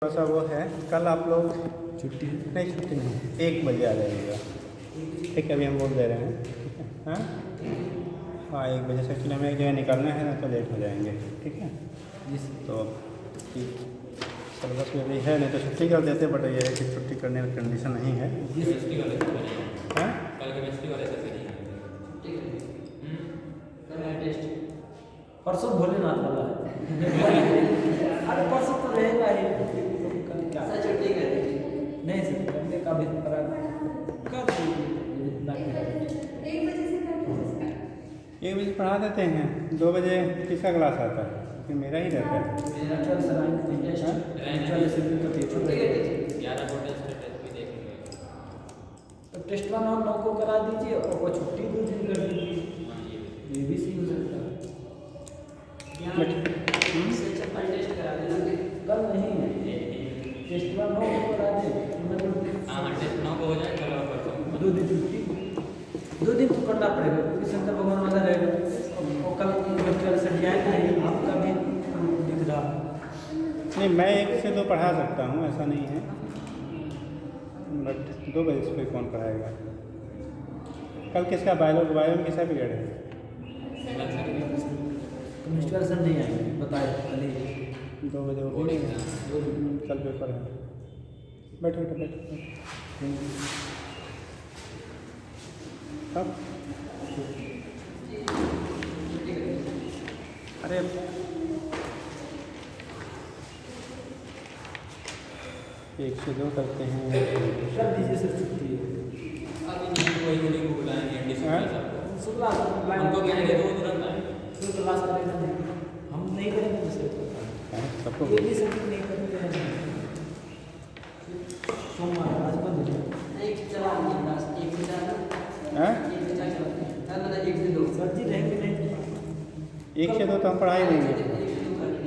थोड़ा सा वो है, कल आप लोग छुट्टी नहीं, छुट्टी नहीं, 1 बजे आ जाइएगा। ठीक है, अभी हम बोल दे रहे हैं। ठीक है, हाँ हाँ, 1 बजे से एक्चुअली हमें एक जगह निकलना है ना, तो लेट हो जाएंगे। ठीक है, तो सिलेबस में भी है, नहीं तो छुट्टी कर देते, बट ये है कि छुट्टी करने की कंडीशन नहीं है। हाँ परसों भोलेनाथ वाला है। अरे परसों तो रहेगा ही। कल क्या छुट्टी कर दी? नहीं सर, करने का भी कर एक बजे पढ़ा देते हैं, 2 बजे किसका क्लास आता है? फिर मेरा ही रहता है। मेरा 12 तो टेस्ट 1 और 9 को करा दीजिए और वो छुट्टी 2 दिन कर दीजिए। ये भी सही हो सकता है। टेस्ट करा देना, कल नहीं है टेस्ट 1 9 को करा दे। टेस्ट 9 को हो जाए, कल और परसों 2 दिन छुट्टी, 2 दिन तो करना पड़ेगा क्योंकि शंकर भगवान वाला रहेगा और कल बच्चे से जाएगा आपका भी दिख रहा। नहीं, मैं 1 से 2 पढ़ा सकता हूँ, ऐसा नहीं है, बट 2 बजे से कौन पढ़ाएगा? कल किसका बायो में किसका पीरियड है? मिस्टर सर नहीं आएंगे, बताए कल ही 2 बजे वो भी कल पेपर है। बैठो बैठो बैठो। कब? अरे 1 से 2 करते हैं। कर दीजिए सर छुट्टी। कोई को बुलाएंगे शुक्ला उनको कहेंगे तो तुरंत आए। क्लास करेंगे, हम नहीं करेंगे सबको ये भी सब नहीं करेंगे। सोमवार आज बंद हो सर जी रहेंगे नहीं। 1 से 2 तो हम पढ़ा ही देंगे।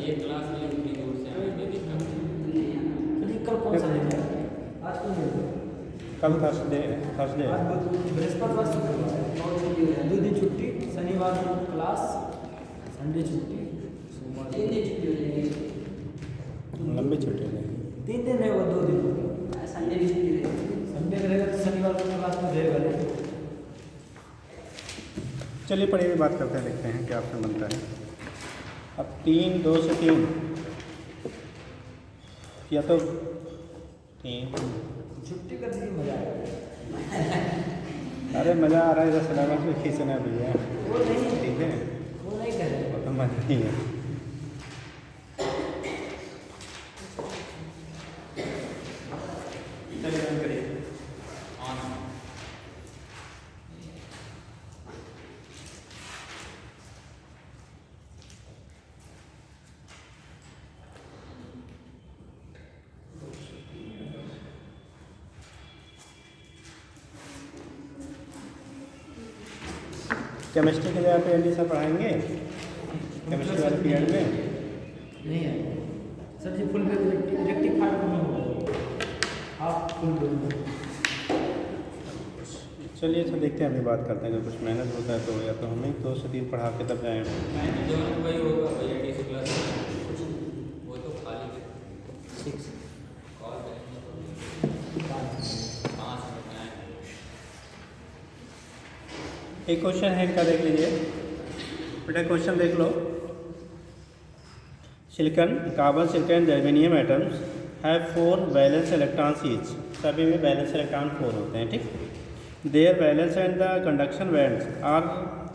ये क्लास में उतनी दूर से आएंगे, दिक्कत कल कौन सा दिन है? आज कौन है? कल थर्सडे आज बृहस्पतिवार शुक्रवार 2 दिन छुट्टी, शनिवार को क्लास, संडे छुट्टी, सोमवार 3 दिन छुट्टी हो जाएगी। लंबी छुट्टी हो जाएगी। 3 दिन रहेगा, 2 दिन संडे भी छुट्टी रहेगी। संडे रहेगा तो शनिवार को क्लास में रहेगा। चलिए पढ़िए, भी बात करते हैं, देखते हैं क्या आपसे बनता है। अब 3 2 से 3 या तो 3 छुट्टी कर दीजिए, मजा आएगा। अरे मज़ा आ रहा है, इधर सिलेबस में खींचना भी है। वो नहीं, ठीक है, वो नहीं कह रहे। वो तो मज़ा नहीं है। चलिए बंद करिए। केमिस्ट्री के जगह पे एंडी सर पढ़ाएंगे केमिस्ट्री वाले पीरियड में। नहीं है सर जी, फुल रेक्टिफायर में होगा, आप फुल चलिए अच्छा, देखते हैं, अभी बात करते हैं। अगर कुछ मेहनत होता है तो या तो हमें 2 से 3 पढ़ा के तब जाएँ। वही होगा, भैया डी सी क्लास वो तो खाली 6 कॉल करेंगे 5 मिनट में आएंगे। एक क्वेश्चन है इनका, देख लीजिए बेटा, क्वेश्चन देख लो। Silicon, carbon, silicon, germanium atoms have 4 valence electrons each. सभी में वैलेंस इलेक्ट्रॉन 4 होते हैं। ठीक, their valence and the conduction bands are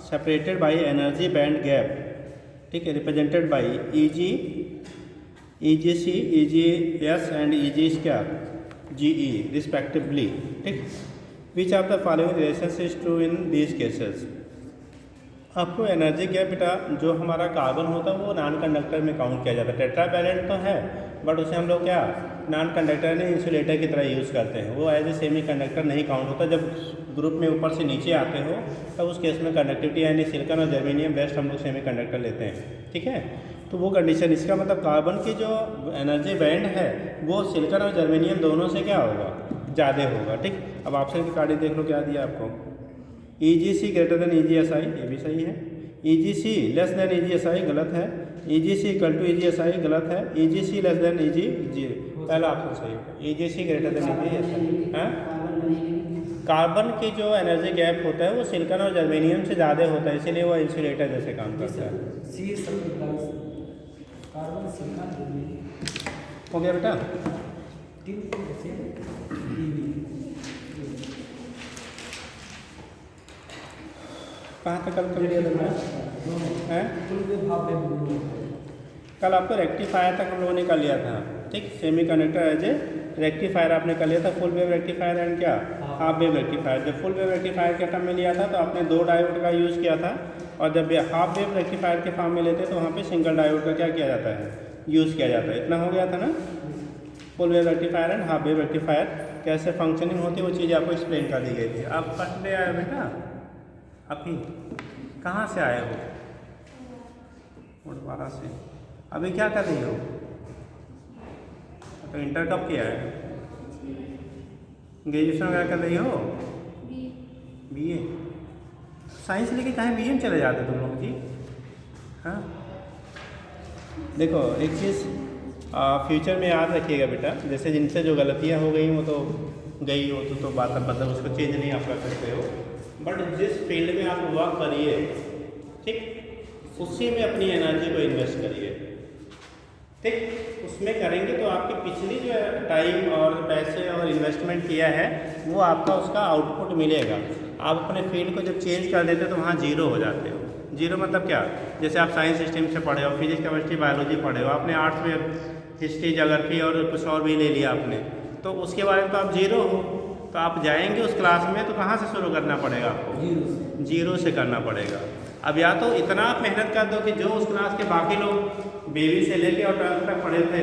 separated by energy band gap. ठीक है, represented by Eg, Eg(c), Eg(s) and Eg(Ge) respectively. ठीक, which of the following relations is true in these cases. आपको energy gap बेटा, जो हमारा carbon होता है वो नॉन कंडक्टर में काउंट किया जाता है। टेट्रा वैलेंट तो है, बट उसे हम लोग क्या नॉन कंडक्टर ने इंसुलेटर की तरह यूज़ करते हैं। वो एज ए सेमी कंडक्टर नहीं काउंट होता। जब ग्रुप में ऊपर से नीचे आते हो तब उस केस में कंडक्टिविटी यानी सिलिकॉन और जर्मेनियम बेस्ट हम लोग सेमी कंडक्टर लेते हैं। ठीक है, तो वो कंडीशन, इसका मतलब कार्बन की जो एनर्जी बैंड है वो सिलिकॉन और जर्मेनियम दोनों से क्या होगा, ज़्यादा होगा। ठीक, अब ऑप्शन की कार्ड देख लो क्या दिया आपको। EgC ग्रेटर देन EgSi, ये भी सही है। EgC लेस देन EgSi गलत है। EgC इक्वल टू EgSi गलत है। EgC लेस देन EG पहला ऑप्शन सही होगा, EGC ग्रेटर देन EG है। कार्बन की जो एनर्जी गैप होता है वो सिलिकॉन और जर्मेनियम से ज़्यादा होता है, इसीलिए वो इंसुलेटर जैसे काम करता है। सी सप्लाइज कार्बन सिलिकॉन जर्मेनियम। हो गया बेटा? तीन जैसे कहाँ तक कल कर लिया था हैं? कल आपको रेक्टिफायर तक हम लोगों ने कर लिया था, ठीक। सेमीकंडक्टर एज ए रेक्टिफायर आपने कर लिया था, फुल वेव रेक्टिफायर एंड क्या हाफ वेव रेक्टिफायर। जब फुल वेव रेक्टिफायर के टर्म में लिया था तो आपने 2 डायोड का यूज़ किया था, और जब हाफ वेव रेक्टिफायर के फॉर्म में लेते तो वहाँ पे सिंगल डायोड का क्या किया जाता है, यूज़ किया जाता है। इतना हो गया था ना। Full wave rectifier and half wave rectifier कैसे फंक्शनिंग होती है वो चीज़ आपको एक्सप्लेन कर दी गई थी। आप फर्स्ट डे आए बेटा, अभी कहाँ से आए हो? दोबारा से। अभी क्या कर रही हो? तो इंटर कब किया है? ग्रेजुएशन वगैरह कर रही हो? BA। साइंस लेके कहाँ BA में चले जाते तुम लोग जी? हाँ, देखो एक चीज़ फ्यूचर में याद रखिएगा बेटा, जैसे जिनसे जो गलतियाँ हो गई वो तो गई हो तो बात मतलब उसको चेंज नहीं आप कर सकते हो, बट जिस फील्ड में आप वर्क करिए, ठीक, उसी में अपनी एनर्जी को इन्वेस्ट करिए, ठीक। उसमें करेंगे तो आपकी पिछली जो टाइम और पैसे और इन्वेस्टमेंट किया है वो आपका उसका आउटपुट मिलेगा। आप अपने फील्ड को जब चेंज कर देते हो तो वहाँ जीरो हो जाते हो। जीरो मतलब क्या? जैसे आप साइंस स्ट्रीम से पढ़े हो, फिजिक्स केमिस्ट्री बायोलॉजी पढ़े हो, आपने आर्ट्स में हिस्ट्री ज्योग्राफी और कुछ और भी ले लिया आपने, तो उसके बारे में तो आप जीरो हो। तो आप जाएंगे उस क्लास में तो कहाँ से शुरू करना पड़ेगा आपको? जीरो से करना पड़ेगा। अब या तो इतना आप मेहनत कर दो कि जो उस क्लास के बाकी लोग बेबी से लेके और 12th तक पढ़े थे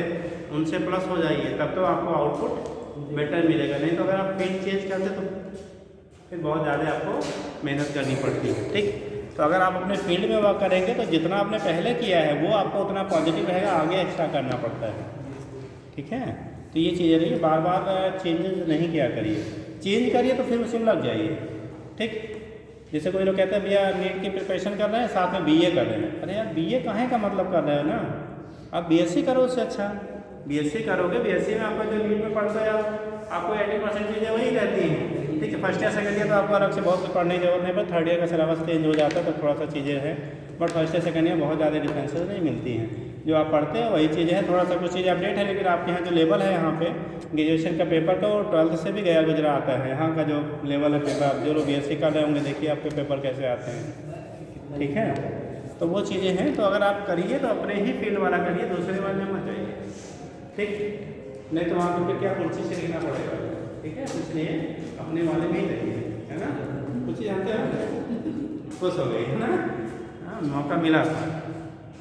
उनसे प्लस हो जाइए, तब तो आपको आउटपुट बेटर मिलेगा। नहीं तो अगर आप फील्ड चेंज करते तो फिर बहुत ज़्यादा आपको मेहनत करनी पड़ती है, ठीक। तो अगर आप अपने फील्ड में वर्क करेंगे तो जितना आपने पहले किया है वो आपको उतना पॉजिटिव रहेगा, आगे एक्स्ट्रा करना पड़ता है, ठीक है। तो ये चीज़ें रही, बार बार चेंजेस नहीं किया करिए। चेंज करिए तो फिर उसी में लग जाइए, ठीक। जैसे कोई लोग कहते हैं भैया नीट की प्रिपरेशन कर रहे हैं साथ में BA कर रहे हैं, अरे यार BA कहाँ का मतलब कर रहे हो ना, आप BSc करो, उससे अच्छा BSc करोगे। BSc में आपका जो नीट में पढ़ते हैं आपको 80% चीज़ें वही रहती हैं, ठीक है। फर्स्ट ईयर सेकंड ईयर तो आपको अलग से बहुत कुछ पढ़ने की जरूरत नहीं, पर थर्ड ईयर का सिलेबस चेंज हो जाता है तो थोड़ा सा चीज़ें हैं, but first year second year बहुत ज़्यादा डिफरेंसेस नहीं मिलती हैं। जो आप पढ़ते हैं वही चीज़ें हैं, थोड़ा सा कुछ चीज़ें अपडेट है, लेकिन आपके यहाँ जो लेवल है यहाँ पे ग्रेजुएशन का पेपर तो 12th से भी गया गुजरा आता है। यहाँ का जो लेवल है पेपर, आप जो लोग BSc कर रहे होंगे देखिए आपके पेपर कैसे आते हैं, ठीक है। तो वो चीज़ें हैं, तो अगर आप करिए तो अपने ही फील्ड वाला करिए, दूसरे वाले में मत जाइए, ठीक। नहीं तो वहाँ पर क्या कुर्सी से लिखना पड़ेगा, ठीक है। इसलिए अपने वाले में ही रहिए, है ना। कुछ जानते हो, खुश हो गई है ना, हाँ मौका मिला था,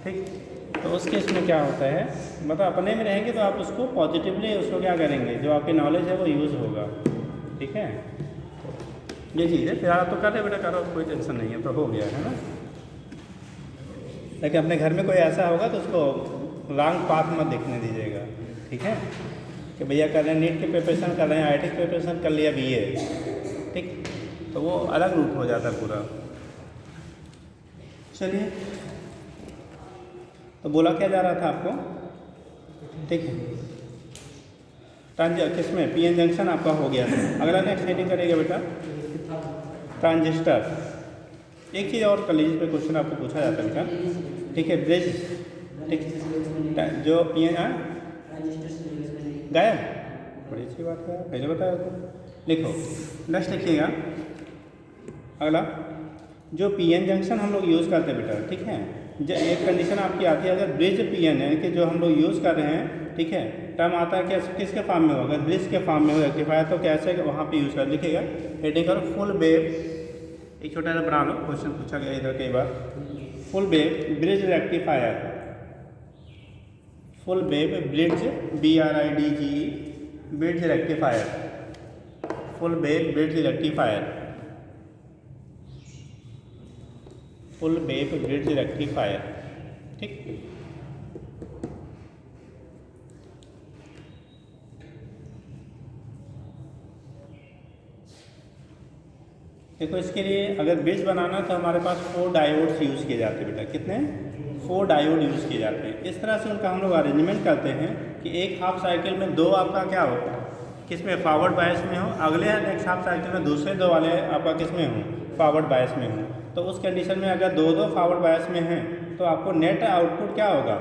ठीक। तो उस केस में क्या होता है, मतलब अपने में रहेंगे तो आप उसको पॉजिटिवली उसको क्या करेंगे, जो आपकी नॉलेज है वो यूज़ होगा, ठीक है। ये चीज़ है, फिर आप तो कर रहे बेटा, करो, कोई टेंशन नहीं है, तो हो गया है ना। लेकिन अपने घर में कोई ऐसा होगा तो उसको रॉन्ग पाथ मत देखने दीजिएगा, ठीक है। कि भैया कर रहे हैं नीट की प्रिपरेशन कर रहे हैं, IIT की प्रिपरेशन कर लिया BA, ठीक, तो वो अलग रूट हो जाता है पूरा। चलिए, तो बोला क्या जा रहा था आपको, ठीक है। किसमें PN जंक्शन आपका हो गया। अगला नेक्स्ट हेडिंग करेगा बेटा ट्रांजिस्टर। एक चीज़ और कर लीजिए, पे क्वेश्चन आपको पूछा जाता है बेटा, ठीक है। ब्रिज, ठीक, जो PN गायब, बड़ी अच्छी बात है, पहले बताया तो। लिखो नेक्स्ट लिखिएगा, अगला जो PN जंक्शन हम लोग यूज़ करते हैं बेटा, ठीक है। एक कंडीशन आपकी आती है, अगर ब्रिज PN यानी कि जो हम लोग यूज़ कर रहे हैं, ठीक है, टर्म आता है क्या किसके फॉर्म में होगा, ब्रिज के फॉर्म में हो रेक्टिफायर, तो कैसे वहाँ पे यूज़ कर लिखिएगा। हेडिंग करो फुल वेव, एक छोटा सा बना लो, क्वेश्चन पूछा गया इधर कई बार। Full wave bridge rectifier, full wave bridge BRIDGE bridge rectifier, full wave bridge rectifier, full wave bridge rectifier, ठीक। देखो इसके लिए अगर ब्रिज बनाना तो हमारे पास 4 डायोड्स यूज़ किए जाते हैं बेटा, कितने 4 डायोड यूज़ किए जाते हैं। इस तरह से उनका हम लोग अरेंजमेंट करते हैं कि एक हाफ साइकिल में दो आपका क्या हो, किस में फॉरवर्ड बायस में हो, अगले नेक्स्ट हाफ साइकिल में दूसरे दो वाले आपका किस में हो, फॉरवर्ड बायस में हो। तो उस कंडीशन में अगर दो दो फॉरवर्ड बायस में हैं तो आपको नेट आउटपुट क्या होगा,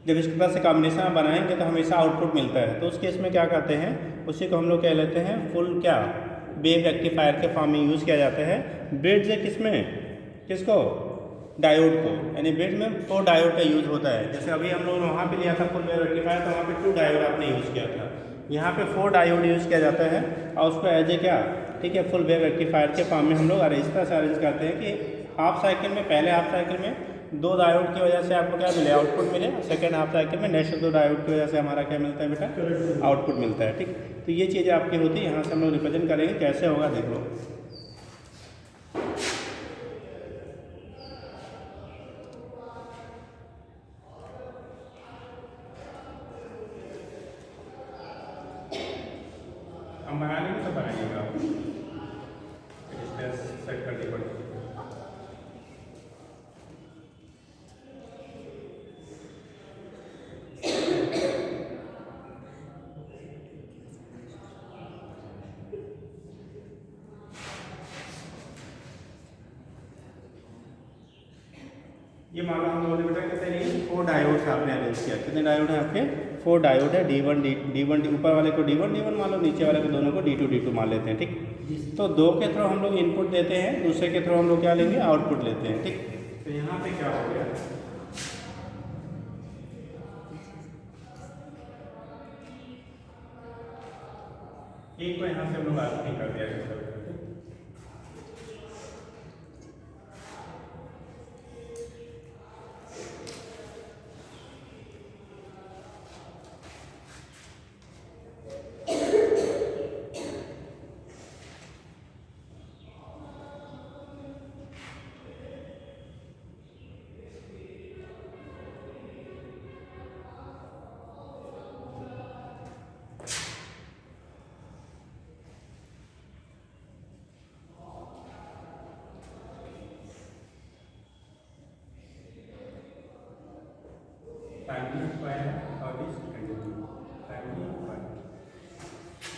जब इस तरह से कॉम्बिनेशन बनाएंगे तो हमेशा आउटपुट मिलता है। तो उस केस में क्या करते हैं, उसी को हम लोग कह लेते हैं फुल क्या वेव रेक्टिफायर के फॉर्म में यूज़ किया जाता है। ब्रिड्ज किस में, किसको, डायोड को, यानी ब्रिड्ज में 4 डायोड का यूज़ होता है। जैसे अभी हम लोग वहाँ पे लिया था फुल वेव रेक्टिफायर तो वहाँ पे 2 डायोड आपने यूज़ किया था, यहाँ पे 4 डायोड यूज़ किया जाता है और उसको एज ए क्या, ठीक है, फुल वेव रेक्टिफायर के फॉर्म में हम लोग अरेंज करते हैं कि हाफ साइकिल में, पहले हाफ साइकिल में 2 डायोड की वजह से आपको क्या मिले, आउटपुट मिले। सेकेंड हाफ साइकिल में नेक्स्ट 2 डायोड की वजह से हमारा क्या मिलता है बेटा, आउटपुट मिलता है। ठीक, तो ये चीज़ें आपकी होती है। यहाँ से हम लोग रिप्रेजेंट करेंगे कैसे होगा, देखो हम बना लेंगे तो बनाइएगा, सेट करनी पड़ेगी। ये मान लो हम लोगों ने बेटा कितने 4 डायोड आपने अरेंज किया। कितने डायोड हैं आपके, 4 डायोड है। D1 ऊपर वाले को D1 मान लो, नीचे वाले को दोनों को D2 मान लेते हैं। ठीक, तो 2 के थ्रू हम लोग इनपुट देते हैं, दूसरे के थ्रू हम लोग क्या लेंगे, आउटपुट लेते हैं। ठीक, तो यहाँ पे क्या हो गया, एक को यहाँ से हम लोग आउटपुट कर दिया जाता है।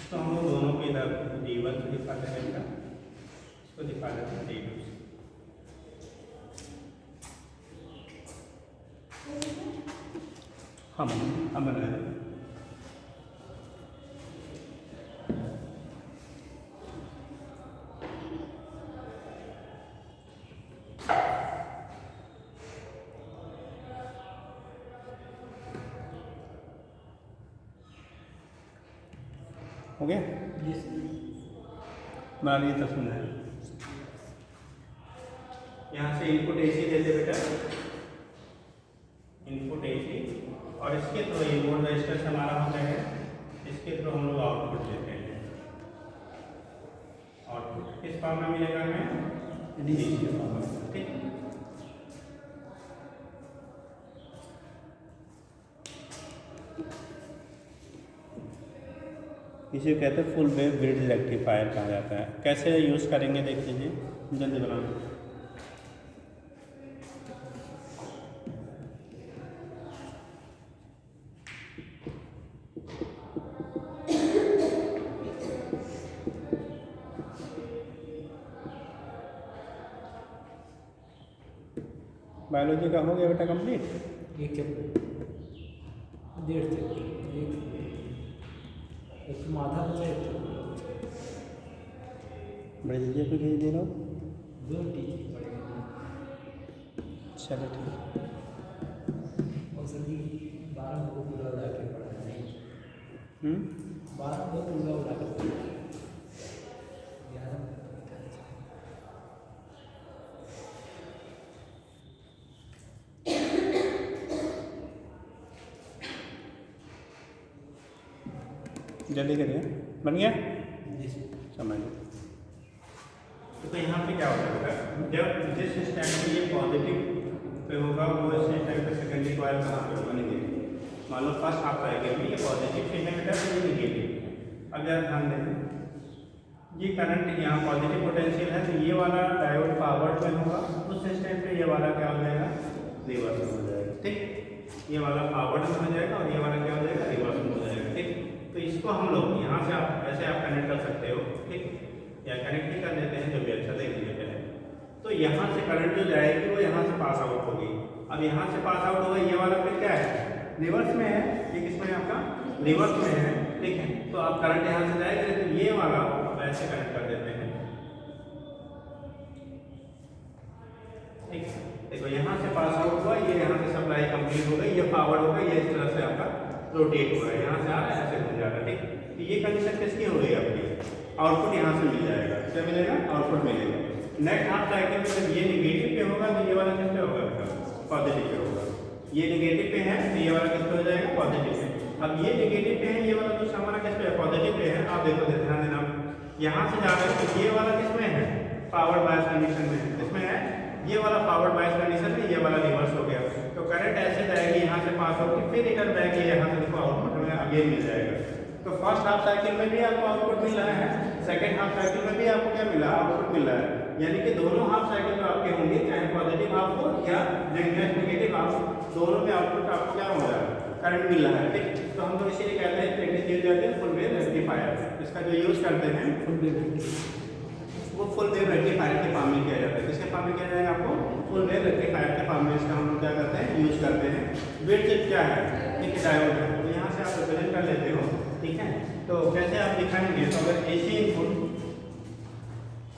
तो हम लोग दोनों को इधर D1 से दिखाते हैं, इसको दिखा देते हैं D2 से। हम बना देते हैं। हो गया, बना लिए तब सुना है। यहाँ से इनपुट AC देते बेटा, इनपुट AC, और इसके थ्रू ये बोर्ड रजिस्टर से हमारा होता है, इसके थ्रू हम लोग आउटपुट लेते हैं। आउटपुट किस फॉर्म में मिलेगा हमें, DC के फॉर्म में। ठीक, इसे कहते हैं फुल वेव ब्रिज रेक्टिफायर कहा जाता है। कैसे यूज़ करेंगे देख लीजिए, जल्दी बनाओ। बायोलॉजी का हो गया बेटा कंप्लीट, एक चैप्टर 1.5 चैप्टर, एक आधा बचा है, बड़े जल्दी पे भेज दे रहा हूँ। 2 टीचर पढ़ेंगे। चलो ठीक, और सर जी 12 को पूरा उड़ा के पढ़ा है, 12 को पूरा उड़ा के पढ़ा है, 11 जल्दी करिए, बन गया, जी समझ लो। तो यहाँ पे क्या होता है, जब जिस स्टैंड में ये पॉजिटिव पे होगा वो इस स्टैंड पे सेकेंडरी कॉइल कहाँ पे होगा, नेगेटिव। मान लो फर्स्ट हाफ साइकिल में ये पॉजिटिव चिन्ह है बेटा, ये नेगेटिव। अब जरा ध्यान दें, ये करंट यहाँ पॉजिटिव पोटेंशियल है तो ये वाला डायोड फॉरवर्ड में होगा, उस स्टैंड पे ये वाला क्या हो जाएगा, रिवर्स हो जाएगा। ठीक, ये वाला फॉरवर्ड में हो जाएगा और ये वाला क्या हो जाएगा, रिवर्स में हो जाएगा। ठीक, तो इसको हम लोग यहाँ से आप ऐसे आप कनेक्ट कर सकते हो। ठीक, या कनेक्ट ही कर देते हैं, जो भी अच्छा देख लीजिए पहले। तो यहाँ से करंट जो जाएगी वो यहाँ से पास आउट होगी। अब यहाँ से पास आउट होगा, ये वाला फिर क्या है, रिवर्स में है। ये किसमें है आपका, रिवर्स में है। ठीक है, तो आप करंट यहाँ से जाएगा तो ये वाला आप ऐसे कनेक्ट कर देते हैं। ठीक, देखो यहाँ से पास आउट हुआ, ये यहाँ से सप्लाई कंप्लीट हो गई, ये फॉरवर्ड हो गई, ये इस तरह से आपका रोटेट हो रहा है, यहाँ से आ रहा है, ऐसे घूम जा रहा है। ठीक, तो ये कंडीशन किसकी हो गई आपकी, आउटपुट यहाँ से मिल जाएगा। क्या मिलेगा, आउटपुट मिलेगा। नेक्स्ट हाफ साइकिल में जब ये निगेटिव पे होगा तो ये वाला किस पे होगा आपका, पॉजिटिव पे होगा। ये निगेटिव पे है तो ये वाला किस पे हो जाएगा, पॉजिटिव पे। अब ये निगेटिव पे है, ये वाला दूसरा हमारा किस पे है, पॉजिटिव पे है। आप देखो ध्यान देना, यहाँ से जा रहे हैं तो ये वाला किसमें है, पावर बायस कंडीशन में है। किसमें है, ये वाला पावर बायस कंडीशन में, ये वाला रिवर्स हो गया। तो करंट ऐसे जाएगी, यहाँ से पास होकर फिर रिटर्न बैक, ये यहाँ से देखो आउटपुट हमें अगेन मिल जाएगा। तो फर्स्ट हाफ साइकिल में भी आपको आउटपुट मिल रहा है, सेकंड हाफ साइकिल में भी आपको क्या मिला, आउटपुट मिल रहा है। यानी कि दोनों हाफ साइकिल तो आपके होंगे, चाहे पॉजिटिव हाफ हो या नेगेटिव हाफ, दोनों में आउटपुट आपको क्या हो रहा है, करंट मिल रहा है। ठीक, तो हम लोग इसीलिए कहते हैं प्रैक्टिस यूज करते हैं फुल वेव रेक्टिफायर। इसका जो यूज करते हैं वो फुल वेव रेक्टिफायर के फॉर्म में किया जाता है। किसके फॉर्म में किया जाएगा, आपको फुल वेव रेक्टिफायर के फॉर्म में इसका हम लोग क्या करते हैं, यूज करते हैं। वेट क्या है, एक डायोड है, तो यहाँ से आप रिप्रेजेंट कर लेते हो। ठीक है, तो कैसे आप दिखाएंगे, तो अगर एसी इनपुट,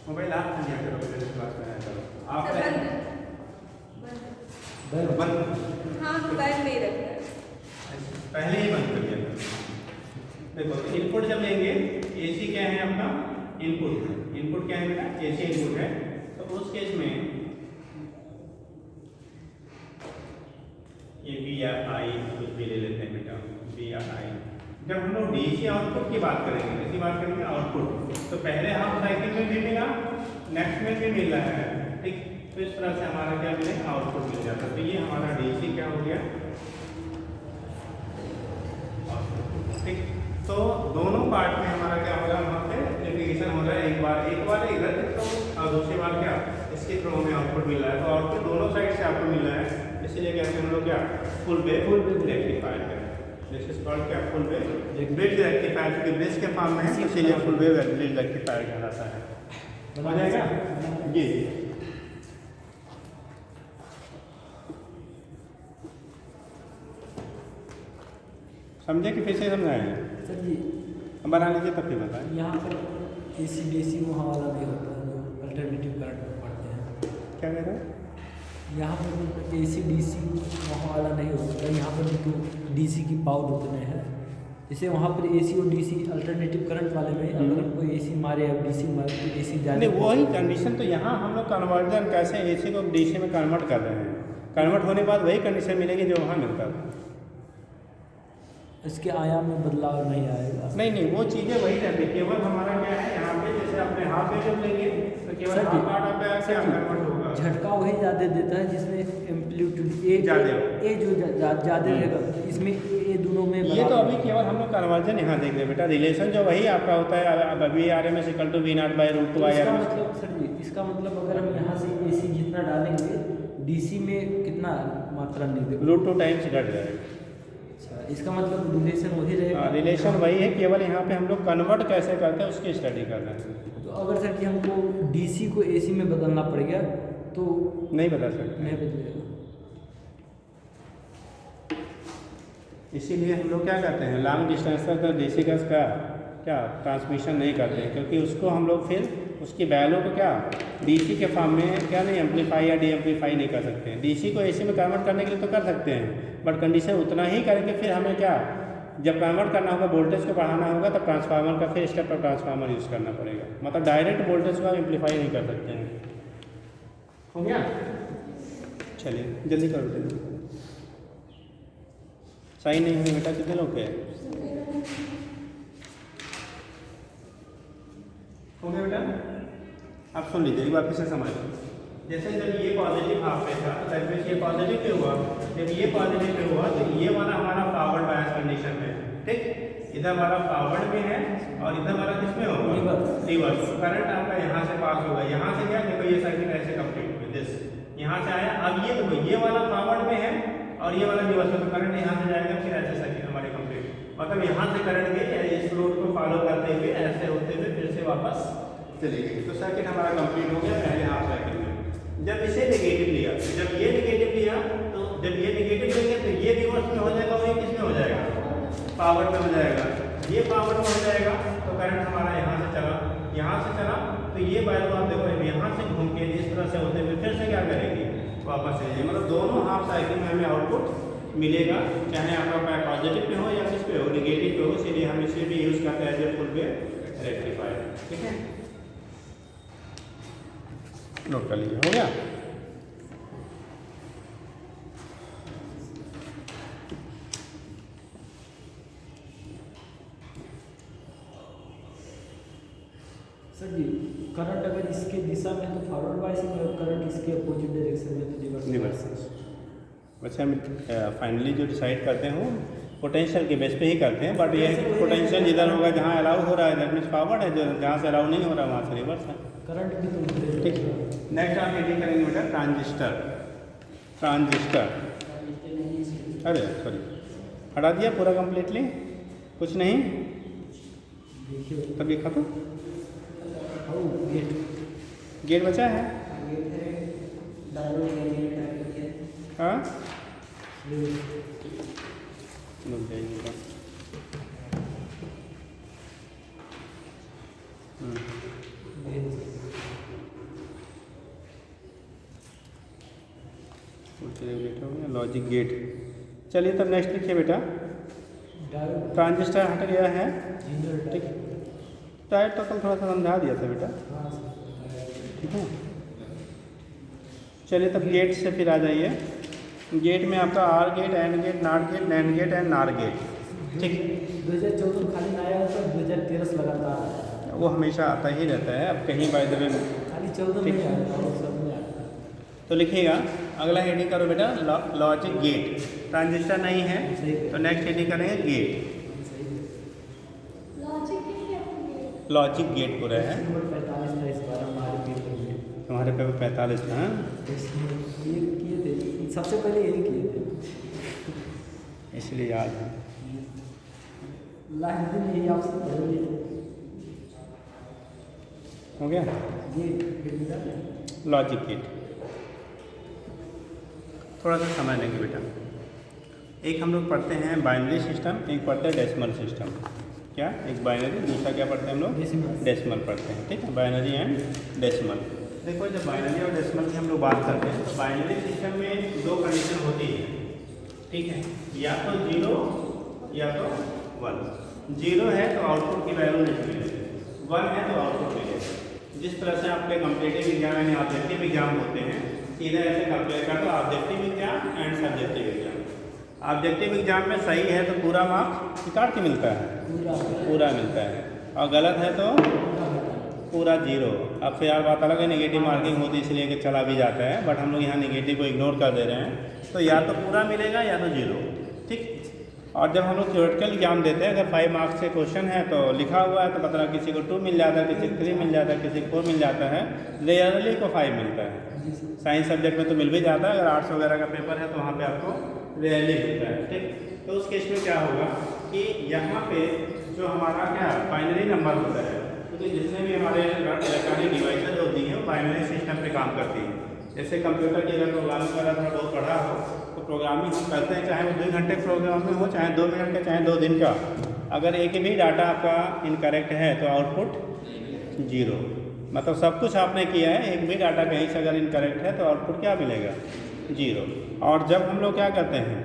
मोबाइल आप नहीं आकर क्लास में आया करो आप बंद, हाँ मोबाइल में ही रखना है, पहले ही बंद कर दिया। देखो इनपुट जब लेंगे, एसी क्या है आपका, इनपुट, इनपुट क्या है बेटा, एसी इनपुट है। तो उस केस में ये बी या आई कुछ भी ले लेते हैं बेटा, बी या आई। जब हम लोग डीसी आउटपुट की बात करेंगे, किसकी बात करेंगे, आउटपुट, तो पहले हाफ साइकिल में भी मिला, नेक्स्ट में भी मिल रहा है। ठीक, तो इस तरह से हमारा क्या मिलेगा, आउटपुट मिल जाता है। तो ये हमारा डीसी क्या हो गया, ठीक। तो दोनों पार्ट में हमारा क्या हो रहा है, वहाँ पे एप्लीकेशन हो रहा है, एक बार इधर तो और दूसरी बार क्या, इसके थ्रू हमें आउटपुट मिल रहा है। तो आउटपुट दोनों साइड से आपको मिल रहा है, इसीलिए कहते हैं हम लोग क्या, फुल वेव रेक्टिफायर है। दिस इज कॉल्ड क्या, फुल वेव ब्रिज रेक्टिफायर, क्योंकि ब्रिज के फॉर्म में है, इसीलिए फुल वेव ब्रिज रेक्टिफायर कहलाता है। हो जाएगा जी। समझे कि फिर से समझाएंगे सर जी, बना लीजिए तब फिर बताएं। यहाँ पर एसी डीसी वहाँ वाला भी होता है, जो अल्टरनेटिव करंट में पढ़ते हैं। क्या कह रहे हैं, यहाँ पर एसी डीसी वहाँ वाला नहीं होता, यहाँ पर तो डीसी की पावर उतने हैं। जैसे वहाँ पर एसी और डीसी अल्टरनेटिव करंट वाले में अगर कोई एसी मारे या डीसी मारे तो एसी ज़्यादा, नहीं वही कंडीशन। तो यहाँ हम लोग कन्वर्जन कैसे एसी को डीसी में कन्वर्ट कर रहे हैं, कन्वर्ट होने के बाद वही कंडीशन मिलेगी जो वहाँ मिलता था। इसके आयाम में बदलाव नहीं आएगा। नहीं वो चीज़ें वही रहती, केवल हमारा क्या है यहाँ पे, जैसे अपने हाथ में जब लेंगे तो केवल सर जी, हाथ पार्ट पे क्या कन्वर्ट होगा, झटका वही ज़्यादा देता है जिसमें एम्पलीट्यूड ज़्यादा ए जो ज़्यादा रहेगा, इसमें ये दोनों में ये तो अभी केवल हम लोग कन्वर्जन यहाँ देख रहे हैं बेटा। रिलेशन जो वही आपका होता है, अब अभी R M S equal to V naught by root two I R M S. मतलब सर जी, इसका मतलब अगर हम यहाँ से एसी जितना डालेंगे डीसी में कितना मात्रा नहीं देगा, रूट टू टाइम्स घट जाएगा। अच्छा, इसका मतलब रिलेशन वही रहेगा। रिलेशन वही है, केवल यहाँ पे हम लोग कन्वर्ट कैसे करते हैं उसकी स्टडी कर रहे हैं। तो अगर सर जी हमको डीसी को एसी में बदलना पड़ गया तो नहीं बदल सकते, नहीं बदलेगा। इसीलिए हम लोग क्या करते हैं, लॉन्ग डिस्टेंस तक डीसी का क्या ट्रांसमिशन नहीं करते हैं, क्योंकि उसको हम लोग फिर उसकी वैल्यू को क्या डीसी के फॉर्म में क्या नहीं एम्पलीफाई या डी एम्पलीफाई नहीं कर सकते हैं। डीसी को एसी में कन्वर्ट करने के लिए तो कर सकते हैं, बट कंडीशन उतना ही करेंगे। फिर हमें क्या, जब कन्वर्ट करना होगा, वोल्टेज को बढ़ाना होगा, तब ट्रांसफार्मर का फिर स्टेप पर ट्रांसफार्मर यूज़ करना पड़ेगा। मतलब डायरेक्ट वोल्टेज को एम्पलीफाई नहीं कर सकते हैं। हो गया, चलिए जल्दी कर दो। सही नहीं हुई बेटा, कितने लोग के हो गया बेटा, आप सुन लीजिए एक बार फिर से समझ लो। जैसे जब ये पॉजिटिव हाफ पे था, तब ये पॉजिटिव पे हुआ, जब ये पॉजिटिव पे हुआ तो ये वाला हमारा फॉरवर्ड बायस कंडीशन में है। ठीक, इधर हमारा फॉरवर्ड में है और इधर हमारा किस में होगा, रिवर्स। करंट आपका यहाँ से पास होगा, यहाँ से क्या, देखो ये सर्किट ऐसे कंप्लीट हुई, दिस यहाँ से आया। अब ये देखो ये वाला फॉरवर्ड में है और ये वाला रिवर्स तो करंट यहाँ से जाएगा, फिर ऐसे सर्किट हमारी कंप्लीट, मतलब यहाँ से करंट गई, इस फ्लोट को फॉलो करते हुए ऐसे होते हुए फिर से वापस चली गई। तो सर्किट हमारा कंप्लीट हो गया पहले हाफ साइकिल में। जब इसे नेगेटिव लिया, जब ये नेगेटिव लिया, तो जब ये नेगेटिव लेंगे तो ये रिवर्स में हो जाएगा और ये किस में हो जाएगा, पावर में हो जाएगा। ये पावर में हो जाएगा तो करंट हमारा यहाँ से चला, यहाँ से चला, तो ये वैल्यू आप देखो यहाँ से घूम के इस तरह से होते हुए फिर से क्या करेगी, वापस आएगी। मतलब दोनों हाफ साइकिल में हमें आउटपुट मिलेगा, चाहे आपका पॉजिटिव पे हो या किस पे हो, नेगेटिव पे हो। इसीलिए हम इसे भी यूज़ करते हैं as a full wave rectifier. ठीक है, नोट कर लीजिए, हो गया। सर जी करंट अगर इसके दिशा में तो फॉरवर्ड बायसिंग और करंट इसके अपोजिट डायरेक्शन में तो रिवर्स। वैसे हम फाइनली जो डिसाइड करते हैं वो पोटेंशियल के बेस पे ही करते हैं, बट ये पोटेंशियल जिधर होगा जहाँ अलाउ हो रहा है दैट मीन्स फॉरवर्ड है, जो जहाँ से अलाउ नहीं हो रहा वहाँ से रिवर्स है। करंट भी तो ठीक, नेक्स्ट आप रीडिंग करेंगे बेटा ट्रांजिस्टर। अरे सॉरी, हटा दिया पूरा कम्प्लीटली, कुछ नहीं, देखिए तब लिखा तो गेट गेट बचा है। हाँ रुक जाइए बेटा। रेगुलेटर हो गया, लॉजिक गेट। चलिए तब नेक्स्ट लिखिए बेटा, ट्रांजिस्टर हट गया है। ठीक, टाइप तो कल थोड़ा सा समझा दिया था बेटा, ठीक है। चलिए तब गेट से फिर आ जाइए। गेट में आपका or gate, and gate, not gate, nand gate and nor gate. ठीक, 2014 खाली आया तो 2013 से लगातार वो हमेशा आता ही रहता है। अब कहीं बाय द वे खाली 14 में आया और सब में आता है। तो लिखिएगा, अगला हेडिंग करो बेटा लॉजिक गेट। ट्रांजिस्टर नहीं है तो नेक्स्ट हेडिंग करेंगे गेट। लॉजिक गेट पूरा है। 45 था इस बार हमारे पेपर में। तुम्हारे पेपर 45 था। ये किए थे, सबसे पहले यही किए थे, इसलिए याद है। लास्ट दिन यही आपसे पढ़ेंगे। हो गया लॉजिक गेट। थोड़ा सा समझ लेंगे बेटा। एक हम लोग पढ़ते हैं बाइनरी सिस्टम, एक पढ़ते हैं डेसिमल सिस्टम। क्या, एक बाइनरी, दूसरा क्या पढ़ते हैं हम लोग, डेसिमल पढ़ते हैं। ठीक है, बाइनरी एंड डेसिमल। देखो जब बाइनरी और डेसिमल की हम लोग बात करते हैं तो बाइनरी सिस्टम में दो कंडीशन होती है। ठीक है, या तो 0 या तो 1। 0 है तो आउटपुट की वैल्यू नहीं मिलेगी, 1 है तो आउटपुट मिलेगा। जिस तरह से आपके कॉम्पिटिटिव एग्जाम यानी ऑब्जेक्टिव एग्जाम होते हैं, सीधा ऐसे कंपेयर कर दो objective exam and subjective exam. Objective exam में सही है तो पूरा मार्क्स काट के मिलता है, पूरा मिलता है, और गलत है तो पूरा 0। अब फिर यार बात अलग है, नेगेटिव मार्किंग होती है इसलिए कि चला भी जाता है, बट हम लोग यहाँ नेगेटिव को इग्नोर कर दे रहे हैं। तो या तो पूरा मिलेगा या तो 0। ठीक, और जब हम लोग थ्योरेटिकल एग्जाम देते हैं, अगर 5 मार्क्स के क्वेश्चन है तो लिखा हुआ है तो मतलब किसी को 2 मिल जाता है, किसी को 3 मिल जाता है, किसी को 4 मिल जाता है, रेयरली को 5 मिलता है। साइंस सब्जेक्ट में तो मिल भी जाता है, अगर आर्ट्स वगैरह का पेपर है तो वहाँ पे आपको रेयरली मिलता है। ठीक, तो उस केस में क्या होगा कि यहाँ पे जो हमारा क्या बाइनरी नंबर होता है, क्योंकि जितने भी हमारे इलेक्ट्रॉनिक डिवाइसेज होती हैं वो बाइनरी सिस्टम पे काम करती हैं। जैसे कंप्यूटर की अगर प्रोग्रामिंग वगैरह थोड़ा बहुत पढ़ा हो तो प्रोग्रामिंग हम करते हैं, चाहे वो 2 घंटे प्रोग्रामिंग हो, चाहे 2 मिनट का, चाहे 2 दिन का। अगर एक भी डाटा आपका इनकरेक्ट है तो आउटपुट 0। मतलब सब कुछ आपने किया है, एक भी डाटा कहीं से अगर इनकरेक्ट है तो आउटपुट क्या मिलेगा, 0। और जब हम लोग क्या करते हैं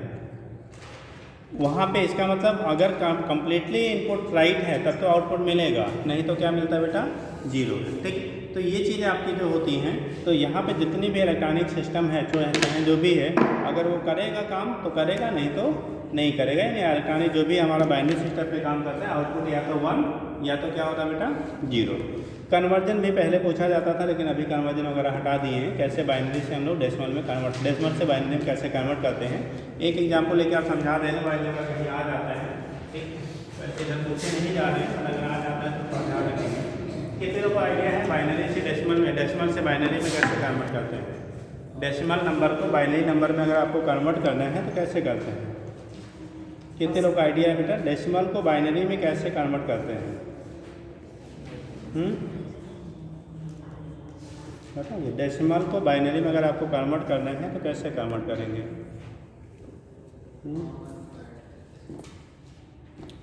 वहाँ पे, इसका मतलब अगर कम्प्लीटली इनपुट राइट है तब तो आउटपुट मिलेगा, नहीं तो क्या मिलता है बेटा, 0। ठीक, तो ये चीज़ें आपकी जो होती हैं, तो यहाँ पे जितनी भी इलेक्ट्रॉनिक सिस्टम है चाहे जो भी है, अगर वो करेगा काम तो करेगा, नहीं तो नहीं करेगा। यानी इलेक्ट्रॉनिक जो भी हमारा बाइनरी सिस्टम पे काम करता है, आउटपुट या तो 1 या तो क्या होता है बेटा, 0। कन्वर्जन भी पहले पूछा जाता था, लेकिन अभी कन्वर्जन वगैरह हटा दिए हैं। कैसे बाइनरी से हम लोग डेसिमल में कन्वर्ट, डेसिमल से बाइनरी में कैसे कन्वर्ट करते हैं, एक एग्जाम्पल लेके आप समझा दें। बाइनरी में कहीं आ जाता है, ठीक, वैसे जब पूछे नहीं जा रहे हैं, अगर आ जाता है तो समझा रखेंगे। कितने लोगों को आइडिया है बाइनरी से डेसिमल में, डेसिमल से बाइनरी में कैसे कन्वर्ट करते हैं? डेसिमल नंबर को बाइनरी नंबर में अगर आपको कन्वर्ट करना है तो कैसे करते हैं? कितने लोग का आइडिया है बेटा डेसिमल को बाइनरी में कैसे कन्वर्ट करते हैं? बताइए, डेसिमल को बाइनरी में अगर आपको कन्वर्ट करना है तो कैसे कन्वर्ट करेंगे?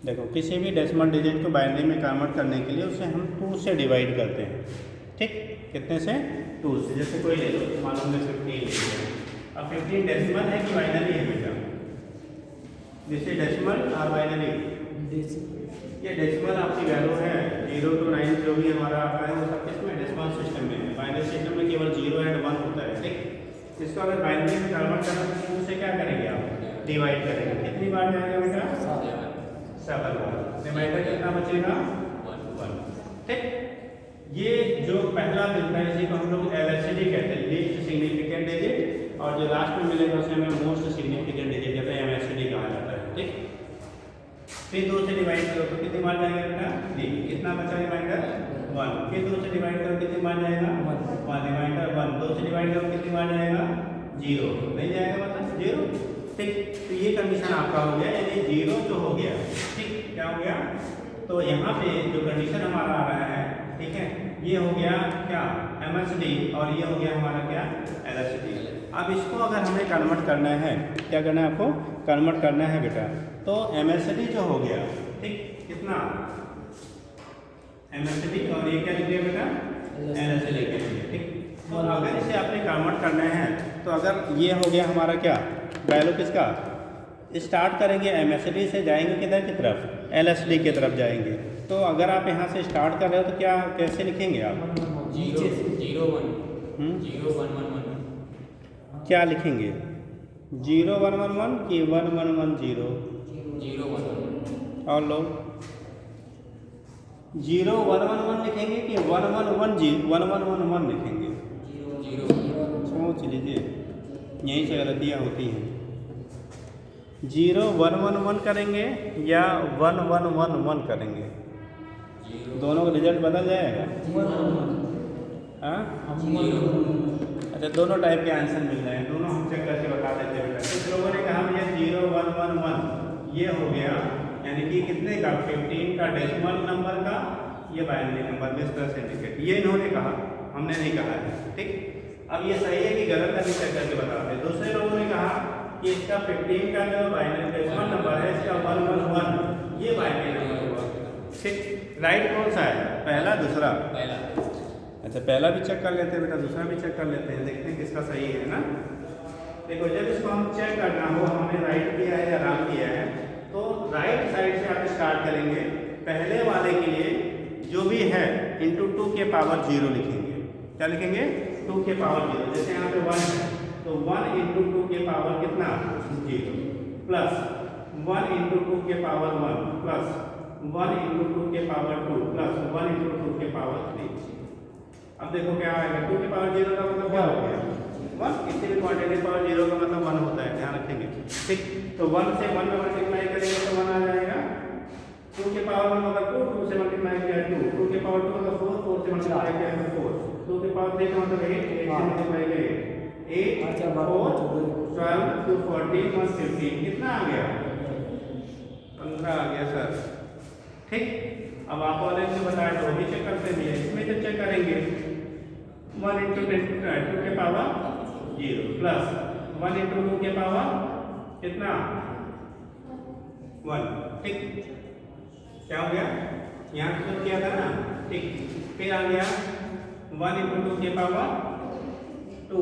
देखो, किसी भी डेसिमल डिजिट को बाइनरी में कन्वर्ट करने के लिए उसे हम 2 से डिवाइड करते हैं। ठीक, कितने से? 2 से। जैसे कोई ले लो, मान लो 15 ले लिया। अब 15 डेसिमल है कि बाइनरी है बेटा? जैसे डेसिमल और बाइनरी, ये डेसिमल आपकी वैल्यू है 0 to 9 जो भी हमारा आता है वो सब किसमें? डेसिमल सिस्टम में है। बाइनरी सिस्टम में केवल 0 एंड 1 होता है। ठीक, इसको अगर बाइनरी में कन्वर्ट करना है तो उसे क्या करेंगे आप? डिवाइड करेंगे। कितनी बार जाएगा बेटा? 7 बार। रिमाइंडर कितना बचेगा? 1। ठीक, ये जो पहला मिलता है इसी को हम लोग LSD कहते हैं, लीस्ट सिग्निफिकेंट डिजिट, और जो लास्ट में मिलेगा उसे हमें मोस्ट सिग्निफिकेंट डिजिट कहते हैं, MSD कहा जाता है। ठीक, फिर 2 से डिवाइड करो तो कितनी बार जाएगा बेटा? 3। कितना बचा रिमाइंडर? 1। फिर 2 से डिवाइड करो कितनी बार जाएगा? 1। रिमाइंडर 1। 2 से डिवाइड करो कितनी बार जाएगा? 0। नहीं जाएगा, मतलब 0। ठीक, तो ये कंडीशन आपका हो गया, यानी 0 जो हो गया। ठीक, क्या हो गया? तो यहाँ पे जो कंडीशन हमारा आ रहा है, ठीक है, ये हो गया क्या? MSD, और ये हो गया हमारा क्या? LSD। अब इसको अगर हमें कन्वर्ट करना है, क्या करना है आपको? कन्वर्ट करना है बेटा। तो MSD जो हो गया, ठीक, कितना? MSD, और ये क्या लिख दिया बेटा? LSD लिख दिया। ठीक, तो अगर इसे आपने कन्वर्ट करना है तो अगर ये हो गया हमारा क्या? वैल्यू किसका? स्टार्ट करेंगे MSD से, जाएंगे किधर की तरफ? LSD की तरफ जाएंगे। तो अगर आप यहाँ से स्टार्ट कर रहे हो तो क्या, कैसे लिखेंगे आप? 0 0 1 0 1 1 1। क्या लिखेंगे? 0 1 1 1 कि 1 1 1 0? 0 1 1। और लोग 0 1 1 1 लिखेंगे कि 1 1 1 1 1 1 1 लिखेंगे? 0 सोच लीजिए, यहीं से गलतियाँ होती हैं। 0 1 1 1 करेंगे या 1 1 1 1 करेंगे? दोनों का रिजल्ट बदल जाएगा। हाँ, अच्छा, दोनों टाइप के आंसर मिल रहे हैं, दोनों हम चेक करके बता देते हैं बेटा। कुछ लोगों ने कहा भैया 0 1 1 1 ये हो गया, यानी कि कितने का? 15 का डेसिमल नंबर का, ये बाइनरी नंबर में इस तरह से इंडिकेट, ये इन्होंने कहा, हमने नहीं कहा है। ठीक, अब ये सही है कि गलत है, चेक करके बताते हैं। दूसरे लोगों ने कहा कि इसका 15 का जो बाइनरी डेसिमल नंबर है इसका 1 1 1 ये बाइनरी नंबर होगा। ठीक, राइट कौन सा है? पहला, दूसरा? पहला। अच्छा, पहला भी चेक कर लेते हैं बेटा, दूसरा भी चेक कर लेते हैं, देखते हैं किसका सही है ना। देखो, जब इसको हम चेक करना हो, हमने राइट किया है या रॉन्ग किया है, तो राइट साइड से आप स्टार्ट करेंगे। पहले वाले के लिए जो भी है इंटू 2 के पावर 0 लिखेंगे। क्या लिखेंगे? 2 के पावर 0। जैसे यहाँ पे 1 है तो 1 इंटू 2 के पावर कितना? 0, प्लस 1 इंटू 2 के पावर 1, प्लस 1 इंटू 2 के पावर 2, प्लस 1 इंटू 2 के पावर 3। अब देखो क्या आएगा? 2 के पावर 0 का मतलब क्या हो गया? 1। किसी भी क्वांटिटी पावर 0 का मतलब 1 होता है, ध्यान रखेंगे। ठीक, तो 1 से 1 में मल्टीप्लाई करेंगे तो 1 आ जाएगा। 2 के पावर 1 मतलब 2, 2 से मल्टीप्लाई किया 2, 2 के पावर 2 मतलब 4, 4 से मल्टीप्लाई किया तो 4, 2 के पावर 3 का मतलब 8, 8 से मल्टीप्लाई किया 8, 4, 12 2 14 1 15 कितना आ गया? 15 आ गया सर। ठीक, अब आप वाले ने बताया तो भी चेक करते हैं, इसमें तो चेक करेंगे 1 इंटू 2 के पावर 0 प्लस 1 इंटू 2 के पावर कितना? 1। ठीक, क्या हो गया? यहाँ से तो किया था ना। ठीक, फिर आ गया 1 इंटू 2 के पावर 2,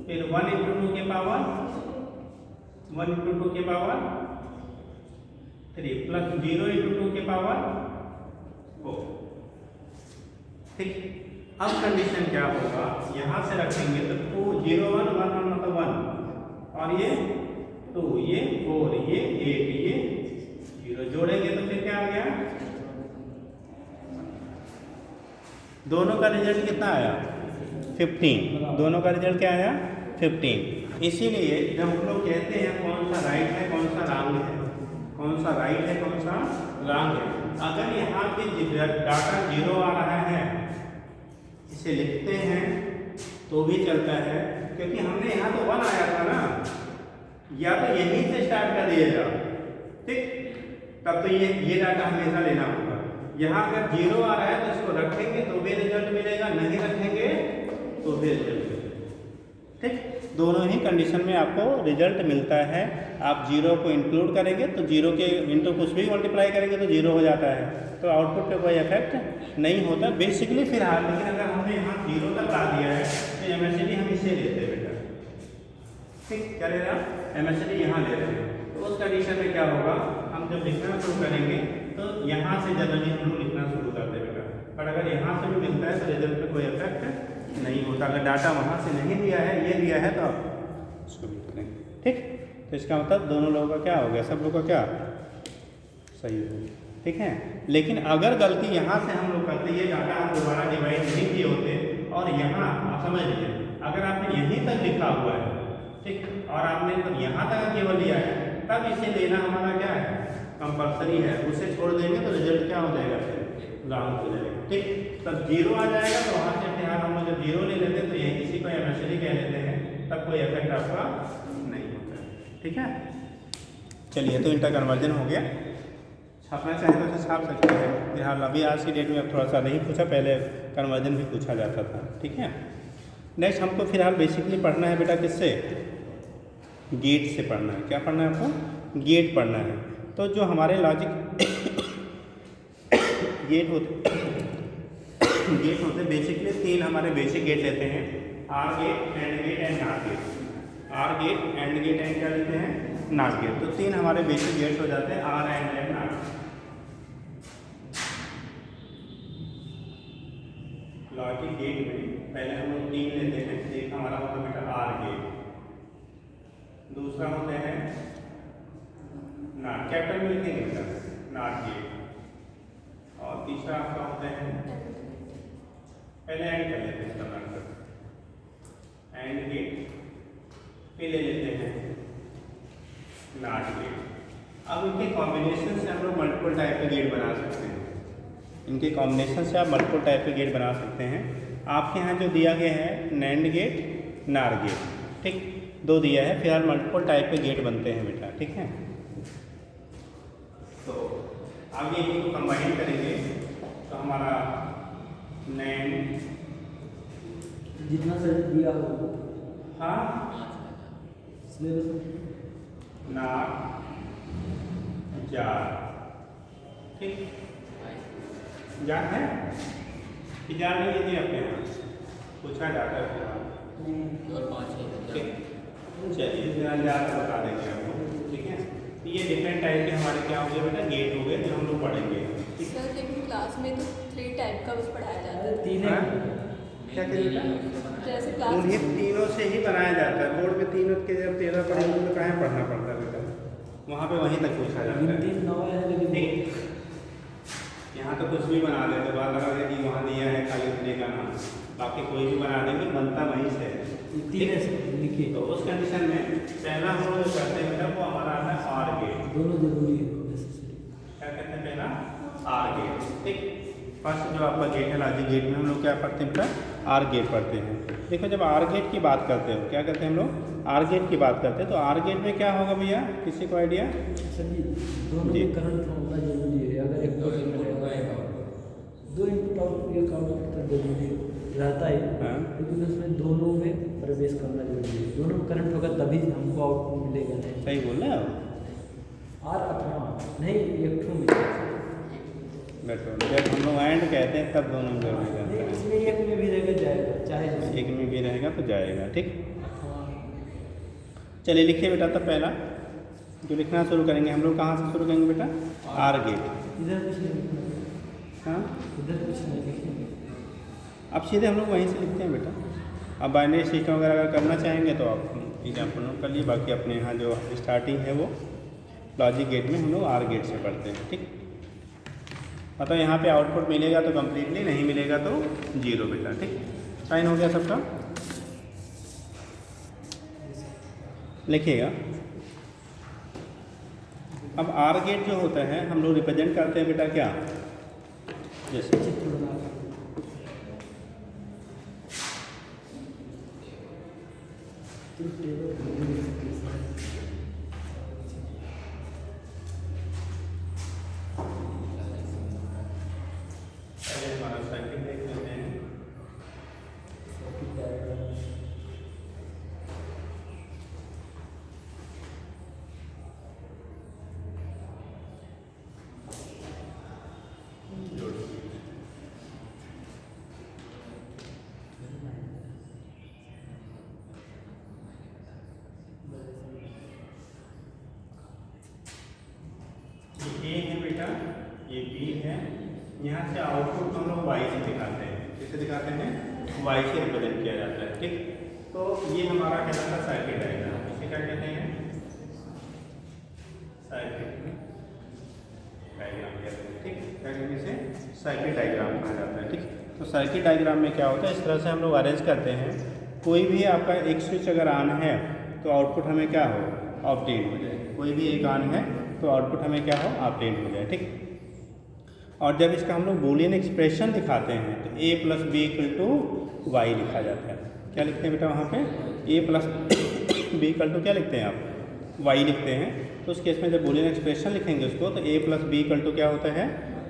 फिर 1 इंटू 2 के पावर 1 इंटू 2 के पावर 3, प्लस 0 इंटू 2 के पावर 4। ठीक, अब कंडीशन क्या होगा? यहाँ से रखेंगे तो 2 0 1 1 1 मतलब 1, और ये 2, ये 4, ये 8, ये 0 जोड़ेंगे तो फिर क्या आ गया? दोनों का रिजल्ट कितना आया? 15। दोनों का रिजल्ट क्या आया? 15। इसीलिए जब हम लोग कहते हैं कौन सा राइट है कौन सा रॉन्ग है, कौन सा राइट है कौन सा रॉन्ग है, अगर यहाँ पे डाटा 0 आ रहा है इसे लिखते हैं तो भी चलता है, क्योंकि हमने यहाँ तो 1 आया था ना, या तो यहीं से स्टार्ट कर दिया जाओ, ठीक, तब तो ये डाटा हमेशा लेना होगा। यहाँ अगर 0 आ रहा है तो इसको रखेंगे तो भी रिजल्ट मिलेगा, नहीं रखेंगे तो भी रिजल्ट मिलेगा, ठीक। दोनों ही कंडीशन में आपको रिजल्ट मिलता है। आप 0 को इंक्लूड करेंगे तो 0 के इंटू कुछ भी मल्टीप्लाई करेंगे तो 0 हो जाता है, तो आउटपुट पे कोई इफेक्ट नहीं होता बेसिकली फिलहाल। लेकिन अगर हमने यहाँ 0 तक ला दिया है तो MSD हम इसे लेते हैं बेटा, ठीक, क्या ले रहे हैं, MSD यहाँ ले रहे हैं। तो उस कंडीशन में क्या होगा, हम जब लिखना शुरू करेंगे तो यहाँ से जनरली हम लोग लिखना शुरू करते हैं बेटा, पर अगर यहाँ से भी मिलता है तो रिजल्ट पे कोई इफेक्ट नहीं होता। अगर डाटा वहाँ से नहीं दिया है, ये दिया है तो आप इसको लिख लेंगे, ठीक। तो इसका मतलब दोनों लोगों का क्या हो गया, सब लोग का क्या सही हो गया, ठीक है। लेकिन अगर गलती यहाँ से हम लोग करते, ये डाटा हम दोबारा डिवाइड नहीं किए होते और यहाँ आप समझ लीजिए अगर आपने यहीं तक लिखा हुआ है, ठीक, और आपने तब यहाँ तक केवल लिया है, तब इसे लेना हमारा क्या है, कंपल्सरी है। उसे छोड़ देंगे तो रिजल्ट क्या हो जाएगा, फिर राउंड हो जाएगा, ठीक। तब 0 आ जाएगा तो वहाँ से फिलहाल हम जब 0 ले लेते हैं तो यही इसी को MSD कह लेते हैं, तब कोई इफेक्ट आपका नहीं होता है, ठीक है। चलिए, तो इंटर कन्वर्जन हो गया। छापना चाहे तो छाप सकते हैं। फिलहाल अभी आज की डेट में अब थोड़ा सा नहीं पूछा, पहले कन्वर्जन भी पूछा जाता था, ठीक है। नेक्स्ट हमको फिलहाल बेसिकली पढ़ना है बेटा किससे, गेट से पढ़ना है। क्या पढ़ना है आपको, गेट पढ़ना है। तो जो हमारे लॉजिक गेट होते बेसिकली 3 हमारे बेसिक गेट लेते हैं, or gate, and gate and not gate. Or gate, and gate and क्या लेते हैं, नॉट गेट। तो 3 हमारे बेसिक गेट हो जाते हैं, or and not. Logic gate में पहले हम लोग 3 लेते हैं। एक हमारा होता है बेटा आर गेट, दूसरा होते हैं नॉट, कैपिटल में लिखेंगे बेटा नॉट गेट, और तीसरा आपका होता है, पहले एंड कर लेते हैं इसका मतलब एंड गेट, फिर ले लेते हैं नॉट गेट। अब इनके कॉम्बिनेशन से हम लोग मल्टीपल टाइप के गेट बना सकते हैं। इनके कॉम्बिनेशन से आप मल्टीपल टाइप के गेट बना सकते हैं। आपके यहाँ जो दिया गया है नैंड गेट, नार गेट, ठीक, 2 दिया है। फिलहाल मल्टीपल टाइप के गेट बनते हैं बेटा, ठीक है। तो आगे इनको कंबाइन करेंगे तो हमारा नैंड जितना सर दिया हो, हाँ, सिलेबस नार, जार, ठीक, जार है कि जार नहीं यदि आपके यहाँ पूछा जाता है केवल 5 है, ठीक। चलिए फिलहाल जार का बता देंगे आपको, ठीक है। तो ये डिफरेंट टाइप के हमारे क्या हो गए बेटा, गेट हो गए जो हम लोग पढ़ेंगे। सर लेकिन क्लास में तो 3 टाइप का कुछ पढ़ाया जाता है। 3 हाँ? है। क्या कहिए बेटा, जैसे क्लास उन्हीं तीनों से ही बनाया जाता है। बोर्ड में तीनों के जब 13 पढ़ेंगे तो कहाँ पढ़ना पड़ता है बेटा, वहाँ पे वहीं तक पूछा जाता है, 3 9 है, लेकिन ठीक। यहाँ तो कुछ भी बना देते, बात लगा दे कि वहाँ दिया है खाली इतने का नाम, बाकी कोई भी बना देंगे, बनता वहीं से है। 3 है लिखिए। तो उस कंडीशन में पहला हम लोग जो करते हैं बेटा वो हमारा आता है आर गेट। दोनों जरूरी है। क्या कहते हैं पहला, आर गेट, ठीक। फर्स्ट जो आपका गेट है लॉजिक गेट में हम लोग क्या पढ़ते हैं बेटा, आर गेट पढ़ते हैं। देखो जब आर गेट की बात करते हो, क्या करते हैं हम लोग, आर गेट की बात करते हैं, तो आर गेट में क्या होगा भैया, किसी को आइडिया? सर जी दोनों जी। में करंट होना जरूरी है। अगर एक 2 इनपुट आउटपुट एक आउटपुट तो जरूरी रहता है, हाँ। लेकिन उसमें दोनों में प्रवेश करना जरूरी है। दोनों में करंट होगा तभी हमको आउटपुट मिलेगा। नहीं सही बोल रहे हो आर अथवा नहीं, एक ठो मिलेगा। बेटो, जब हम लोग एंड कहते हैं तब दोनों में जरूरी रहता नहीं, है। इसमें एक में भी रहेगा जाएगा, चाहे जिसमें एक में भी रहेगा तो जाएगा, ठीक। हाँ। चलिए लिखिए बेटा, तब पहला जो लिखना शुरू करेंगे हम लोग कहाँ से शुरू करेंगे बेटा, आर गेट। इधर कुछ नहीं लिखना, हाँ, इधर कुछ नहीं लिखेंगे। अब सीधे हम लोग वहीं से लिखते हैं बेटा। अब बाइनरी सिस्टम वगैरह अगर करना चाहेंगे तो आप एग्जाम्पल नोट कर लिए। बाकी अपने यहाँ जो स्टार्टिंग है वो लॉजिक गेट में हम लोग आर गेट से पढ़ते हैं, ठीक। मतलब यहाँ पे आउटपुट मिलेगा तो कम्प्लीटली, नहीं मिलेगा तो 0 बेटा, ठीक। साइन हो गया सबका, लिखिएगा। अब आर गेट जो होता है हम लोग रिप्रेजेंट करते हैं बेटा क्या, जैसे चित्र बना, 1 पहले हमारा सर्किट देख लेते हैं। ये A है बेटा, ये B है। यहाँ से आउटपुट हम लोग Y से दिखाते हैं। किसे दिखाते हैं? Y से रिप्रेजेंट किया जाता है, ठीक। तो ये हमारा कहलाता है सर्किट डायग्राम। इसे क्या कहते हैं? सर्किट डायग्राम कहते हैं, ठीक। क्या कहते हैं इसे? सर्किट डायग्राम कहा जाता है, ठीक। तो सर्किट डायग्राम में क्या होता है, इस तरह से हम लोग अरेंज करते हैं। कोई भी आपका एक स्विच अगर ऑन है तो आउटपुट हमें क्या हो? ऑब्टेन हो जाए। कोई भी एक ऑन है तो आउटपुट हमें क्या हो? ऑब्टेन हो जाए, ठीक। और जब इसका हम लोग बूलियन एक्सप्रेशन दिखाते हैं तो a plus B equal to Y लिखा जाता है। क्या लिखते हैं बेटा वहाँ पे? a plus B equal to क्या लिखते हैं आप? y लिखते हैं। तो उस केस में जब बूलियन एक्सप्रेशन लिखेंगे उसको तो a plus B equal to क्या होता है?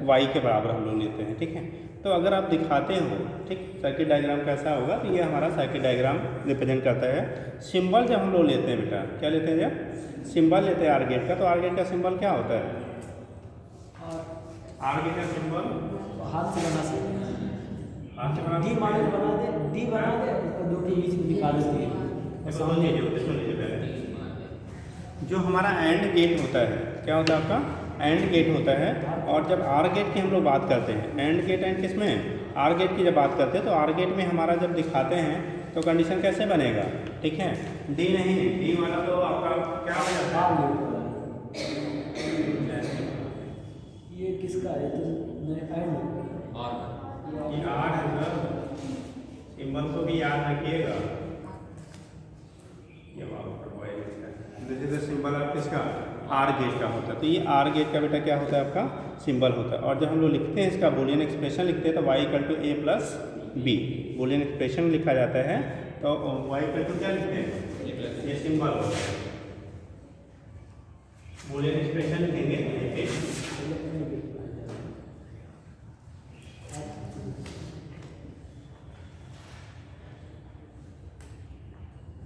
y के बराबर हम लोग लेते हैं, ठीक है। तो अगर आप दिखाते हो, ठीक, सर्किट डायग्राम कैसा होगा तो ये हमारा सर्किट डायग्राम रिप्रेजेंट करता है। सिंबल जब हम लोग लेते हैं बेटा, क्या लेते हैं? जब सिंबल लेते हैं आर गेट का, तो आर गेट का सिंबल क्या होता है? आर गेट का सिंबल हाथ से बना सकते हैं। हाथ से बना डी मॉडल बना दे, डी बना दे, और जो कि बीच में निकाल देते हैं। सुन लीजिए पहले। जो हमारा एंड गेट होता है, क्या होता है आपका? एंड गेट होता है। और जब आर गेट की हम लोग बात करते हैं, एंड गेट एंड किस में? आर गेट की जब बात करते हैं तो आर गेट में हमारा जब दिखाते हैं तो कंडीशन कैसे बनेगा, ठीक है। डी नहीं, डी वाला तो आपका क्या हो जाता है? ये किसका है? तो एंड और ये आर है सर, सिंबल को भी याद रखिएगा। ये जैसे सिंबल आप किसका? आर गेट का होता है। तो ये आर गेट का बेटा क्या होता है? आपका सिंबल होता है। और जब हम लोग लिखते हैं इसका बूलियन एक्सप्रेशन लिखते हैं तो y equal to a plus B Boolean expression लिखा जाता है। तो y इक्वल टू क्या लिखते हैं? ये सिंबल होता है। बूलियन एक्सप्रेशन लिखेंगे यहाँ पे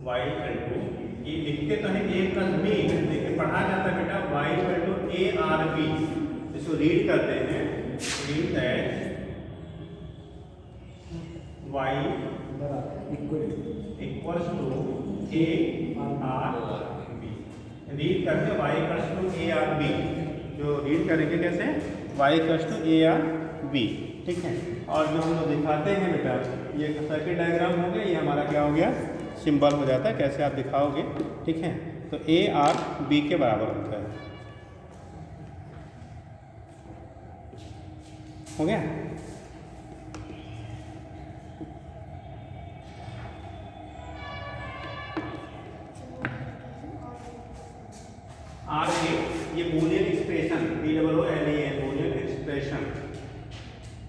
y इक्वल टू, ये लिखते तो है a प्लस बी, लेकिन पढ़ा जाता है बेटा y equal to a or B. इसको रीड करते हैं, read that y equals to a or B. Read करते हैं y equals to a or B. जो रीड करेंगे कैसे? y equals to a or B, ठीक है। और जो हम लोग दिखाते हैं बेटा, ये सर्किट डायग्राम हो गया, ये हमारा क्या हो गया? सिंबल हो जाता है। कैसे आप दिखाओगे, ठीक है। तो a आर बी के बराबर होता है। हो गया? आर गेट, ये Boolean expression, BOOLEAN Boolean expression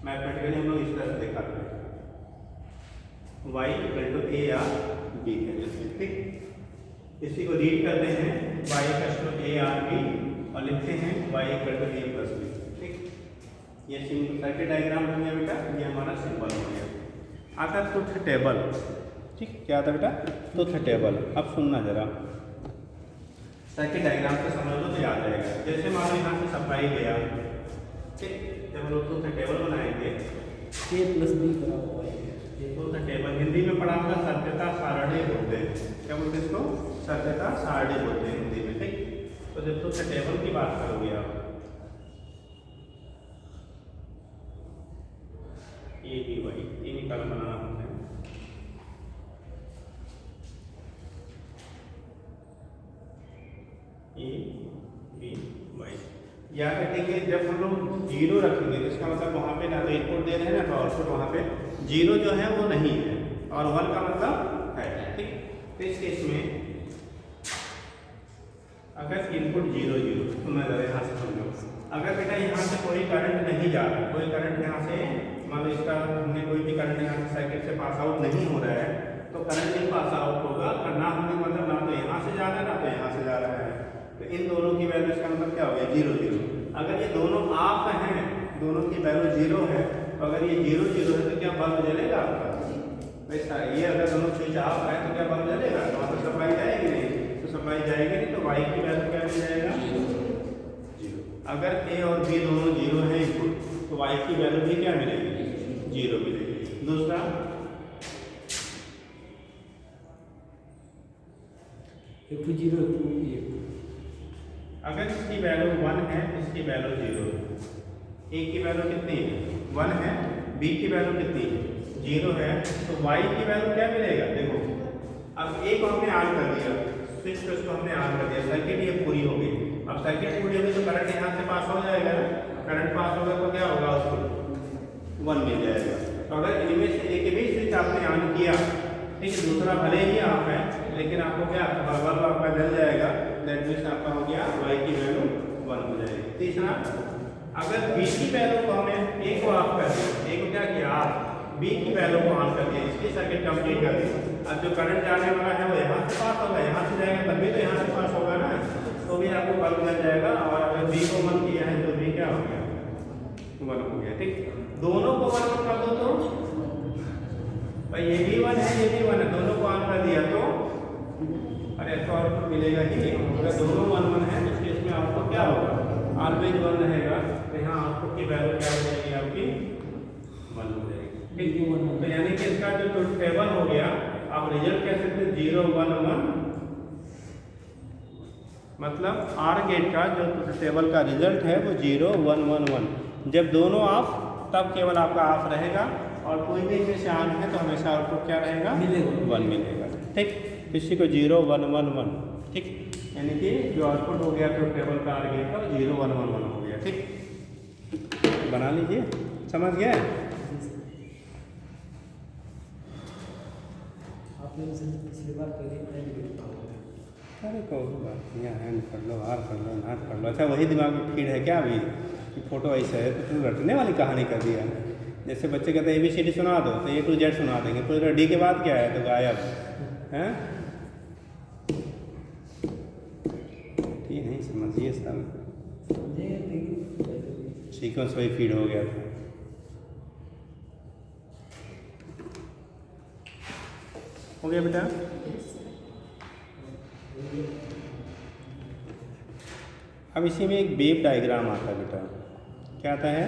mathematically हम लोग इस तरह से दिखाते हैं। y equal to a or B है जैसे, ठीक। इसी को रीड करते हैं y equal to a or B और लिखते हैं y equal to a plus B, ठीक। ये सिंपल सर्किट डायग्राम हो गया बेटा, ये हमारा सिंबल हो गया। आता है ट्रुथ टेबल, ठीक। क्या आता है बेटा? Truth table. अब सुनना जरा, सर्किट डायग्राम से समझ लो तो याद रहेगा। जैसे मान लो यहाँ से सप्लाई गया, ठीक। जब हम लोग ट्रुथ टेबल बनाएंगे, a प्लस बी बराबर y है। ट्रुथ टेबल हिंदी में पढ़ा होगा, सत्यता सारणी बोलते हैं। क्या बोलते हैं इसको? सत्यता सारणी बोलते हैं हिंदी में, ठीक। तो जब ट्रुथ टेबल की बात करोगे आप, ये भी वही तीन कलम बनाना होता है। ए बी वाई याद रखेंगे। जब हम लोग जीरो रखेंगे तो इसका मतलब वहाँ पे ना तो इनपुट दे रहे हैं ना तो आउटपुट वहाँ पे जीरो जो है वो नहीं है, और वन का मतलब है, ठीक। तो इस केस में अगर इनपुट जीरो जीरो, तो मैं जरा यहाँ से समझो, अगर बेटा यहाँ से कोई करंट नहीं जा रहा, कोई करंट यहाँ से मान लो इसका हमने कोई भी करंट यहाँ से सर्किट से पास आउट नहीं हो रहा है, तो करंट इन पास आउट होगा, और ना होने मतलब ना तो यहाँ से जा रहा है ना तो यहाँ से जा रहा है, तो इन दोनों की वैल्यू का मतलब क्या हो गया 0 0। अगर ये दोनों ऑफ हैं, दोनों की वैल्यू 0 है, तो अगर ये 0 0 है तो क्या बल्ब जलेगा आपका? वैसा ये अगर दोनों स्विच ऑफ है तो क्या बल्ब जलेगा? वहाँ तो सप्लाई जाएगी नहीं, तो सप्लाई जाएगी नहीं, तो वाई की वैल्यू क्या मिल जाएगा 0। अगर ए और बी दोनों 0 है इनपुट, तो वाई की वैल्यू भी क्या मिलेगी 0 मिलेगी। दूसरा एक 0 1 अगर इसकी वैल्यू 1 है, इसकी वैल्यू 0 है, ए की वैल्यू कितनी है 1 है, बी की वैल्यू कितनी है 0 है, तो y की वैल्यू क्या मिलेगा? देखो अब ए को हमने ऑन कर दिया, स्विच को इसको हमने ऑन कर दिया, सर्किट ये पूरी हो गई। अब सर्किट पूरी होगी तो करंट यहाँ से पास हो जाएगा ना, करंट पास होगा तो क्या होगा उसको 1 मिल जाएगा। तो अगर इनमें से एक भी स्विच आपने ऑन किया, ठीक है, दूसरा भले ही ऑफ है, लेकिन आपको क्या बल्ब आपका जल जाएगा, दैट मीन्स आपका हो गया y की वैल्यू 1 हो जाएगी। तीसरा अगर b की वैल्यू को हमें a को ऑफ कर दिया, a को क्या किया ऑफ, b की वैल्यू को ऑन कर दिया, इसकी सर्किट कंप्लीट कर दी। अब जो करंट जाने वाला है वो यहाँ से पास होगा, यहाँ से जाएगा तभी तो यहाँ से पास होगा ना, तो भी आपको बल्ब मिल जाएगा। और अगर b को 1 किया है तो b क्या हो गया 1 हो गया, ठीक। दोनों को 1 कर दो तो भाई ये भी 1 है, ये भी 1 है, दोनों को ऑन कर दिया तो अरे तो आउटपुट मिलेगा ही। अगर दोनों 1 1 है तो इस केस में आउटपुट क्या होगा ऑलवेज 1 रहेगा, तो यहाँ आउटपुट की वैल्यू क्या हो जाएगी आपकी 1 हो जाएगी, ठीक है। तो यानी कि इसका जो टेबल हो गया, आप रिजल्ट कह सकते हैं 0 1 1, मतलब आर गेट का जो टेबल का रिजल्ट है वो 0 1 1 1। जब दोनों ऑफ तब केवल आपका ऑफ रहेगा, और कोई भी इनमें से ऑन है तो हमेशा आउटपुट क्या रहेगा 1 मिलेगा, ठीक। इसी को 0 1 1 1, ठीक, यानी कि जो आउटपुट हो गया तो टेबल का आर गेट का 0 1 1 1 हो गया, ठीक। बना लीजिए, समझ गए? आपने पिछली बार करी अरे कोई बात नहीं, हैंड कर लो, आर कर लो, नाट कर लो। अच्छा वही दिमाग में फीड है क्या अभी कि फोटो ऐसा है, तो तुम रटने वाली कहानी कर दिया। जैसे बच्चे कहते हैं ABCD सुना दो तो A to Z सुना देंगे, तो डी के बाद क्या है तो गायब हैं। ठीक नहीं समझिए सब, सीक्वेंस वही फीड हो गया था। हो गया बेटा? अब इसी में एक वेव डायग्राम आता है बेटा। क्या आता है?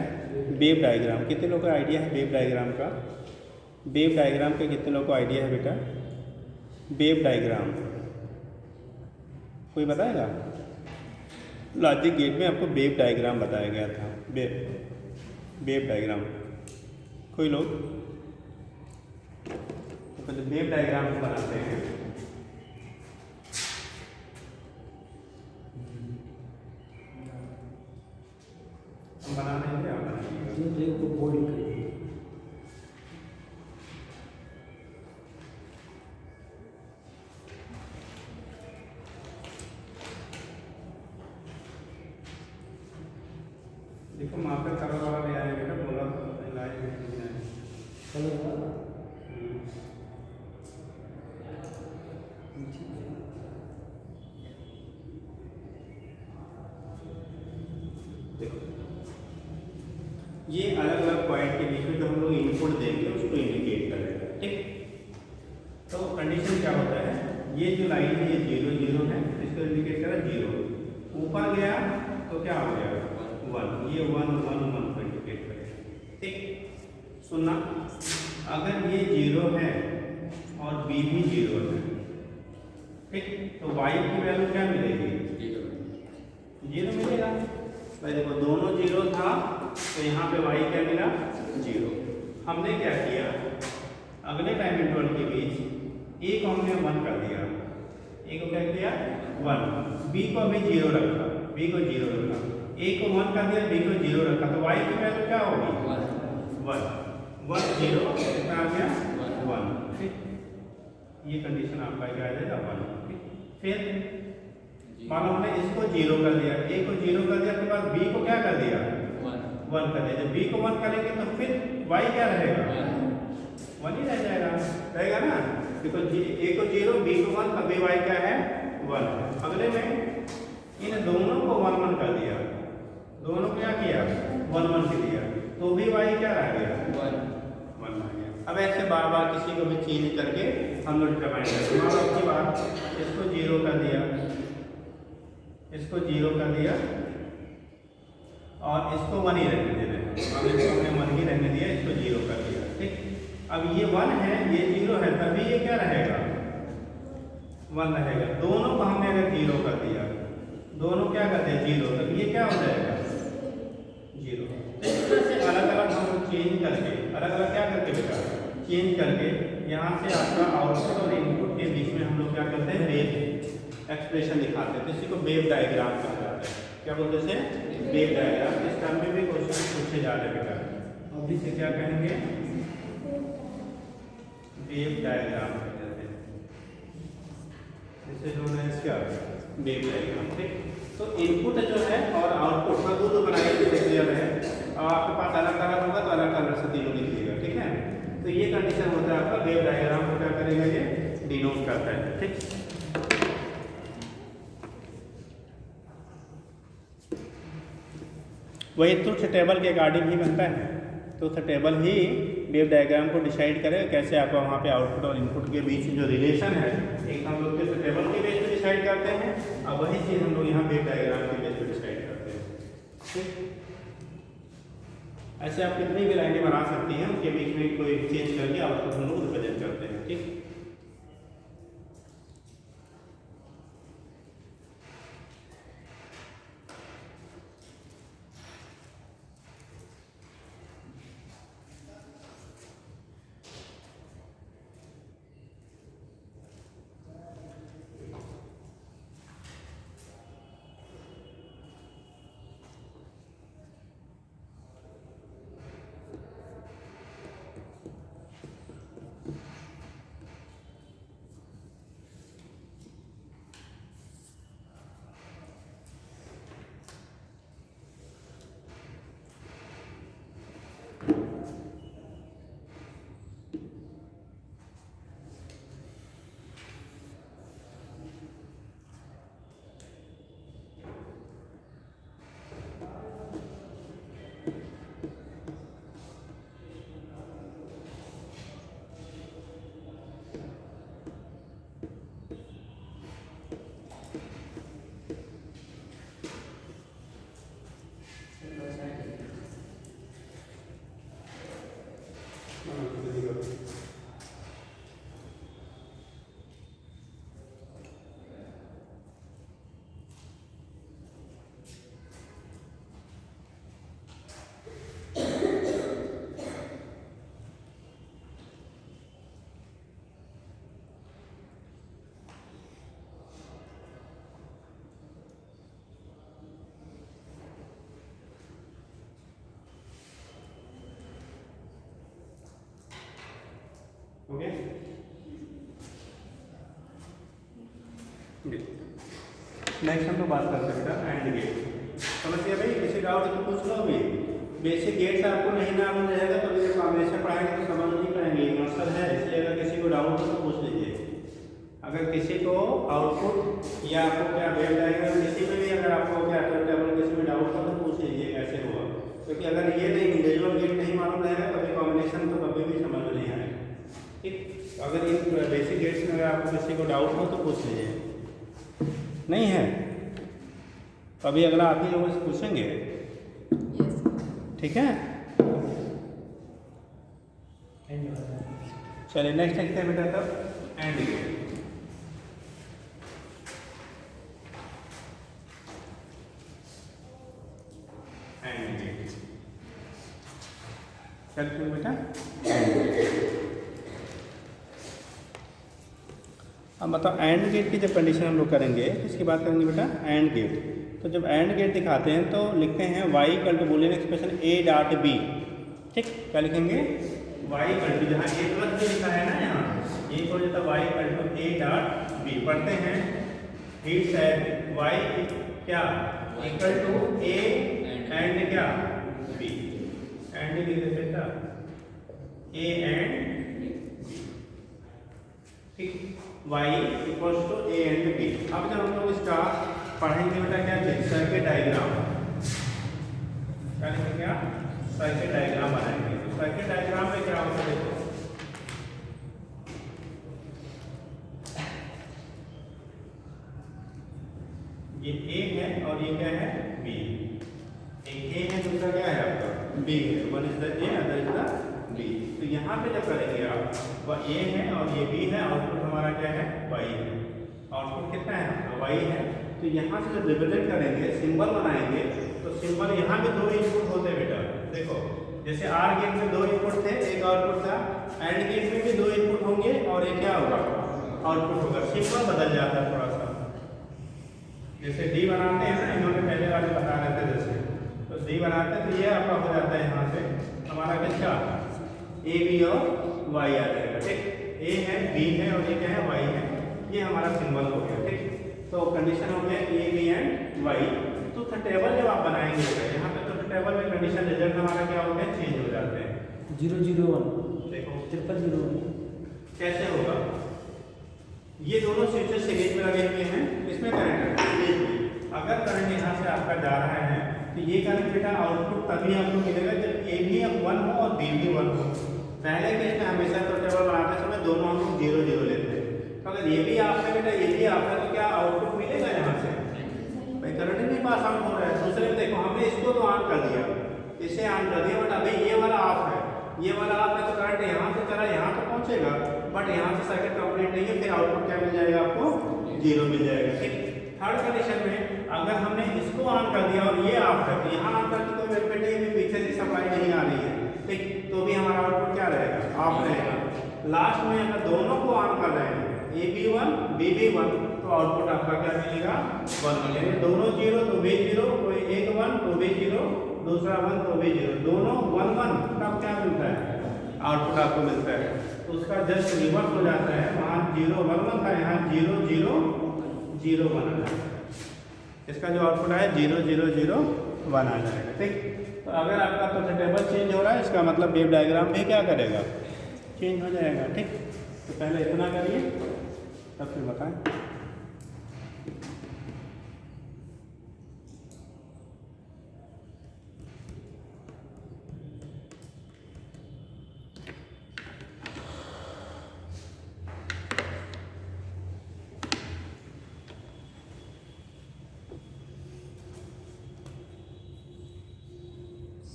Wave diagram. कितने लोगों को आइडिया है वेव डायग्राम का? वेव डायग्राम का कितने लोगों को आइडिया है बेटा? वेव डायग्राम कोई बताएगा? लॉजिक गेट में आपको वेव डायग्राम बताया गया था। वेव डायग्राम कोई लोग? तो पहले वेव डायग्राम बनाते हैं। बनाने में क्या को बोल्ड करिए। देखो मार्कर कलर वाला ले आए बेटा, बोला लाइट कलर वाला देखो ये अलग अलग पॉइंट के बीच में जो हम लोग इनपुट देंगे उसको इंडिकेट करेगा, ठीक। तो कंडीशन क्या होता है, ये जो लाइन है ये 0 0 है, इसको इंडिकेट करा 0, ऊपर गया तो क्या हो गया 1, ये 1 1 1 को इंडिकेट करेगा, ठीक। सुनना, अगर ये 0 है और B भी 0 है, ठीक, तो Y की वैल्यू क्या मिलेगी? 0 मिलेगा। भाई देखो दोनों 0 था तो यहाँ पे y क्या मिला 0। हमने क्या किया, अगले टाइम इंटरवल के बीच a को हमने 1 कर दिया, a को क्या किया 1, b को अभी 0 रखा, b को 0 रखा, a को 1 कर दिया, b को 0 रखा, तो y की वैल्यू क्या होगी 1 1 0 कितना आ गया 1, ठीक। ये कंडीशन आपका क्या आ जाएगा 1, ठीक। फिर मानो हमने इसको 0 कर दिया, a को 0 कर दिया, के बाद b को क्या कर दिया 1 कर दिया। जब b को 1 करेंगे तो फिर y क्या रहेगा 1 ही रह जाएगा, रहेगा ना। देखो ए को 0, बी को 1, अभी वाई क्या है 1। अगले में इन दोनों को 1 1 कर दिया, दोनों क्या किया 1 1 कर दिया, तो भी वाई क्या रह गया 1 1 रह गया। अब ऐसे बार बार किसी को भी चेंज करके हम लोग डिटरमाइन करते हैं। मान लो की बात इसको 0 कर दिया, इसको 0 कर दिया और इसको 1 ही रहने दे रहे हैं। अब इसको हमने 1 ही रहने दिया, इसको 0 कर दिया, ठीक। अब ये 1 है, ये 0 है, तभी ये क्या रहेगा 1 रहेगा। दोनों को हमने अगर 0 कर दिया, दोनों क्या करते हैं 0, तब ये क्या हो जाएगा 0। तो इस तरह से अलग अलग हम लोग चेंज करके, अलग अलग क्या करके बेटा चेंज करके, यहाँ से आपका आउटपुट और इनपुट के बीच में हम लोग क्या करते हैं वेव एक्सप्रेशन दिखाते हैं। तो इसी को वेव डायग्राम कहा जाता है। क्या बोलते हैं वेव डायग्राम। इस टर्म में भी क्वेश्चन पूछे जा रहे बेटा, अब इसे क्या कहेंगे वेव डायग्राम कहते हैं, जिसे जो है क्या वेव डायग्राम, ठीक। तो इनपुट जो है और आउटपुट का दो बनाइए जैसे क्लियर है, और आपके पास अलग कलर होगा तो अलग कलर से तीनों लिखिएगा, ठीक है। तो ये कंडीशन होता है आपका वेव डायग्राम को क्या करेगा ये डिनोट करता है, ठीक। वही ट्रुथ टेबल के अकॉर्डिंग ही बनता है। ट्रुथ टेबल ही वेव डायग्राम को डिसाइड करेगा कैसे आपका वहाँ पे आउटपुट और इनपुट के बीच जो रिलेशन है, एक हम लोग ट्रुथ टेबल के बेस पे डिसाइड करते हैं, और वही चीज़ हम लोग यहाँ वेव डायग्राम के बेस पे डिसाइड करते हैं, ठीक। ऐसे आप कितनी भी लाइनें बना सकती हैं, उनके बीच में कोई चेंज करके आउटपुट हम लोग रिप्रेजेंट करते हैं, ठीक। ओके, नेक्स्ट हम लोग बात करते हैं बेटा एंड गेट। समझिए भाई, किसी डाउट तो पूछ लो भी। बेसिक गेट्स आपको नहीं नाम रहेगा तो जब कॉम्बिनेशन पढ़ाएंगे तो समझ नहीं पाएंगे, मकसद है। इसलिए अगर किसी को डाउट हो तो पूछ लीजिए। अगर किसी को आउटपुट या आपको क्या वेव डायग्राम किसी में भी अगर आपको क्या टेबल किसी में डाउट हो तो पूछ लीजिए कैसे हुआ, क्योंकि अगर ये नहीं इंडिविजुअल गेट नहीं मालूम रहेगा कभी कॉम्बिनेशन तो कभी भी समझ में नहीं आएगा, ठीक। अगर इन बेसिक गेट्स में अगर आपको किसी को डाउट हो तो पूछ लीजिए। नहीं है तो अभी अगला आप ही लोगों से पूछेंगे, ठीक है। चलिए नेक्स्ट देखते हैं बेटा तब एंड गेट। एंड गेट चलते हैं बेटा एंड गेट। अब बताओ एंड गेट की जब कंडीशन हम लोग करेंगे इसकी बात करेंगे बेटा एंड गेट। तो जब एंड गेट दिखाते हैं तो लिखते हैं y equal to Boolean expression a dot b, ठीक। क्या लिखेंगे y इक्वल टू, जहाँ a प्लस b लिखा है ना, यहाँ ये हो जाता y equal to a dot b। पढ़ते हैं हीट है y क्या इक्वल टू a एंड क्या b, एंड लिख देते बेटा a एंड b। ठीक, y equals to A and B. अब जब हम लोग इसका पढ़ेंगे बेटा क्या चीज, सर्किट डायग्राम, क्या लिखेंगे आप, सर्किट डायग्राम बनाएंगे। तो सर्किट डायग्राम में क्या होता है देखो, ये ए है और ये क्या है, बी। एक ए है, दूसरा क्या है आपका, बी है। One is the A, other is the B. तो यहाँ पे जब करेंगे आप, वह ए है और ये बी है, आउटपुट हमारा क्या है, वाई है। आउटपुट कितना है, वाई है। तो यहाँ से जब रिप्रेजेंट करेंगे, सिंबल बनाएंगे, तो सिंबल यहाँ पे दो इनपुट होते हैं बेटा। देखो जैसे आर गेट में दो इनपुट थे, एक आउटपुट था, एंड गेट में भी दो इनपुट होंगे और एक क्या होगा, आउटपुट होगा। सिंबल बदल जाता है थोड़ा सा, जैसे डी बनाते हैं ना, इन्होंने पहले वाले बता रहे थे जैसे, तो डी बनाते हैं तो ये आपका हो जाता है यहाँ से हमारा किसका, ए बी और वाई आ जाएगा। ठीक, ए है, बी है और ये क्या है, वाई है। ये हमारा सिंबल हो गया। ठीक, तो कंडीशन हो गया ए बी एंड वाई। तो टेबल जब आप बनाएंगे यहाँ पे, तो टेबल में कंडीशन रिजल्ट हमारा क्या होते हैं, चेंज हो जाते हैं। 001 देखो 0001 कैसे होगा, ये दोनों स्विचेस सीरीज में लगे हुए हैं, इसमें करंट है सीरीज में। अगर करंट यहाँ से आपका जा रहा है तो ये करंट बेटा आउटपुट तभी आपको मिलेगा जब ए भी 1 हो और बी भी 1 हो। पहले केस में हमेशा तो टेबल बनाते समय दोनों हम लोग 0 0 लेते हैं। तो अगर ये भी आप है बेटा, ये भी आप है, तो क्या आउटपुट मिलेगा यहाँ से, भाई करंट ही नहीं पास आउट हो रहा है। दूसरे में देखो, हमने इसको तो ऑन कर दिया, इसे ऑन कर दिया, बट अभी ये वाला ऑफ है, ये वाला ऑफ है, तो करंट यहाँ से चला यहाँ तो पहुँचेगा, बट यहाँ से सर्किट कंप्लीट नहीं है, फिर आउटपुट क्या मिल जाएगा आपको, 0 मिल जाएगा। ठीक, थर्ड कंडीशन में अगर हमने इसको ऑन कर दिया और ये ऑफ है, तो यहाँ ऑन करके कोई वेरिएबल भी पीछे से सप्लाई नहीं आ रही है, ठीक, तो भी हमारा आउटपुट क्या रहेगा, ऑफ रहेगा। लास्ट में अगर दोनों को ऑन कर रहे हैं, ए बी 1 बी बी 1, तो आउटपुट आपका क्या मिलेगा, 1 मिलेगा। दोनों 0 तो भी 0, कोई एक 1 तो भी 0, दूसरा 1 तो भी 0, दोनों 1 1, तब क्या मिलता है, आउटपुट आपको मिलता है। तो उसका जस्ट रिवर्स हो जाता है, वहाँ 0 1 1 था, यहाँ 0 0 0 1 आ जाएगा। इसका जो आउटपुट है 0 0 0 1 आ जाएगा। ठीक, तो अगर आपका तो टेबल चेंज हो रहा है, इसका मतलब वेव डायग्राम भी क्या करेगा, चेंज हो जाएगा। ठीक, तो पहले इतना करिए तब फिर बताएं।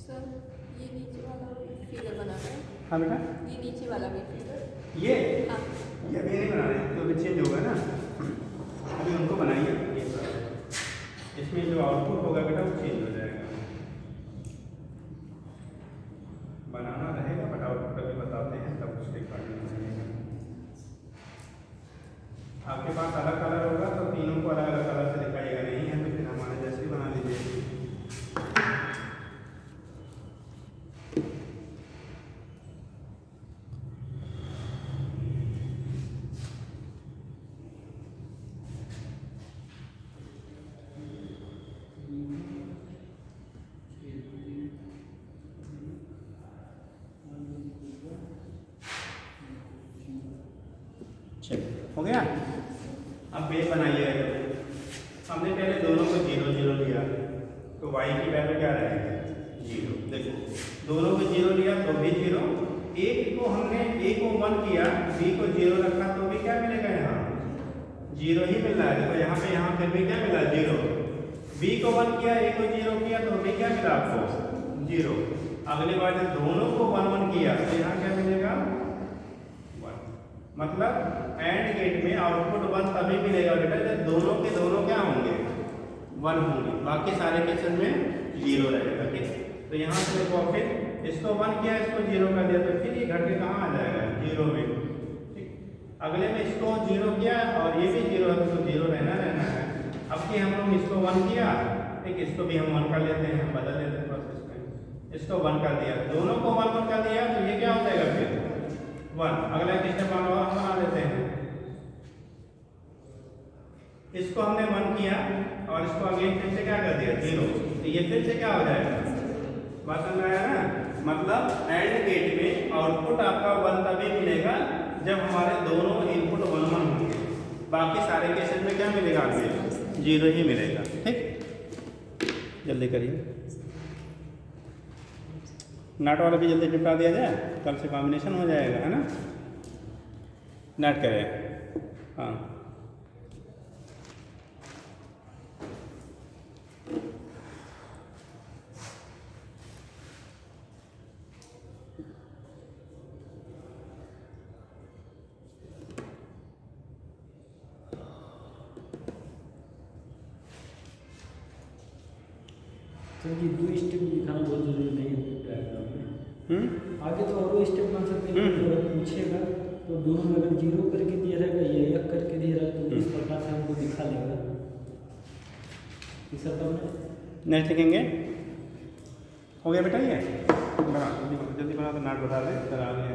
सर ये नीचे वाला फिगर बनाना है, हाँ बेटा, ये नीचे वाला भी फिगर, ये हाँ अभी नहीं बना रहे हैं, तो अभी चेंज होगा ना, अभी उनको बनाइए। ये इसमें जो आउटपुट होगा बेटा वो चेंज हो जाएगा, बनाना रहेगा, बट आउटपुट अभी बताते हैं तब उसके अकॉर्डिंग बनाइएगा। आपके पास अलग कलर होगा तो तीनों को अलग अलग कलर से दिखाइएगा, नहीं है तो फिर हमारे जैसे ही बना लीजिए। चलिए हो गया। अब बेस बनाइएगा। हमने पहले दोनों को 0 0 लिया, तो y की वैल्यू क्या रहेगी, 0। देखो दोनों को 0 लिया तो भी 0, एक को हमने a को 1 किया, b को 0 रखा, तो भी क्या मिलेगा, यहाँ 0 ही मिल रहा है। देखो यहाँ पे भी क्या मिला, 0। b को 1 किया, a को 0 किया, तो भी क्या मिला आपको, 0। अगली बार जब दोनों को 1 1 किया तो यहाँ क्या मिलेगा, 1। मतलब एंड गेट में आउटपुट 1 तभी मिलेगा बेटा जब दोनों के दोनों क्या होंगे, 1 होंगे, बाकी सारे केसेस में 0 रहेगा। ठीक, तो यहाँ से देखो फिर इसको 1 किया, इसको 0 कर दिया, तो फिर ये घट के कहाँ आ जाएगा, 0 में। ठीक, अगले में इसको 0 किया और ये भी 0 है, तो 0 रहना है। अब कि हम लोग इसको 1 किया, ठीक, इसको भी हम 1 कर लेते हैं, बदल लेते हैं प्रोसेस में, इसको 1 कर दिया, दोनों को 1 1 कर दिया, तो ये क्या हो जाएगा फिर 1। अगला स्टेप हम बना लेते हैं, इसको हमने 1 किया और इसको अगेन फिर से क्या कर दिया, 0, तो ये फिर से क्या हो जाएगा, बात समझ आया ना। मतलब एंड गेट में आउटपुट आपका 1 तभी मिलेगा जब हमारे दोनों इनपुट 1 1 होंगे, बाकी सारे केसेस में क्या मिलेगा आगे 0 ही मिलेगा। ठीक, जल्दी करिए। नॉट वाला भी जल्दी निपटा दिया जाए, कल से कॉम्बिनेशन हो जाएगा, है ना। नॉट करें, हाँ सर जी 2 स्टेप दिखाना बहुत जरूरी नहीं है डायग्राम में। आगे तो और स्टेप बन सकते हैं, अगर पूछेगा तो दोनों में अगर 0 करके दिया रहेगा या 1 करके दिया रहेगा तो इस प्रकार से हमको दिखा लेगा। इस सब में नेक्स्ट लिखेंगे। हो गया बेटा, ये बना जल्दी बना, तो नॉट बता दे सर आ गया।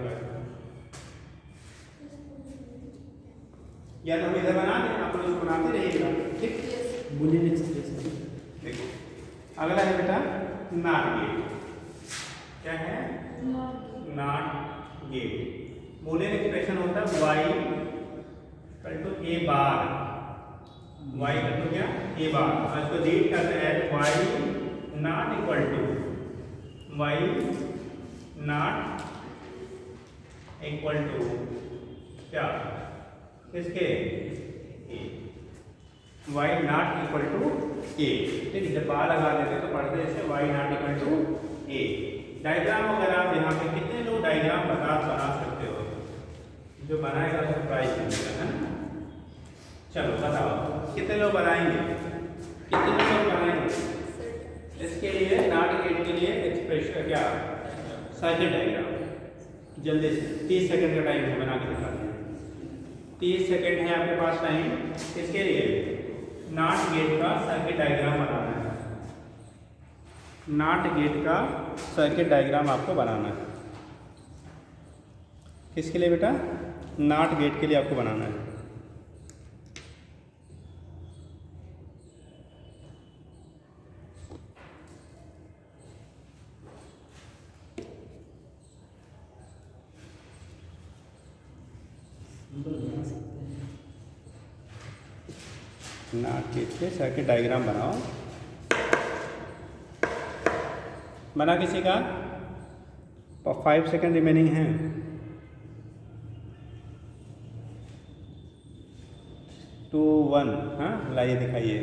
या तो हम इधर बना दें, आप लोग बनाते रहिएगा। ठीक, बुलियन एक्सप्रेशन। देखो अगला है बेटा नॉट गेट। क्या है? Not gate. बुलियन एक्सप्रेशन होता है y equal to a bar, y equal to क्या a बार, और इसको रीड करते हैं y not equal to y not equal to क्या, किसके, a, y not equal to a। ठीक है, जब बार लगा देते तो पढ़ते जैसे y not equal to a। Diagram अगर आप यहाँ पे कितने लोग डायग्राम बना सकते हो, जो बनाएगा उसको प्राइज मिलेगा, है ना। चलो बताओ कितने लोग बनाएंगे, कितने लोग बनाएंगे इसके लिए नॉट गेट के लिए एक्सप्रेशन क्या, सर्किट डायग्राम। जल्दी से 30 सेकंड का टाइम है, बना के दिखा दें। 30 सेकंड है आपके पास टाइम, इसके लिए नॉट गेट का सर्किट डायग्राम बनाना है। नॉट गेट का सर्किट डायग्राम आपको बनाना है। किसके लिए बेटा? नॉट गेट के लिए आपको बनाना है। नॉट गेट के सर्किट डायग्राम बनाओ। बना किसी का? 5 सेकंड रिमेनिंग है। टू वन, हाँ लाइए दिखाइए।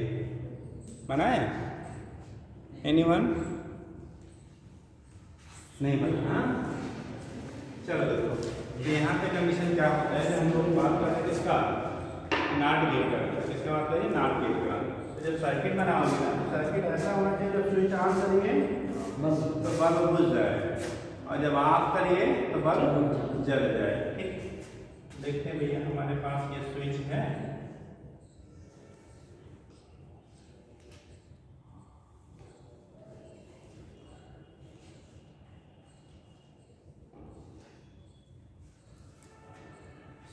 बनाए? एनीवन? नहीं बना? हाँ चलो देखो, यहाँ पे कंडीशन क्या होता है, हम लोग बात कर रहे हैं किसका, नॉट गेट का। किसका बात करिए? नॉट गेट का। तो जब सर्किट बनाओगे ना, तो सर्किट ऐसा होना चाहिए जब स्विच ऑन करेंगे तो बल्ब बुझ जाए, और जब ऑफ करिए तो बल्ब जल जाए। ठीक, देखते हैं भैया हमारे पास ये स्विच है,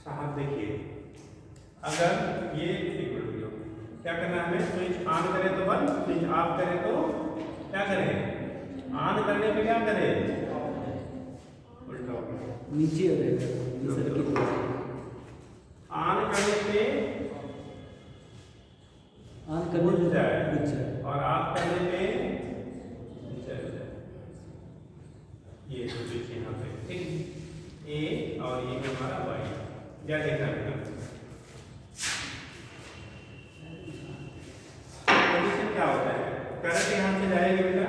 साहब देखिए अगर ये क्या करना है हमें, स्विच ऑन करें तो बंद, स्विच ऑफ करें तो क्या करें, ऑन करने पे क्या करें, उल्टा नीचे रहेगा। ऑन करने पे बुझ जाए और ऑफ करने पे जल जाए। ये स्विच यहाँ पे, ठीक, ए और ये हमारा वाई। क्या देखना है कंडीशन क्या होता है, करंट यहाँ से जाएगी बेटा।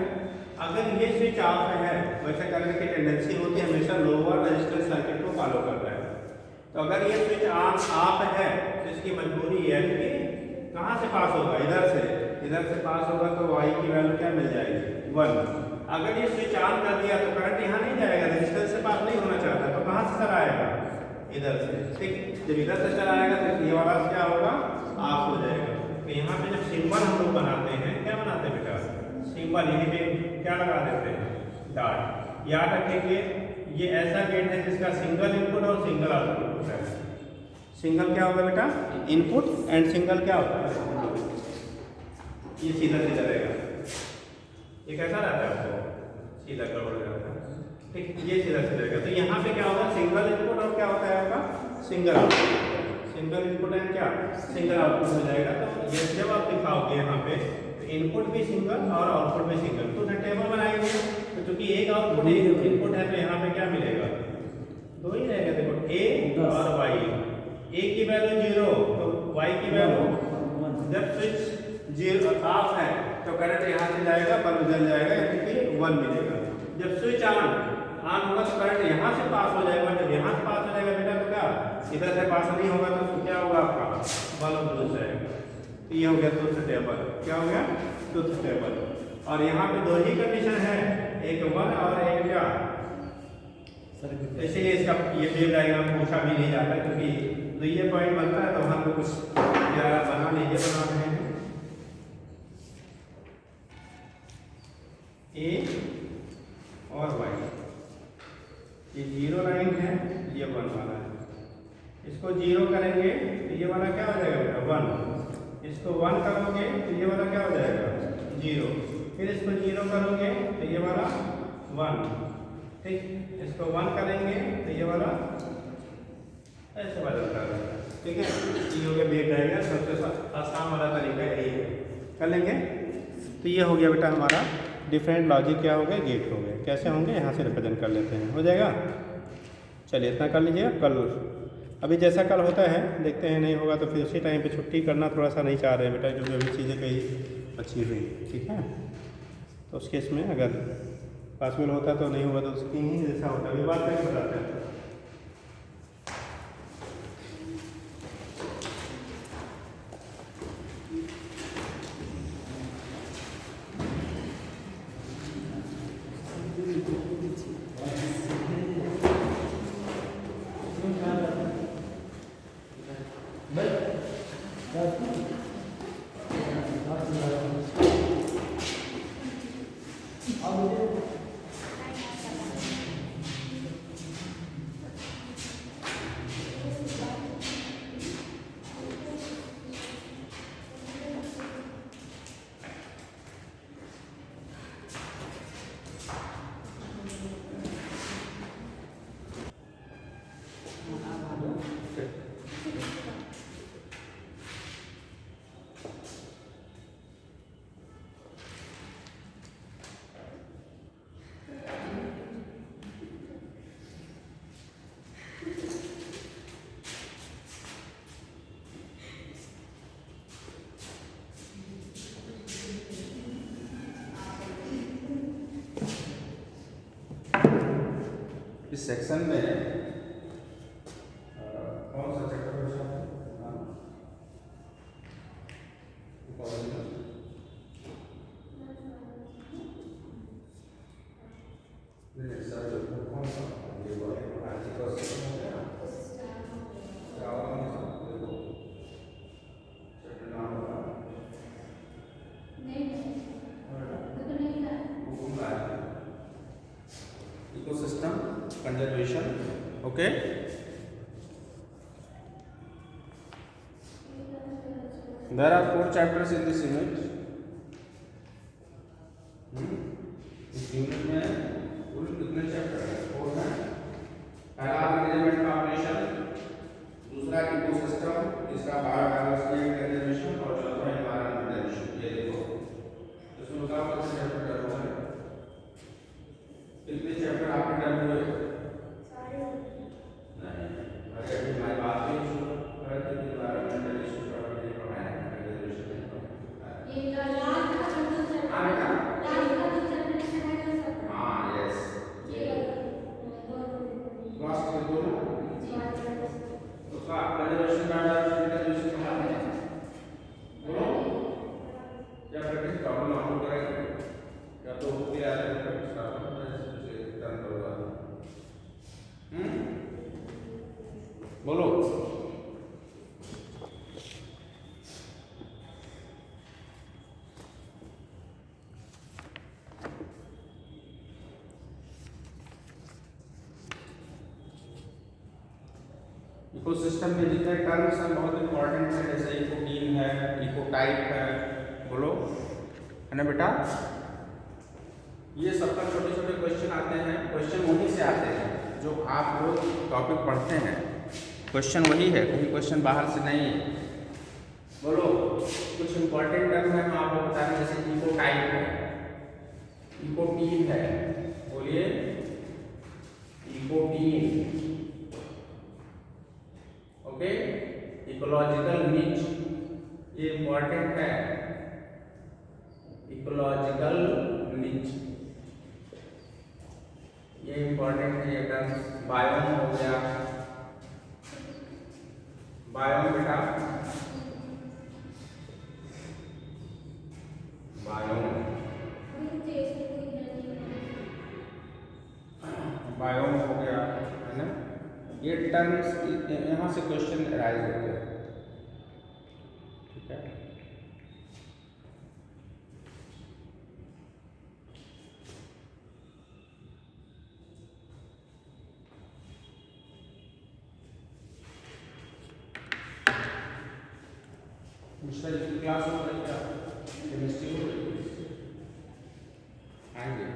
अगर ये स्विच ऑफ है, वैसे करंट की टेंडेंसी होती है हमेशा लोअर रेजिस्टेंस सर्किट को फॉलो करता है। तो अगर ये स्विच ऑफ है तो इसकी मजबूरी है कि कहाँ से पास होगा, इधर से पास होगा तो वाई की वैल्यू क्या मिल जाएगी 1। अगर ये स्विच ऑन कर दिया तो करंट यहाँ नहीं जाएगा, रेजिस्टेंस से पास नहीं होना चाहता, तो कहाँ से चला आएगा, इधर से। ठीक, जब इधर से चला आएगा तो ये वाला क्या होगा, ऑफ हो जाएगा। तो यहाँ पे जब सिंबल हम लोग बनाते हैं, क्या बनाते हैं बेटा, सिंबल यहीं पे क्या लगा देते हैं, डॉट। याद रखेंगे ये ऐसा गेट है जिसका सिंगल इनपुट और सिंगल आउटपुट होता है। सिंगल क्या होगा बेटा, इनपुट, एंड सिंगल क्या होता है, ये सीधा सीधा रहेगा। ये कैसा रहता है आपको, सीधा गड़बड़ रहता है। ठीक, ये सीधा सीधा रहेगा। तो यहाँ पे क्या होगा, सिंगल इनपुट और क्या होता है आपका single output, single input and क्या सिंगल आउटपुट हो जाएगा। तो ये जब आप दिखाओगे यहाँ पे तो इनपुट भी सिंगल और आउटपुट भी सिंगल, तो टेबल बनाएंगे तो चूंकि एक आउटपुट एक इनपुट है तो यहाँ पे क्या मिलेगा, दो ही रहेगा। देखो ए और वाई, ए की वैल्यू 0 तो वाई की वैल्यू, जब स्विच 0 ऑफ है तो करंट यहाँ से जाएगा, बल्ब जल जाएगा क्योंकि 1 मिलेगा। जब स्विच ऑन होगा तो करंट यहाँ से पास हो जाएगा, जब यहाँ से पास हो जाएगा बेटा तो क्या इधर से पास नहीं होगा तो क्या होगा आपका बल्ब बुझ जाएगा। तो ये हो गया ट्रुथ टेबल, क्या हो गया ट्रुथ टेबल। और यहाँ पे दो ही कंडीशन है, एक 1 और एक क्या, इसीलिए इसका ये वेव डायग्राम पूछा भी नहीं जाता क्योंकि तो ये पॉइंट बनता है तो हम लोग कुछ बना लीजिए, बना रहे हैं ए और वाई, ये 0 लाइन है, ये 1 वाला है। इसको 0 करेंगे तो ये वाला क्या हो जाएगा बेटा 1, इसको 1 करोगे तो ये वाला क्या हो जाएगा 0, फिर इसको 0 करोगे तो ये वाला 1, ठीक, इसको 1 करेंगे तो ये वाला ऐसे बदलता है, ठीक है। ये हो गया वेव डायग्राम, सबसे आसान वाला तरीका यही है, कर लेंगे। तो ये हो गया बेटा हमारा डिफरेंट लॉजिक क्या हो गए, गेट हो गए। कैसे होंगे यहाँ से रिप्रेजेंट कर लेते हैं, हो जाएगा। चलिए इतना कर लीजिएगा, कल अभी जैसा कल होता है देखते हैं, नहीं होगा तो फिर उसी टाइम पे छुट्टी करना थोड़ा सा नहीं चाह रहे हैं बेटा, जो जो भी चीज़ें कही अच्छी हुई, ठीक है। तो उस केस में अगर पॉसिबल होता तो नहीं होगा तो उसकी ही जैसा होता है, अभी बात करके बताते हैं। इस सेक्शन में कौन सा chapter ecosystem conservation, okay. There are 4 chapters in this unit. इस यूनिट में कुल कितने चैप्टर हैं? 4 हैं। पहला मैनेजमेंट का ऑपरेशन, दूसरा इकोसिस्टम, तीसरा बायोडायवर्सिटी एंड कंजर्वेशन और चौथा एनवायरनमेंटल। ये देखो इसमें बताओ कितने चैप्टर कर रहे हैं, कितने चैप्टर आपने डन हुए? नहीं, अगर हमारी बात भी सुनो, अगर कितनी बार एनवायरनमेंटल इश्यूज और ये पढ़ाया है कंजर्वेशन में, ये लास्ट का चैप्टर हाँ यस, ये लास्ट के दो ना उसका कंजर्वेशन बायोडायवर्सिटी पढ़ाते हैं, बोलो या प्रैक्टिस प्रॉब्लम आप लोग करेंगे या तो हो गया है प्रैक्टिस प्रॉब्लम बोलो। इकोसिस्टम में जितने टर्म्स हैं बहुत इंपॉर्टेंट है, जैसे इकोटीन है, इकोटाइप है, बोलो है ना बेटा। ये सब पर छोटे छोटे क्वेश्चन आते हैं, क्वेश्चन वहीं से आते हैं जो आप लोग टॉपिक पढ़ते हैं, क्वेश्चन वही है, कोई क्वेश्चन बाहर से नहीं है। बोलो कुछ इंपॉर्टेंट टर्म है, मैं आपको बता रहा हूँ, जैसे इको टाइप है, इकोटीन है, बोलिए इकोटीन, ओके। इकोलॉजिकल निच, ये इंपॉर्टेंट है, इकोलॉजिकल निच, ये इंपॉर्टेंट है ये टर्म्स। बायोम हो गया, बायोम बेटा, बायोम, बायोम हो गया, है ना। ये टर्म्स यहाँ से क्वेश्चन राइज होते हैं, ठीक है। मिश्रा जी की क्लास हो रही है, केमिस्ट्री हो रही है, आएंगे।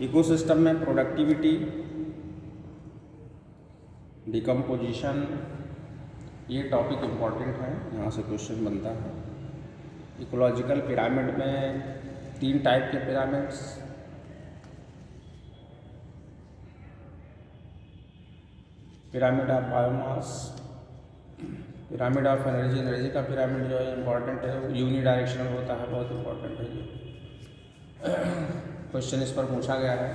इकोसिस्टम में प्रोडक्टिविटी, डिकम्पोजिशन, ये टॉपिक इम्पॉर्टेंट है, यहाँ से क्वेश्चन बनता है। इकोलॉजिकल पिरामिड में 3 टाइप के pyramids, pyramid of biomass, pyramid of energy. Energy का पिरामिड जो है इम्पॉर्टेंट है, वो यूनी डायरेक्शनल होता है, बहुत इम्पॉर्टेंट है ये। क्वेश्चन इस पर पूछा गया है,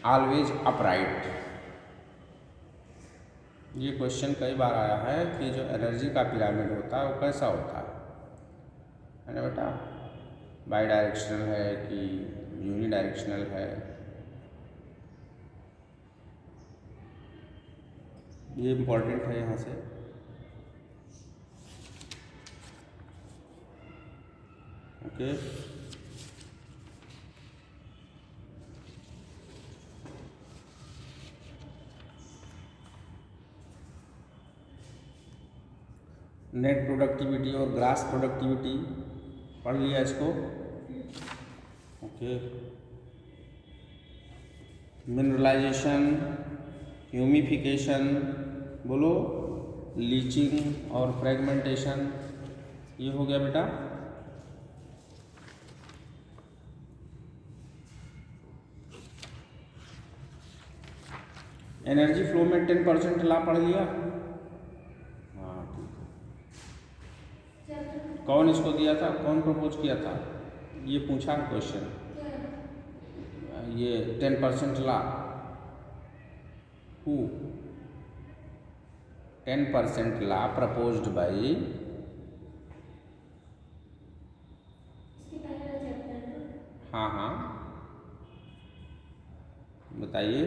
ऑलवेज अपराइट। ये क्वेश्चन कई बार आया है कि जो एनर्जी का पिरामिड होता है वो कैसा होता है ना बेटा, बाई डायरेक्शनल है कि यूनी डायरेक्शनल है, ये इम्पॉर्टेंट है यहाँ से। ओके, नेट प्रोडक्टिविटी और ग्रास प्रोडक्टिविटी पढ़ लिया इसको, ओके। मिनरलाइजेशन, ह्यूमिफिकेशन, बोलो लीचिंग और फ्रेगमेंटेशन, ये हो गया बेटा। एनर्जी फ्लो में 10% लॉ पढ़ लिया, हाँ ठीक है। कौन इसको दिया था, कौन प्रपोज किया था, ये पूछा क्वेश्चन, ये 10% law, who 10% law proposed by, हाँ हाँ बताइए।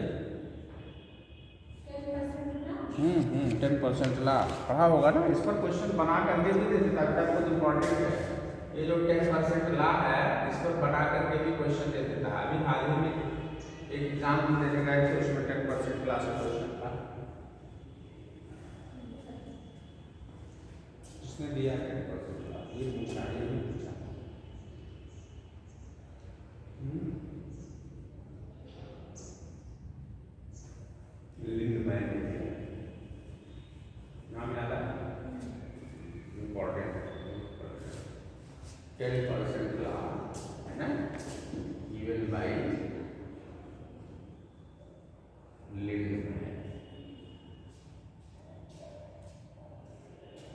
10% लॉ पढ़ा होगा ना, इस पर क्वेश्चन बना कर दे भी देते ताकि आपको इम्पोर्टेंट है। ये जो 10% लॉ है इस पर बना करके भी क्वेश्चन दे देता है। अभी हाल ही में एक एग्जाम भी देने गए थे, उसमें 10% लॉ से क्वेश्चन था, उसने दिया 10% लॉ, ये पूछा, ये भी पूछा। लिंडमैन ने दिया, नाम याद है, इम्पोर्टेंट है। 10% लॉ है ना, गिवन बाय लिंडमैन,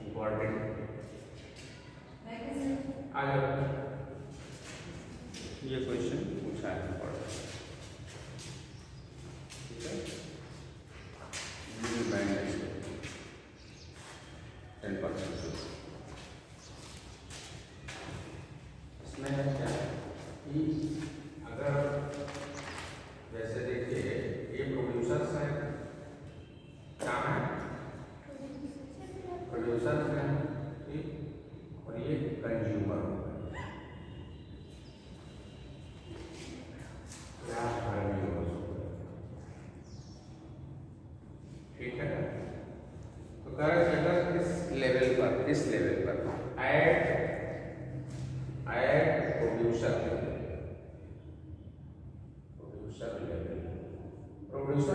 इम्पोर्टेंट। आ जाओ, ये क्वेश्चन पूछा है इम्पोर्टेंट, ठीक है। लिंडमैन ने 10%, इसमें क्या है कि अगर वैसे देखिए ये प्रोड्यूसर्स हैं, क्या है, प्रोड्यूसर्स हैं, ठीक, और ये कंज्यूमर हो गए, क्या कंज्यूमर्स हो गए, ठीक है। तो तो कह रहे अगर इस लेवल पर ऐड प्रोड्यूसर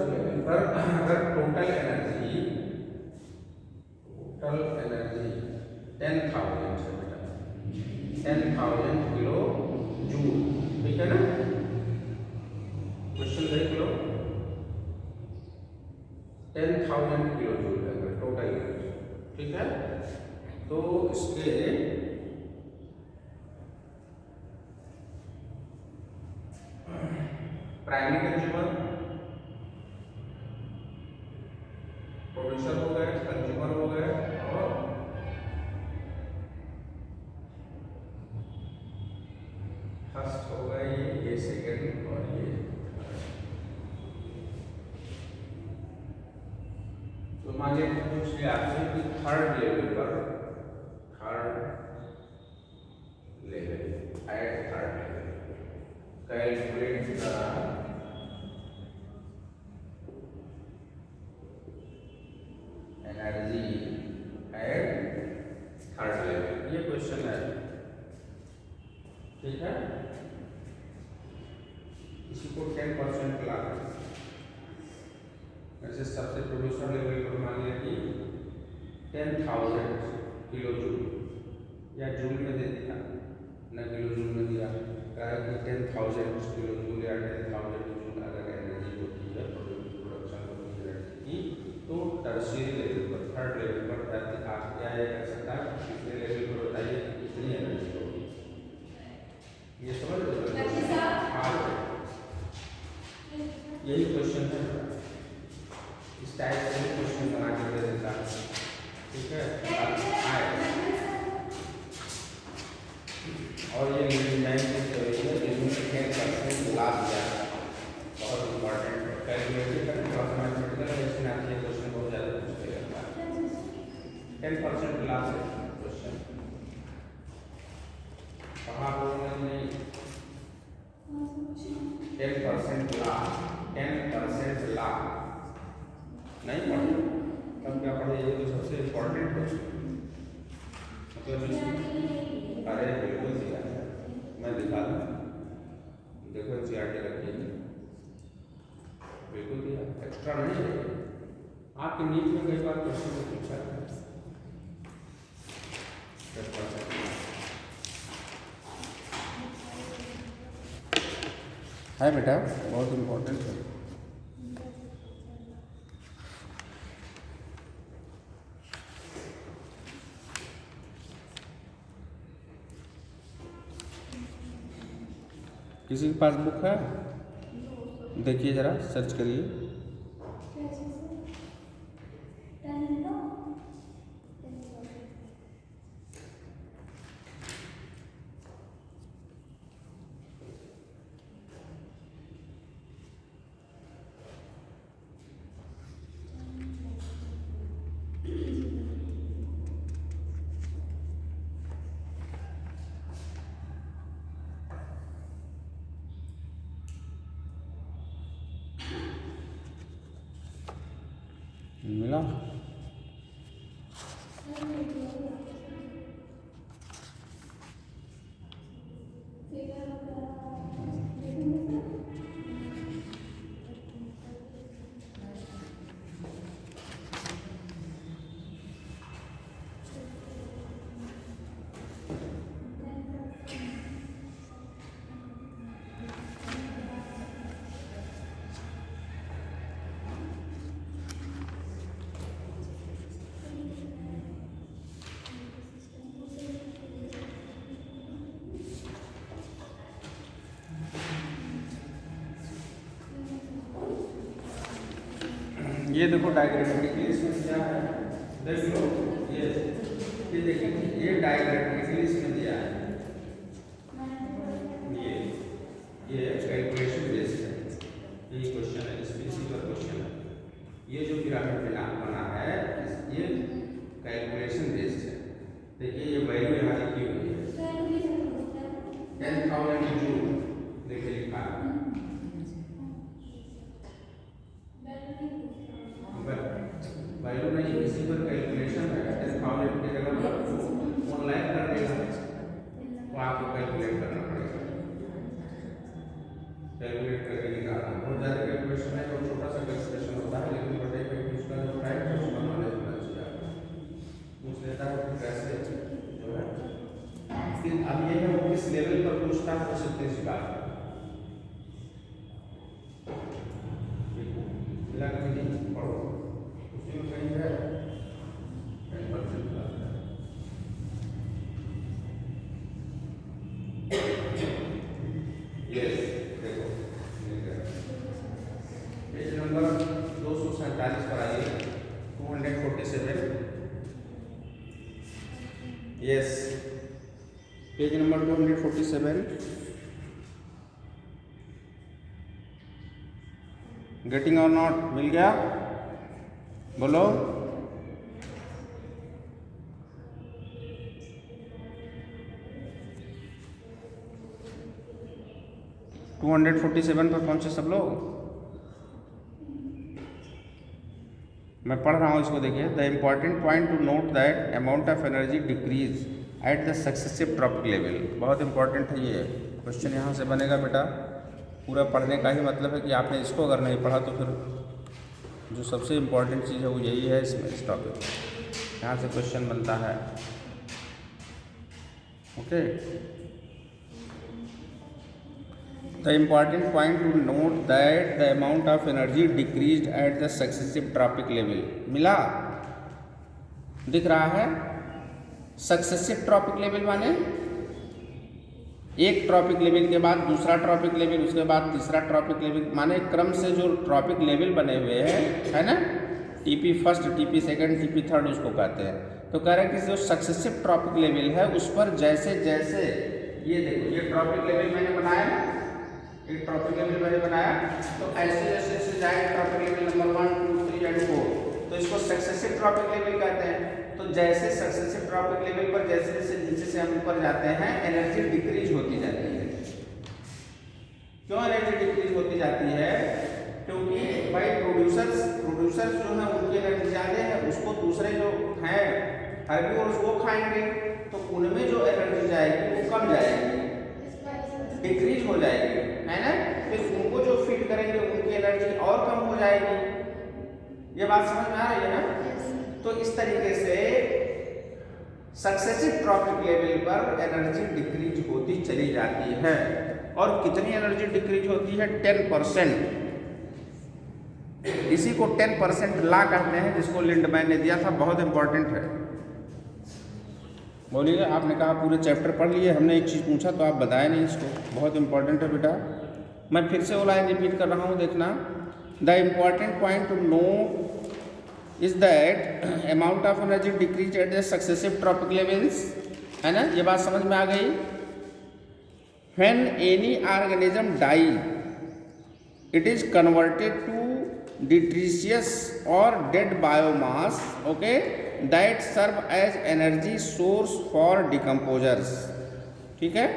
लेवल पर अगर टोटल एनर्जी 10,000 है बेटा, 10,000 किलो जूल, ठीक है ना। क्वेश्चन देख लो, 10,000 किलो जूल है अगर टोटल एनर्जी, ठीक है। तो इसके प्राइमरी कंज्यूमर प्रोड्यूसर हो गए, कंज्यूमर हो गए, और फर्स्ट हो गए ये सेकेंड और ये। तो मान लीजिए पूछ लिया आपसे कि थर्ड लेवल पर calculate the energy at third level, ये क्वेश्चन है, ठीक है। इसी को 10% लाना, वैसे सबसे प्रोड्यूसर लेवल पर मान लिया कि 10,000 किलो जूल, या जूल में दे दिया न किलो जूल में दिया, कहा कि 10,000 किलो जूल या 10,000 जूल अगर एनर्जी होती है प्रोडक्शन होती है की, तो टर्शियरी लेवल पर थर्ड लेवल पर आप क्या कर सकता है, कितने लेवल पर बताइए कितनी एनर्जी होगी, ये समझ लो। यही क्वेश्चन है, इस टाइप से क्वेश्चन बना के दे देता है, ठीक है। और ये लाभ दिया, बहुत इम्पोर्टेंट है, कैलकुलेटिव करने का मैथमेटिकल क्वेश्चन आती है, क्वेश्चन बहुत ज़्यादा पूछते रहता है। 10% लाभ है क्वेश्चन, कहाँ बोलना नहीं, 10% लाभ, 10% लाभ नहीं पढ़े तब क्या पढ़े, ये तो सबसे इम्पोर्टेंट क्वेश्चन, मतलब अरे बिल्कुल दिया है, मैं दिखा दूँ, देखो एनसीईआरटी रखी है, बिल्कुल दिया, एक्स्ट्रा नहीं है। आपके नीट में कई बार क्वेश्चन पूछा है बेटा, बहुत इम्पोर्टेंट है। किसी के पास बुक है, देखिए जरा, सर्च करिए। मिला? ये देखो डायग्रामेटिकली इसमें क्या है, देख लो, ये देखिए, ये डायग्रामेटिकली इसमें दिया है, ये कैलकुलेशन बेस्ड है, ये क्वेश्चन है, इसमें इसी पर क्वेश्चन है। ये जो पिरामिड बना है ये कैलकुलेशन बेस्ड है। देखिए ये वैल्यू यहाँ लिखी हुई है 10,000 जूल, देखिए लिखा है, वैल्यू नहीं, इसी पर कैलकुलेशन है। 10,000 की जगह पर ऑनलाइन कर देगा तो आपको कैलकुलेट करना पड़ेगा, कैलकुलेट करके निकालना। बहुत ज़्यादा कैलकुलेशन है तो छोटा सा कैलकुलेशन होता है, लेकिन बड़े कैलकुलेशन जो टाइम है उसका नॉलेज होना चाहिए आपको। पूछ लेता है कि कैसे जो है, फिर अब ये है वो किस लेवल पर पूछता है तो सकते स्वीकार मिला कि नहीं पढ़ो, उसी में कहीं है 10% यस। देखो पेज नंबर 247 पर आइए, 247। Yes, page number 247। गेटिंग और नॉट, मिल गया? बोलो। टू 247 पर पहुंचे सब लोग? मैं पढ़ रहा हूँ इसको, देखिए। The important point to note that amount of energy decrease at the successive trophic level. बहुत इंपॉर्टेंट है ये क्वेश्चन, यहाँ से बनेगा बेटा। पूरा पढ़ने का ही मतलब है कि आपने इसको अगर नहीं पढ़ा तो फिर जो सबसे इम्पॉर्टेंट चीज़ है वो यही है इसमें, इस टॉपिक। यहाँ से क्वेश्चन बनता है। Okay, the important point to note that the amount of energy decreased eight the successive trophic level. मिला? दिख रहा है? सक्सेसिव ट्रॉपिक लेवल माने एक ट्रॉपिक लेवल के बाद दूसरा ट्रॉपिक लेवल, उसके बाद तीसरा ट्रॉपिक लेवल, माने क्रम से जो ट्रॉपिक लेवल बने हुए हैं, है ना, TP first, TP second, TP third उसको कहते हैं। तो कह रहे हैं कि जो सक्सेसिव ट्रॉपिक लेवल है उस पर जैसे जैसे, ये देखो ये ट्रॉपिक लेवल मैंने बनाया ना, एक ट्रॉपिक लेवल मैंने बनाया, तो ऐसे जैसे जैसे जाए ट्रॉपिक लेवल नंबर 1, 2, 3 एंड 4, तो इसको सक्सेसिव ट्रॉपिक लेवल कहते हैं। तो जैसे सक्सेसिव ट्रॉपिक लेवल पर जैसे जैसे नीचे से हम ऊपर जाते हैं, एनर्जी डिक्रीज होती जाती है। क्यों एनर्जी डिक्रीज होती जाती है? क्योंकि भाई प्रोड्यूसर्स जो है उनकी एनर्जी ज़्यादा है, उसको दूसरे जो हैं हर्बीवोर्स वो खाएंगे, तो उनमें जो एनर्जी जाएगी वो कम जाएगी, डिक्रीज हो जाएगी, है ना। फिर उनको जो फीड करेंगे उनकी एनर्जी और कम हो जाएगी। ये बात समझ में आ रही है ना? तो इस तरीके से सक्सेसिव ट्रॉपिक लेवल पर एनर्जी डिक्रीज होती चली जाती है। और कितनी एनर्जी डिक्रीज होती है? 10%। इसी को 10% लॉ कहते हैं, जिसको लिंडमैन ने दिया था। बहुत इंपॉर्टेंट है। बोलिए, आपने कहा पूरे चैप्टर पढ़ लिए, हमने एक चीज़ पूछा तो आप बताए नहीं इसको। बहुत इंपॉर्टेंट है बेटा। मैं फिर से वो लाइन रिपीट कर रहा हूँ, देखना। The important point to know is that amount of energy decrease at the successive trophic levels, है ना। ये बात समझ में आ गई? When any organism die it is converted to detritus और dead biomass, okay, that serve as energy source for decomposers. ठीक है।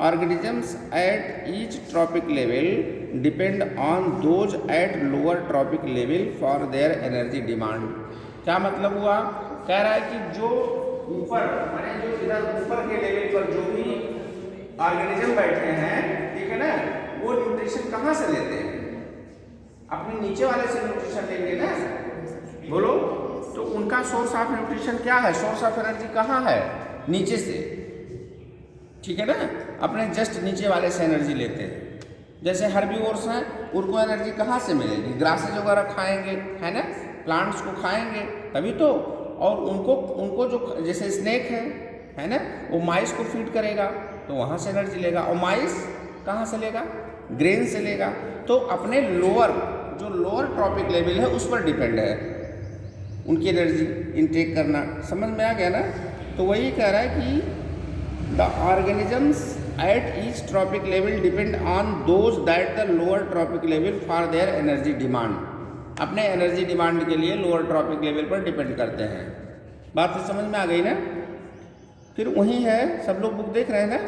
Organisms at each trophic level depend on those at lower trophic level for their energy demand. क्या मतलब हुआ? कह रहा है कि जो ऊपर, माने जो इधर ऊपर के लेवल पर जो भी ऑर्गेनिज्म बैठे हैं, ठीक है ना, वो न्यूट्रिशन कहाँ से लेते हैं? अपने नीचे वाले से न्यूट्रिशन लेंगे ना। बोलो, तो उनका सोर्स ऑफ न्यूट्रिशन क्या है? सोर्स ऑफ एनर्जी कहाँ है? नीचे से, ठीक है ना। अपने जस्ट नीचे वाले से एनर्जी लेते हैं। जैसे हर्बीवोर्स हैं, उनको एनर्जी कहाँ से मिलेगी? ग्रासेज वगैरह खाएंगे, है ना, प्लांट्स को खाएंगे तभी तो। और उनको जो जैसे स्नेक है ना, वो माइस को फीड करेगा तो वहाँ से एनर्जी लेगा। और माइस कहाँ से लेगा? ग्रेन से लेगा। तो अपने जो लोअर ट्रॉपिक लेवल है उस पर डिपेंड है उनकी एनर्जी इनटेक करना। समझ में आ गया ना? तो वही कह रहा है कि the organisms at each trophic level depend on those that the lower trophic level for their energy demand. अपने एनर्जी डिमांड के लिए लोअर ट्रॉपिक लेवल पर डिपेंड करते हैं। बात तो समझ में आ गई ना? फिर वही है, सब लोग बुक देख रहे हैं ना।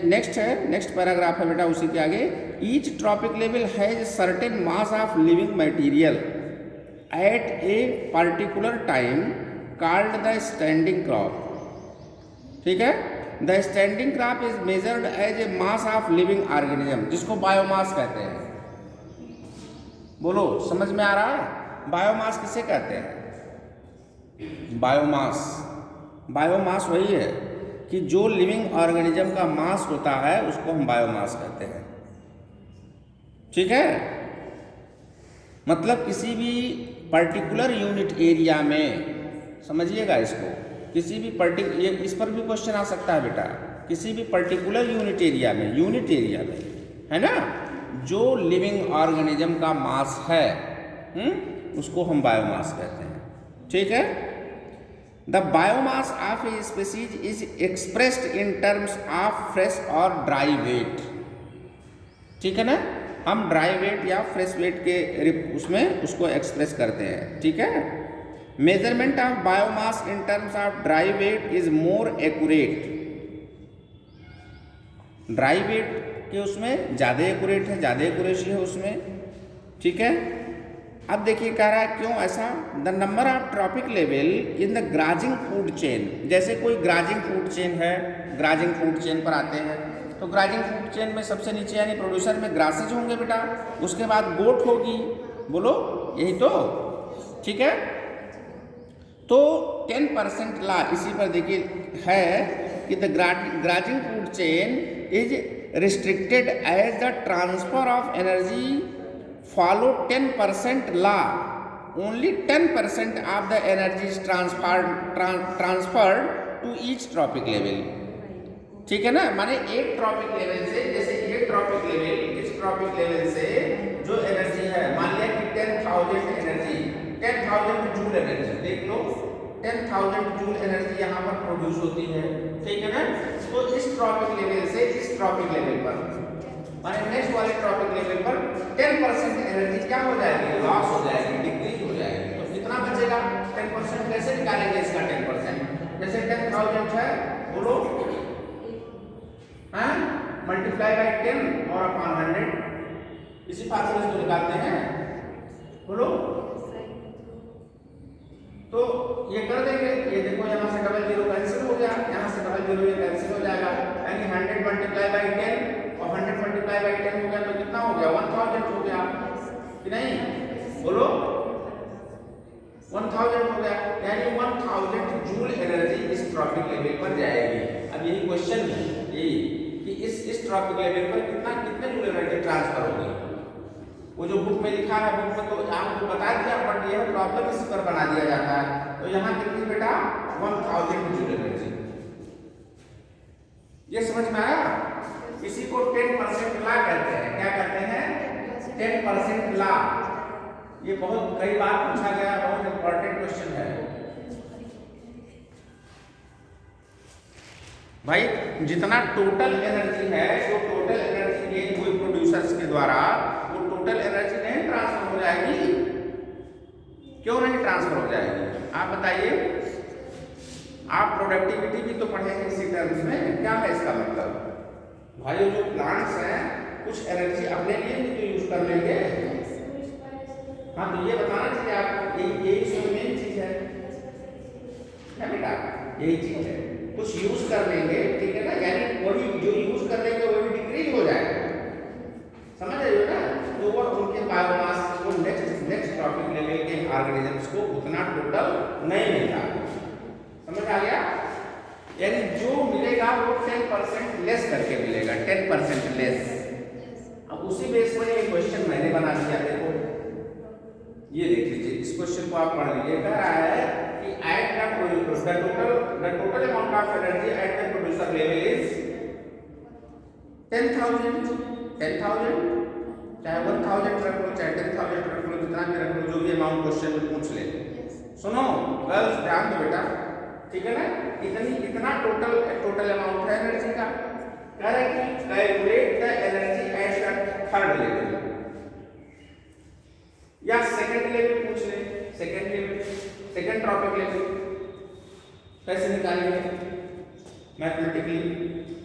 नेक्स्ट है, नेक्स्ट पैराग्राफ है बेटा उसी के आगे। Each trophic level has certain mass of living material. At a particular time called the standing crop. ठीक है, the standing crop is measured as a mass of living organism, जिसको biomass कहते हैं। बोलो, समझ में आ रहा है? बायोमास किसे कहते हैं? बायोमास, बायोमास वही है कि जो लिविंग ऑर्गेनिज्म का मास होता है उसको हम बायोमास कहते हैं। ठीक है, मतलब किसी भी पर्टिकुलर यूनिट एरिया में, समझिएगा इसको, किसी भी ये इस पर भी क्वेश्चन आ सकता है बेटा, किसी भी पर्टिकुलर यूनिट एरिया में, है ना, जो लिविंग ऑर्गेनिज्म का मास है उसको हम बायोमास कहते हैं। ठीक है, the biomass of a species is expressed in terms of fresh और ड्राई वेट। ठीक है ना, हम ड्राई वेट या फ्रेश वेट के उसमें उसको एक्सप्रेस करते हैं। ठीक है, measurement of biomass in terms of dry weight is more accurate. Dry weight के उसमें ज़्यादा एक्यूरेट है, ज़्यादा एक्यूरेसी है उसमें। ठीक है, अब देखिए कह रहा है क्यों ऐसा, the number of trophic level in the grazing food chain. जैसे कोई ग्राजिंग फूड चेन है, ग्राजिंग फूड चेन पर आते हैं, तो ग्राजिंग फूड चेन में सबसे नीचे यानी प्रोड्यूसर में ग्रासेज होंगे बेटा, उसके बाद गोट होगी। बोलो, यही तो। ठीक है, तो 10% ला इसी पर देखिए है कि the grazing food chain is restricted as the transfer of energy follow 10% law. Only 10% of the energy is transferred to each tropic level. ठीक है ना, माने एक ट्रॉपिक लेवल से, जैसे ये ट्रॉपिक लेवल, इस ट्रॉपिक लेवल से जो एनर्जी है, मान लिया कि 10,000 एनर्जी, 10,000 जूल एनर्जी, देख लो 10,000 जूल एनर्जी यहाँ पर प्रोड्यूस होती है। ठीक है ना, तो इस ट्रॉपिक लेवल से इस ट्रॉपिक लेवल पर, माने नेक्स्ट वाले ट्रॉपिक लेवल पर 10% एनर्जी क्या हो जाएगी, लॉस हो जाएगी, डिक्रीज हो जाएगी। तो कितना बचेगा 10%? कैसे निकालेंगे इसका 10%? जैसे 10,000 है, बोलो, हाँ, मल्टीप्लाई बाई 10 और अपॉन 100, इसी फार्मूले से निकालते हैं। बोलो, तो ये कर देंगे, ये देखो यहाँ से डबल जीरो कैंसिल हो गया, यहाँ से डबल जीरो ये कैंसिल हो जाएगा, यानी 100 मल्टीप्लाई बाई 10 और 100 मल्टीप्लाई बाई 10 हो गया, तो कितना हो गया, 1000 हो गया कि नहीं? बोलो, 1000 हो गया, यानी 1000 जूल एनर्जी इस ट्रॉपिक लेवल पर जाएगी। अब यही क्वेश्चन है यही कि इस ट्रॉपिक लेवल पर कितने जूल एनर्जी ट्रांसफर होगी। वो जो बुक में लिखा है, बुक में तो आपको बता दिया, बट यह प्रॉब्लम इस पर बना दिया जाता है। तो यहाँ कितनी बेटा, 1000 जूल एनर्जी। ये समझ में आया? इसी को 10% ला कहते हैं। क्या कहते हैं? 10% ला। ये बहुत कई बार पूछा गया, बहुत इंपॉर्टेंट क्वेश्चन है भाई। जितना टोटल एनर्जी है, जो टोटल एनर्जी गेन हुई प्रोड्यूसर्स के द्वारा, वो टोटल एनर्जी नहीं ट्रांसफर हो जाएगी? क्यों नहीं ट्रांसफर हो जाएगी? आप बताइए। आप प्रोडक्टिविटी भी तो पढ़ेंगे इसी टर्म्स में। क्या है इसका मतलब? भाई जो प्लांट्स हैं कुछ एनर्जी अपने लिए भी तो यूज कर लेंगे। हाँ, तो ये बताना चाहिए आपको, यही इसमें मेन चीज है बेटा, यही चीज है। कुछ यूज कर लेंगे, ठीक है ना, यानी वही जो यूज कर लेंगे वही डिक्रीज हो जाएगा। समझ रहे हो ना? तो वो उनके बायोमास को नेक्स्ट ट्रॉपिक लेवल के ऑर्गेनिजम्स को उतना टोटल नहीं मिलता। समझ आ गया? यानी जो मिलेगा वो 10% लेस करके मिलेगा, 10% लेस। अब उसी बेस पर ये क्वेश्चन मैंने बना दिया। देखो, ये देख लीजिए, इस क्वेश्चन को आप पढ़ लीजिए। कह रहा है कि at the total amount of energy at the producer level is 10,000, चाहे 1000 रख लो, चाहे 10,000 रख लो, जितना भी रख लो, जो भी अमाउंट क्वेश्चन में पूछ ले। सुनो गर्ल्स, ध्यान दो बेटा, ठीक है ना? इतना टोटल अमाउंट है एनर्जी का। कह रहा है कि calculate the energy at the third level या सेकंड लेवल पूछ ले। सेकंड ट्रॉपिक लेवल कैसे निकालेंगे?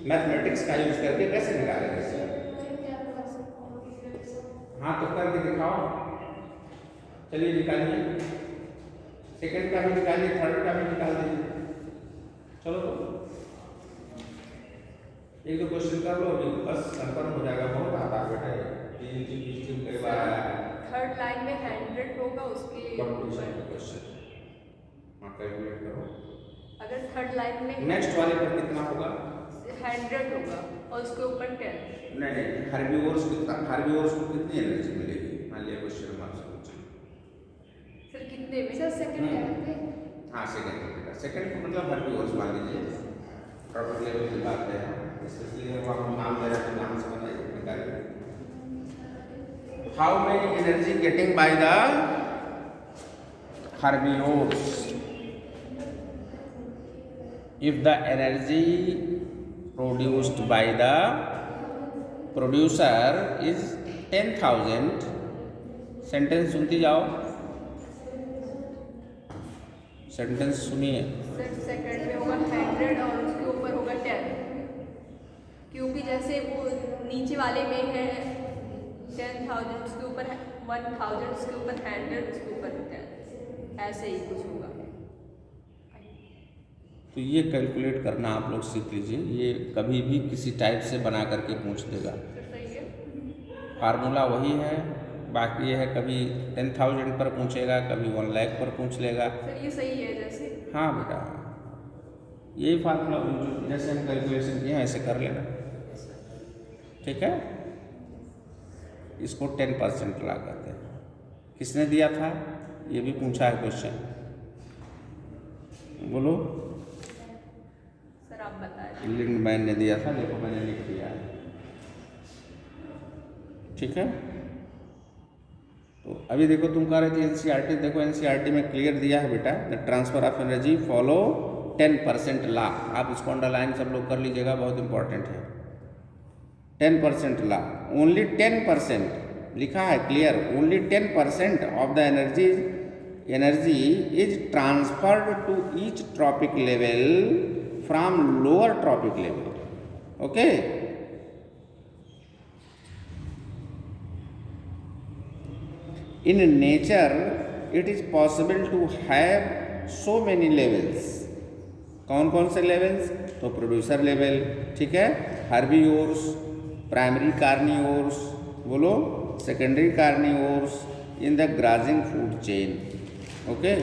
मैथमेटिक्स का यूज करके कैसे निकालेंगे? हाँ, तो करके दिखाओ। चलिए निकालिए, सेकंड का भी निकालिए, थर्ड का भी निकाल दीजिए। चलो तो एक दो क्वेश्चन कर लो अभी, बस कंफर्म हो जाएगा। बहुत आता है बेटा, कई बार आया है। थर्ड लाइन में 100 होगा उसके कंप्लीशन का क्वेश्चन, हाँ कैलकुलेट करो। अगर थर्ड लाइन में नेक्स्ट वाले पर कितना होगा? 100 होगा और उसके ऊपर 10। नहीं, हर्बीवोर्स को कितनी एनर्जी मिलेगी? मान लिया क्वेश्चन मार्क से पूछे सर कितने में? सर सेकंड पे। हाँ सेकंड बेटा, सेकंड को मतलब हर्बीवोर्स मान लीजिए, प्रॉपर्टी लेवल की बात है, इसलिए हम आपको नाम दे रहे हैं, नाम से बनाइए निकालिए। How many energy getting by the herbivores? If the energy produced by the producer is 10,000, sentence सुनती जाओ, सेंटेंस सुनिए। सर सेकंड में होगा 100 और उसके ऊपर होगा 10, क्योंकि जैसे वो नीचे वाले में है 10,000, उसके ऊपर 1,000, उसके ऊपर 100, उसके ऊपर 10, ऐसे ही कुछ होगा। तो ये कैलकुलेट करना आप लोग सीख लीजिए, ये कभी भी किसी टाइप से बना करके पूछ देगा। सर सही है। फार्मूला वही है, बाकी ये है कभी 10,000 पर पूछेगा, कभी 1 लाख पर पूछ लेगा। सर ये सही है जैसे। हाँ बेटा, यही फार्मूला जैसे हम कैलकुलेशन किए हैं ऐसे कर लेना, ठीक है। इसको 10% ला करते हैं। किसने दिया था? ये भी पूछा है क्वेश्चन, बोलो। सर आप बताएं। लिंडमैन ने दिया था, देखो मैंने लिख दिया है, ठीक है। तो अभी देखो तुम कह रहे थे एनसीईआरटी, देखो एनसीईआरटी में क्लियर दिया है बेटा, the transfer of energy follow 10% law. आप इसको अंडरलाइन सब लोग कर लीजिएगा, बहुत इंपॉर्टेंट है। 10% लॉ, ओनली 10% लिखा है clear, only 10% of the energy is transferred to each trophic level from lower trophic level, okay. In nature, it is possible to have so many levels. कौन कौन से लेवल्स? तो प्रोड्यूसर लेवल, ठीक है, herbivores, primary carnivores, बोलो, secondary carnivores, in the grazing food chain, okay.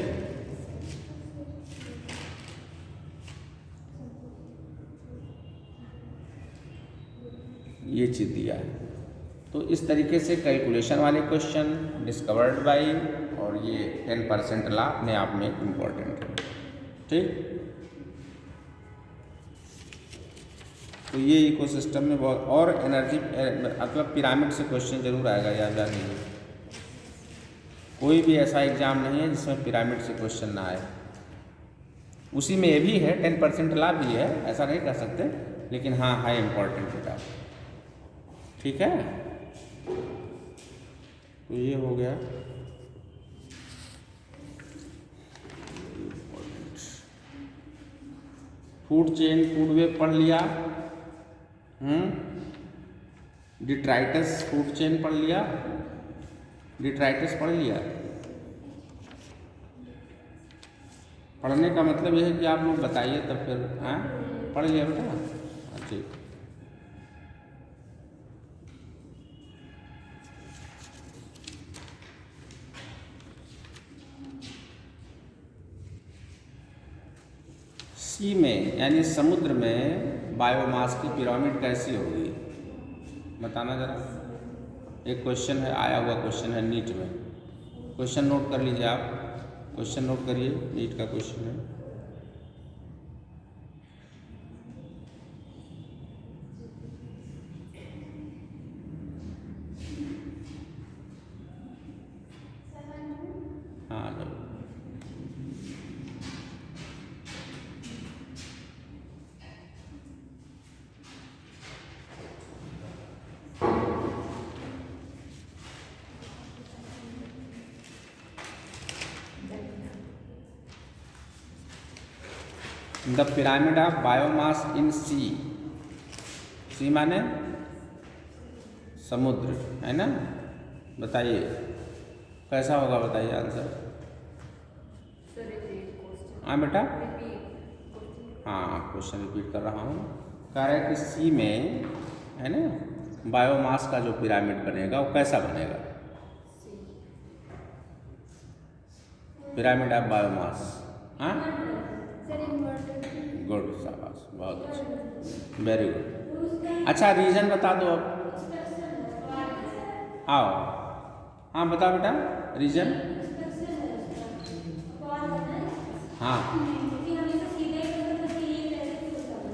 ये चीज दिया है। तो इस तरीके से कैलकुलेशन वाले क्वेश्चन डिस्कवर्ड बाई, और ये 10% लॉ अपने आप में इम्पोर्टेंट है, ठीक। तो ये इकोसिस्टम में बहुत और एनर्जी, मतलब पिरामिड से क्वेश्चन जरूर आएगा, याद रखिए। कोई भी ऐसा एग्जाम नहीं है जिसमें पिरामिड से क्वेश्चन ना आए। उसी में ये भी है, 10% लॉ भी है, ऐसा नहीं कह सकते, लेकिन हाँ हाई इम्पोर्टेंट होता है, ठीक है। तो ये हो गया फूड चेन, फूड वेब पढ़ लिया, डिट्राइटस फूड चेन पढ़ लिया, डिट्राइटस पढ़ लिया। पढ़ने का मतलब यह है कि आप लोग बताइए तब फिर, हाँ पढ़ लिया बेटा, ठीक। सी में यानी समुद्र में बायोमास की पिरामिड कैसी होगी, बताना जरा। एक क्वेश्चन है, आया हुआ क्वेश्चन है नीट में, क्वेश्चन नोट कर लीजिए आप, क्वेश्चन नोट करिए, नीट का क्वेश्चन है। हाँ जरूर। द पिरामिड ऑफ बायोमास इन सी, सी माने समुद्र, है ना, बताइए। कैसा होगा बताइए आंसर। Sir repeat question. हाँ बेटा, रिपीट क्वेश्चन। हाँ क्वेश्चन रिपीट कर रहा हूँ। कह रहा है कि सी में है ना बायोमास का जो पिरामिड बनेगा वो कैसा बनेगा, पिरामिड ऑफ बायोमास। हाँ गुड, शाबाश, बहुत अच्छा, वेरी गुड। अच्छा रीजन बता दो अब, आओ। हाँ बताओ बेटा रीजन। हाँ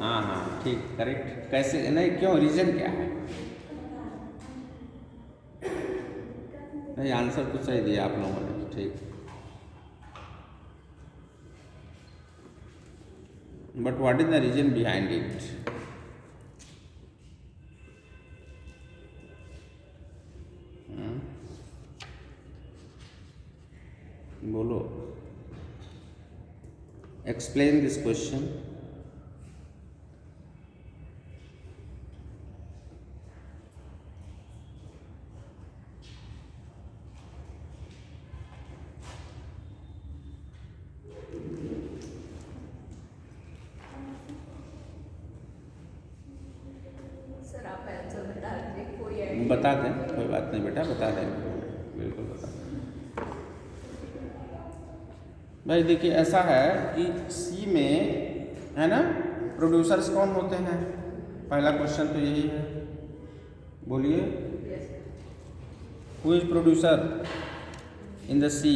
हाँ हाँ ठीक, करेक्ट। कैसे नहीं, क्यों, रीजन क्या है? नहीं आंसर तो सही दिया आप लोगों ने, ठीक। But what is the reason behind it? बोलो, एक्सप्लेन दिस क्वेश्चन। सर आप आंसर बता दीजिए, कोई बता दें, कोई बात नहीं बेटा, बता दें, बिल्कुल बता दें। भाई देखिए ऐसा है कि सी में है ना प्रोड्यूसर्स कौन होते हैं, पहला क्वेश्चन तो यही है, बोलिए। Who is producer in the sea?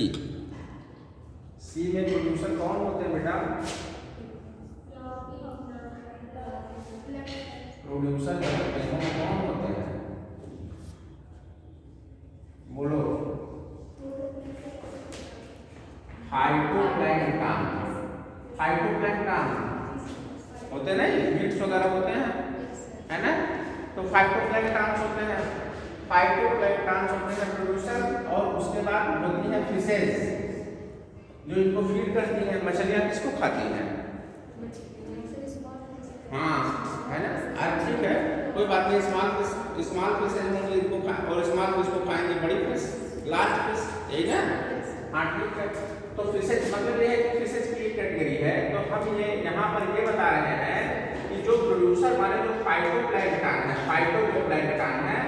Sea में प्रोड्यूसर कौन होते हैं बेटा? प्रोड्यूसर जो होते हैं वो कौन होते हैं, बोलो। फाइटोप्लैंक्टन, फाइटोप्लैंक्टन होते नहीं, मीट्स वगैरह होते हैं, है ना? तो फाइटोप्लैंक्टन होते हैं, फाइटोप्लैंक्टन होते हैं प्रोड्यूसर। और उसके बाद होती है फिशेज जो इनको फीड करती हैं। मछलियाँ किसको खाती हैं? हाँ है ना, अरे ठीक है, कोई बात नहीं। स्मॉल फिशेज होंगे इनको और स्मॉल फिश को खाएंगे बड़ी फिश, लार्ज फिश, यही ना? हाँ ठीक है। तो फिशेज मतलब ये है कि फिशेज की एक कैटेगरी है। तो हम ये यहाँ पर ये बता रहे हैं कि जो प्रोड्यूसर माने जो फाइटोप्लैंक्टन है, फाइटोप्लैंक्टन है,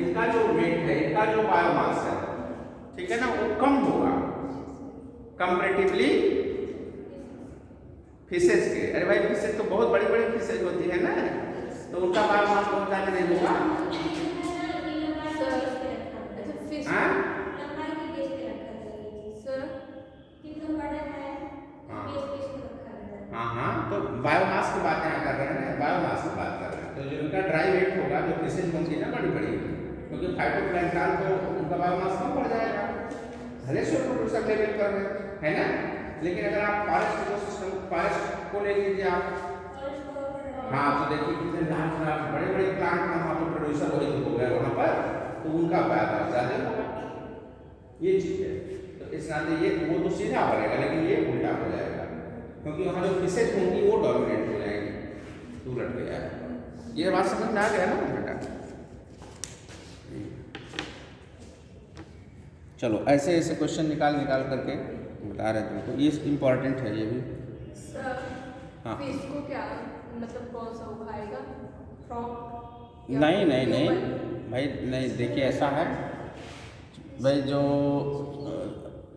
इनका जो वेट है, इनका जो बायोमास है, ठीक है ना, वो कम होगा कंपैरेटिवली फिशेज के। अरे भाई फिशेज तो बहुत बड़ी बड़ी फिशेज होती है ना, तो उनका बायोमास बहुत ज़्यादा नहीं होगा। हाँ हाँ हाँ, तो बायोमास की बात यहाँ कर रहे हैं ना, बायोमास की बात कर रहे हैं। तो जो उनका ड्राई वेट होगा, जो फिशेज होंगी ना बड़ी बड़ी, क्योंकि फाइटोप्लैंक्टन तो उनका बायोमास कम पड़ जाएगा, भले से प्रोड्यूसर लेवल पर है ना। लेकिन अगर आप फॉरेस्ट इकोसिस्टम, फॉरेस्ट को ले लीजिए आप, हाँ तो देखिए कितने लार्ज बड़े बड़े प्लांट में वहाँ पर प्रोड्यूसर वही तो हो गए वहाँ पर, तो उनका बायोमास ज़्यादा होगा, ये चीज़ है। तो इस नाते ये वो तो सीधा पड़ेगा, लेकिन ये उल्टा हो जाएगा, क्योंकि वहाँ जो फिशेज होंगी वो डोमिनेट हो जाएंगी। उलट गया है, ये बात समझ में आ गया ना बेटा? चलो ऐसे ऐसे क्वेश्चन निकाल करके बता रहे तुमको, ये इम्पोर्टेंट है ये भी। सर हाँ फिश को क्या मतलब कौन सा उखाएगा, फ्रॉग? नहीं नहीं नहीं भाई, नहीं देखिए ऐसा है भाई, जो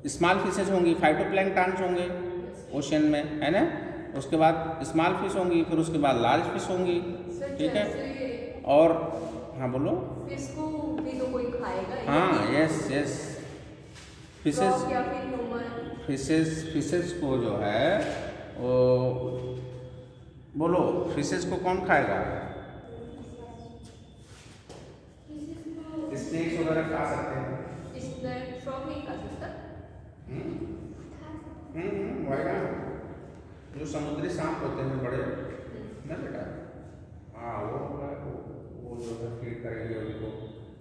स्मॉल फिशेज होंगी, फाइटोप्लैंक्टन होंगे ओशन में, है ना, उसके बाद स्मॉल फिश होंगी, फिर उसके बाद लार्ज फिश होंगी, ठीक है। और हाँ बोलो, फिश को भी तो कोई खाएगा। हाँ यस यस, फिशेज या फिर ह्यूमन? फिशेज को जो है वो बोलो, फिशेज को कौन खाएगा? स्नेक्स वगैरह खा सकते हैं, स्नेक फ्रॉग नहीं खा सकता। वही ना, जो समुद्री सांप होते हैं बड़े ना बेटा, हाँ वो जो है फीड करेंगे उनको,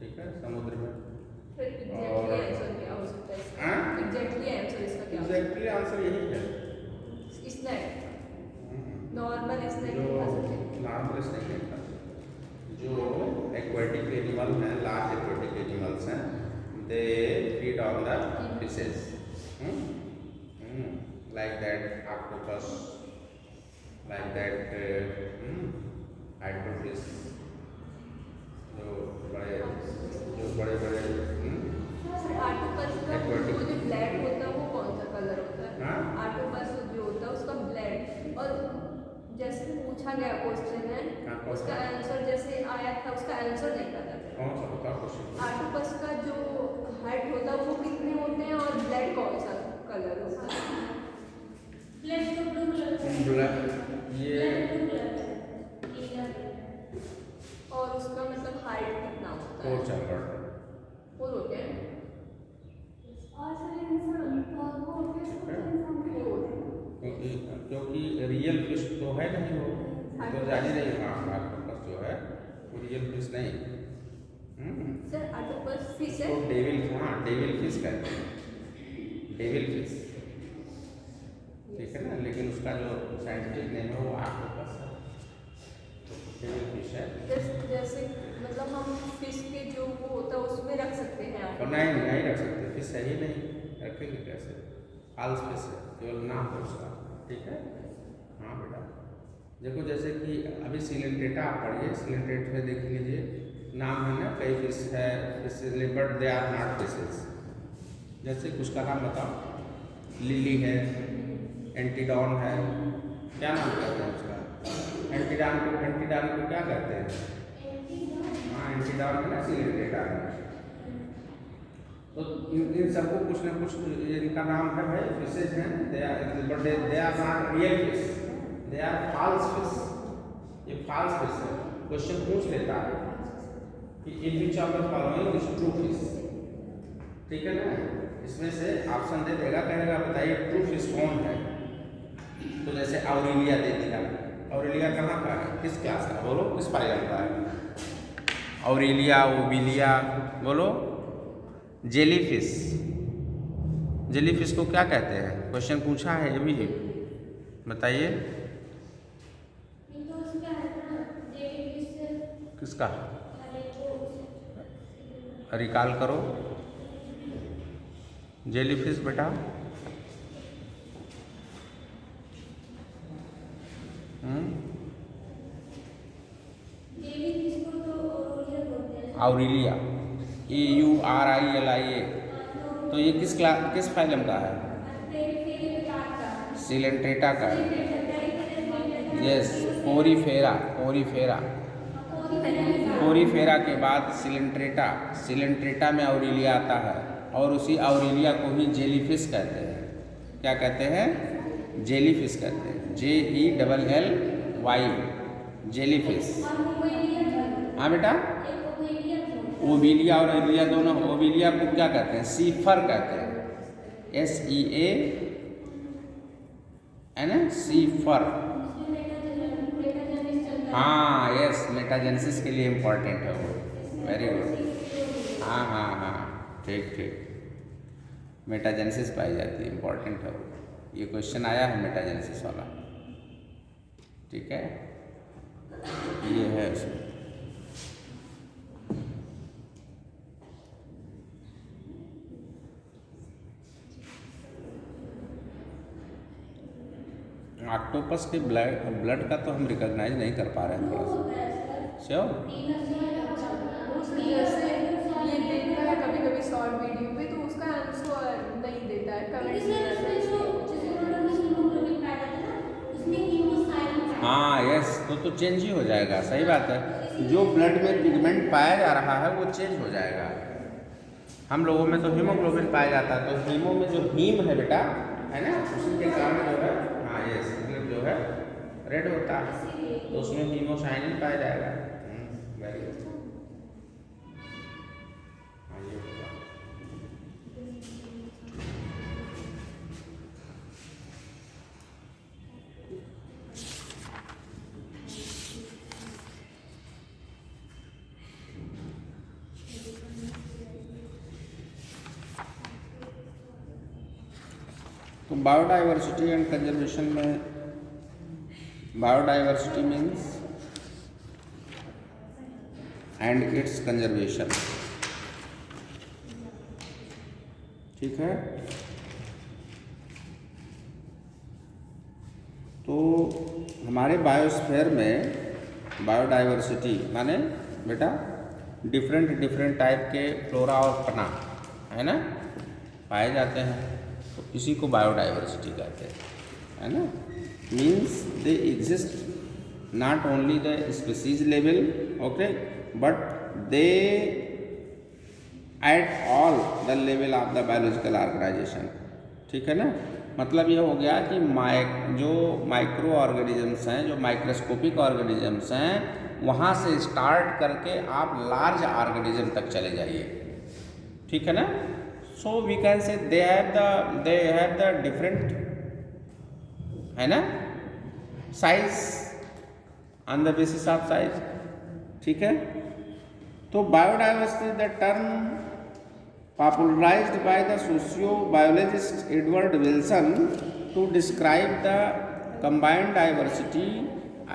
ठीक है, समुद्र में। एग्जैक्टली आंसर यही है, स्नेक, नॉर्मल स्नेक जो नहीं खा सकते। नॉर्मल स्नेक नहीं खा सकते, जो एक्वेटिक एनिमल हैं, लार्ज एक्वेटिक एनिमल्स हैं, they feed on the fishes, like that octopus, like that hydrofish, जो बड़े बड़े ऑक्टोपस का वो जो ब्लैड होता है वो कौन सा कलर होता है? हाँ? ऑक्टोपस जो होता है उसका ब्लैड, और जैसे पूछा गया क्वेश्चन है हाँ, कौन उसका सा? आंसर जैसे आया था उसका आंसर नहीं पता था। कौन सा होता है क्वेश्चन? ऑक्टोपस का जो हेड होता है वो कितने होते हैं और ब्लड कौन सा कलर होता है? ये और उसका मतलब हाइट कितना होता है? 4 चैप्टर, 4 होते हैं। क्योंकि रियल फिश तो है नहीं, वो तो जान ही रही है। ऑक्टोपस जो है वो रियल फिश नहीं। सर ऑक्टोपस फिश है? तो डेविल फिश कहते हैं, डेविल फिश, ठीक है ना, लेकिन उसका जो साइंटिफिक नेम है वो ऑक्टोपस है, डेविल फिश है। जैसे मतलब हम फिश के जो वो होता है उसमें रख सकते हैं आप? और नहीं रख सकते, फिश है ही नहीं, रखेंगे कैसे? फॉल्स फिश है, केवल नाम है उसका, ठीक है। हाँ बेटा देखो, जैसे कि अभी सिलेंट्रेटा आप पढ़िए, सिलेंट्रेट में देख लीजिए, नाम है ना, कई फिश है, but they are not fishes. जैसे कुछ का नाम बताओ, लिली है, एंटीडॉन है, क्या नाम कहते हैं उसका? एंटीडॉन को क्या कहते हैं? हाँ, एंटीडॉन है ना सिलेंट्रेटा में। तो इन सबको कुछ ना कुछ इनका नाम है भाई, फिशेज हैं, they are not real fish, they are false fish. ये फॉल्स फिश है। क्वेश्चन पूछ लेता है कि in which of the following is true fish, ठीक है ना। इसमें से ऑप्शन दे देगा, कहेगा बताइए ट्रू फिश कौन है। तो जैसे ऑरेलिया दे दिया, ऑरेलिया कहाँ का है, किस क्लास का, बोलो किस फाइलम का है? ऑरेलिया, ओबिलिया, बोलो। जेलीफिश, जेलीफिश को क्या कहते हैं? क्वेश्चन पूछा है ये भी, बताइए किसका, रिकॉल करो। जेलीफिश बेटा, ऑरेलिया, AURILIA। तो ये किस फाइलम का है? सिलेंट्रेटा का है। यस, पोरीफेरा के बाद सिलेंट्रेटा में ऑरेलिया आता है, और उसी ऑरेलिया को ही जेलीफिश कहते हैं। क्या कहते हैं? जेलीफिश कहते हैं, JELLY, जेलीफिश। हाँ बेटा, ओबिलिया और एलिया दोनों, ओबिलिया को क्या कहते हैं? सीफर कहते हैं, SEA है ना, सीफर। हाँ यस, मेटाजेनेसिस के लिए इम्पोर्टेंट है वो, वेरी गुड। हाँ, ठीक, मेटाजेनेसिस पाई जाती है, इम्पोर्टेंट है वो। ये क्वेश्चन आया है मेटाजेनेसिस वाला, ठीक है, ये है उसमें। ऑक्टोपस के ब्लड का तो हम रिकॉग्नाइज नहीं कर पा रहे हैं थोड़ा सा, श्योर। जैसे ये देखता है कभी कभी शॉर्ट वीडियो पे, तो उसका आंसर नहीं देता है, कमेंट हाँ यस, तो चेंज ही हो जाएगा, सही बात है। जो ब्लड में पिगमेंट पाया जा रहा है वो चेंज हो जाएगा। हम लोगों में तो हीमोग्लोबिन पाया जाता है, तो हीमो में जो हीम है बेटा, है ना, उसी के कारण जो है, हाँ यस, मतलब जो है रेड होता है, तो उसमें हीमोसाइनिन पाया जाएगा। Very good. हाँ ये होगा। तो बायोडाइवर्सिटी एंड कंजर्वेशन में, biodiversity means and it's conservation. ठीक है। तो हमारे बायोस्फीयर में बायोडाइवर्सिटी माने बेटा डिफरेंट टाइप के फ्लोरा और फना है ना पाए जाते हैं, तो इसी को बायोडाइवर्सिटी कहते हैं, है ना। Means they exist not only the species level, okay, but they at all the level of the biological organisation, ठीक है ना। मतलब यह हो गया कि जो माइक्रो ऑर्गेनिजम्स हैं, जो माइक्रोस्कोपिक ऑर्गेनिजम्स हैं, वहाँ से स्टार्ट करके आप लार्ज ऑर्गेनिज्म तक चले जाइए, ठीक है ना। So we can say they have the different, है ना, size on the basis of size, ठीक है। तो biodiversity the term popularized by the sociobiologist Edward Wilson to describe the combined diversity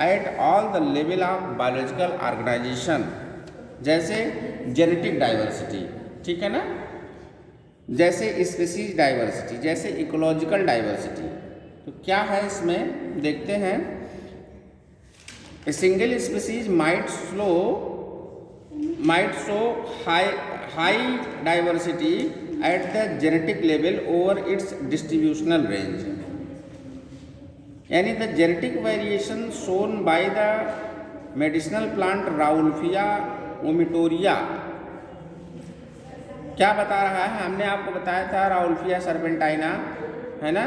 at all the level of biological organization, जैसे genetic diversity, ठीक है ना, जैसे स्पीसीज डाइवर्सिटी, जैसे ecological diversity. तो क्या है इसमें देखते हैं। A single species might show high diversity at the genetic level over its distributional range, यानी the genetic variation shown by the medicinal plant Rauwolfia omitoria क्या बता रहा है। हमने आपको बताया था राउल्फिया सर्पेंटाइना, है ना।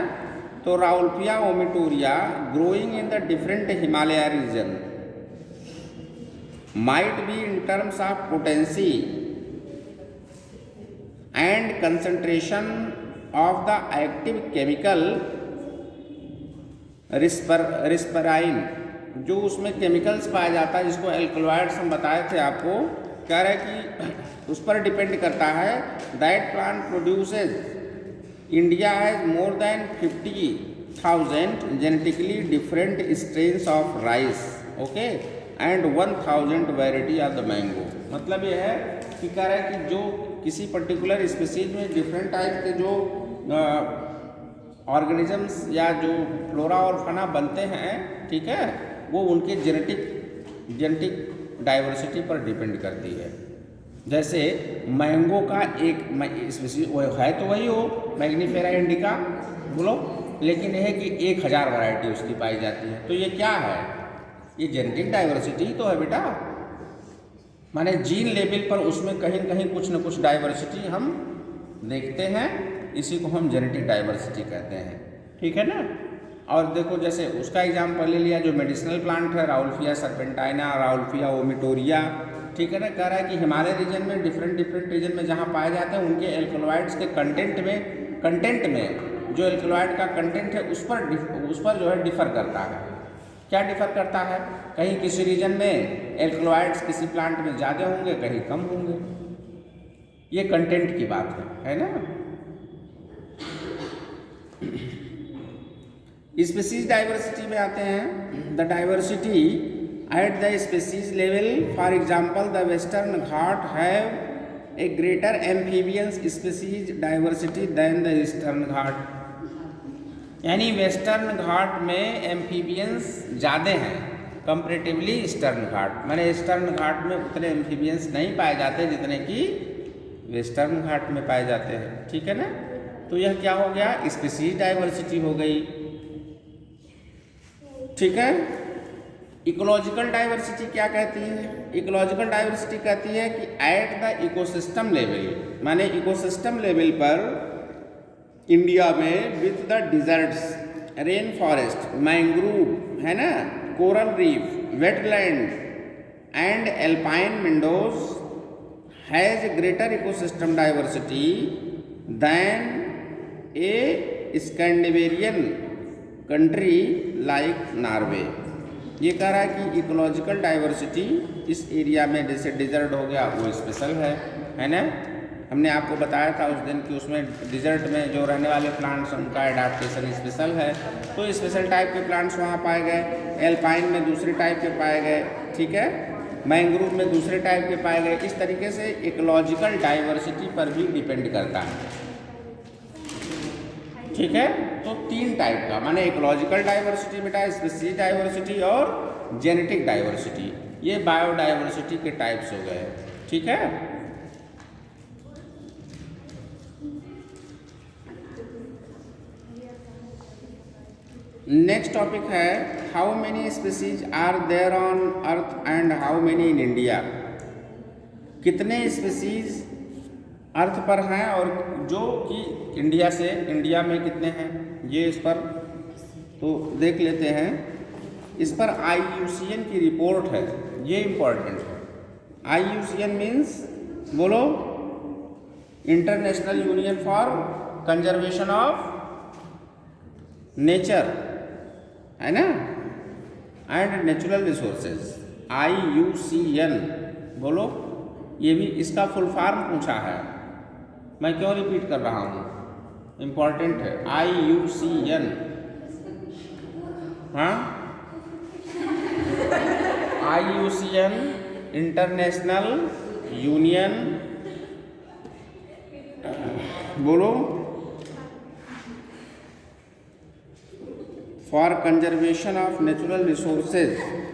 तो Rauwolfia vomitoria growing in the different Himalaya region might be in terms of potency and concentration of the active chemical risperidine, जो उसमें केमिकल्स पाया जाता है जिसको एल्कलॉइड्स हम बताए थे आपको, कह रहे कि उस पर डिपेंड करता है। That plant produces India has more than 50,000 genetically different strains of rice, okay, and 1000 variety of the mango. मतलब यह है कि कह रहा है कि जो किसी पर्टिकुलर स्पीसीज में डिफरेंट टाइप के जो ऑर्गेनिजम्स या जो फ्लोरा और फना बनते हैं, ठीक है, वो उनके जेनेटिक डाइवर्सिटी पर डिपेंड करती है। जैसे मैंगो का एक स्पीसीज वो है तो वही हो, मैग्नीफेरा इंडिका बोलो, लेकिन यह है कि 1000 वैरायटी उसकी पाई जाती है। तो ये क्या है, ये जेनेटिक डाइवर्सिटी तो है बेटा। माने जीन लेवल पर उसमें कहीं न कहीं कुछ न कुछ डाइवर्सिटी हम देखते हैं, इसी को हम जेनेटिक डाइवर्सिटी कहते हैं, ठीक है ना। और देखो जैसे उसका एग्जाम्पल ले लिया जो मेडिसिनल प्लांट है राउल्फिया सर्पेंटाइना, राउल्फिया ओमिटोरिया, ठीक है ना। कह रहा है कि हिमालय रीजन में डिफरेंट रीजन में जहाँ पाए जाते हैं उनके एल्कलॉइड्स के कंटेंट में जो एल्कलॉइड का कंटेंट है उस पर जो है डिफर करता है। क्या डिफर करता है, कहीं किसी रीजन में एल्कलॉइड्स किसी प्लांट में ज़्यादा होंगे, कहीं कम होंगे, ये कंटेंट की बात है ना। स्पीसीज डाइवर्सिटी में आते हैं। The diversity at the species level, for example the Western Ghat have a greater amphibians species diversity than the Eastern Ghat, यानी वेस्टर्न घाट में एम्फीबियंस ज़्यादा हैं कंपेरेटिवली ईस्टर्न घाट। मैंने ईस्टर्न घाट में उतने एम्फीबियंस नहीं पाए जाते जितने कि वेस्टर्न घाट में पाए जाते हैं, ठीक है ना। तो यह क्या हो गया, स्पीसीज डाइवर्सिटी हो गई, ठीक है। इकोलॉजिकल डाइवर्सिटी क्या कहती है, इकोलॉजिकल डाइवर्सिटी कहती है कि एट द इकोसिस्टम लेवल, माने इकोसिस्टम लेवल पर इंडिया में with the deserts, rain forest, mangrove, है ना, coral reef, wetland and alpine windows has greater ecosystem diversity than a Scandinavian country like Norway. ये कह रहा है कि इकोलॉजिकल डाइवर्सिटी इस एरिया में जैसे डिजर्ट हो गया वो स्पेशल है ना। हमने आपको बताया था उस दिन कि उसमें डिजर्ट में जो रहने वाले प्लांट्स उनका एडाप्टेशन स्पेशल है, तो स्पेशल टाइप के प्लांट्स वहाँ पाए गए। एल्पाइन में दूसरे टाइप के पाए गए, ठीक है, मैंग्रोव में दूसरे टाइप के पाए गए। इस तरीके से इकोलॉजिकल डाइवर्सिटी पर भी डिपेंड करता है, ठीक है। तो 3 टाइप का, माने इकोलॉजिकल डाइवर्सिटी बेटा, स्पीसीज डाइवर्सिटी और जेनेटिक डाइवर्सिटी, ये बायोडाइवर्सिटी के टाइप्स हो गए, ठीक है। नेक्स्ट टॉपिक है how many species are there on earth and how many in India. कितने स्पीसीज अर्थ पर हैं और जो कि इंडिया में कितने हैं, ये इस पर तो देख लेते हैं। इस पर IUCN की रिपोर्ट है, ये इम्पॉर्टेंट है। IUCN मीन्स बोलो, international union for conservation of nature, है ना, एंड नेचुरल रिसोर्सेज। IUCN बोलो, ये भी इसका फुल फॉर्म पूछा है, मैं क्यों रिपीट कर रहा हूँ, इम्पॉर्टेंट है। IUCN, हाँ, IUCN इंटरनेशनल यूनियन बोलो for conservation of natural resources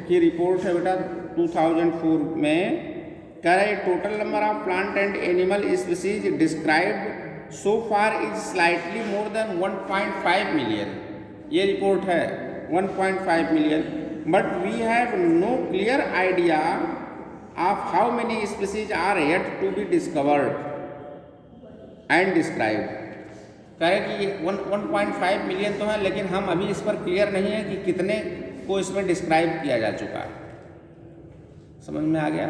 की रिपोर्ट है बेटा 2004 में। कह रहे total number of plant and animal species described so far is slightly more than 1.5 million. ये रिपोर्ट है 1.5 million, but we have no clear idea of how many species are yet to be discovered and described. कहे कि 1.5 million तो है, लेकिन हम अभी इस पर क्लियर नहीं है कि कितने को इसमें डिस्क्राइब किया जा चुका है। समझ में आ गया?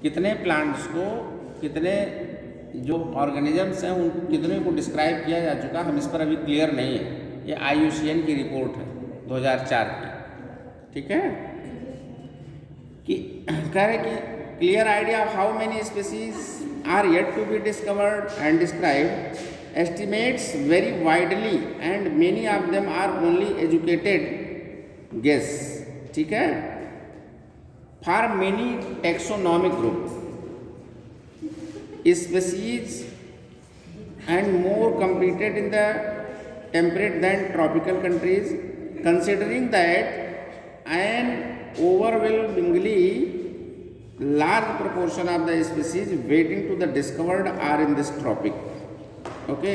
कितने प्लांट्स को, कितने जो ऑर्गेनिजम्स हैं, उन कितने को डिस्क्राइब किया जा चुका, हम इस पर अभी क्लियर नहीं है। ये IUCN की रिपोर्ट है 2004 की, ठीक है। कि कह रहे कि clear idea of how many species are yet to be discovered and described, estimates vary widely and many of them are only educated guess, ठीक है। For many taxonomic group species and more completed in the temperate than tropical countries, considering that an overwhelmingly large proportion of the species waiting to the discovered are in this tropic. Okay,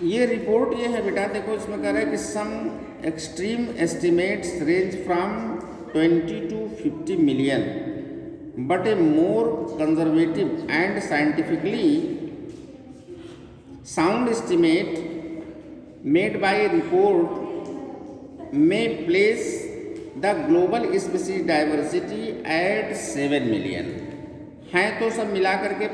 ये report ये है बेटा, देखो इसमें कह रहा है कि some extreme estimates range from 20 to 50 million, but a more conservative and scientifically sound estimate made by a report may place the global species diversity at 7 million. हैं तो सब मिला करके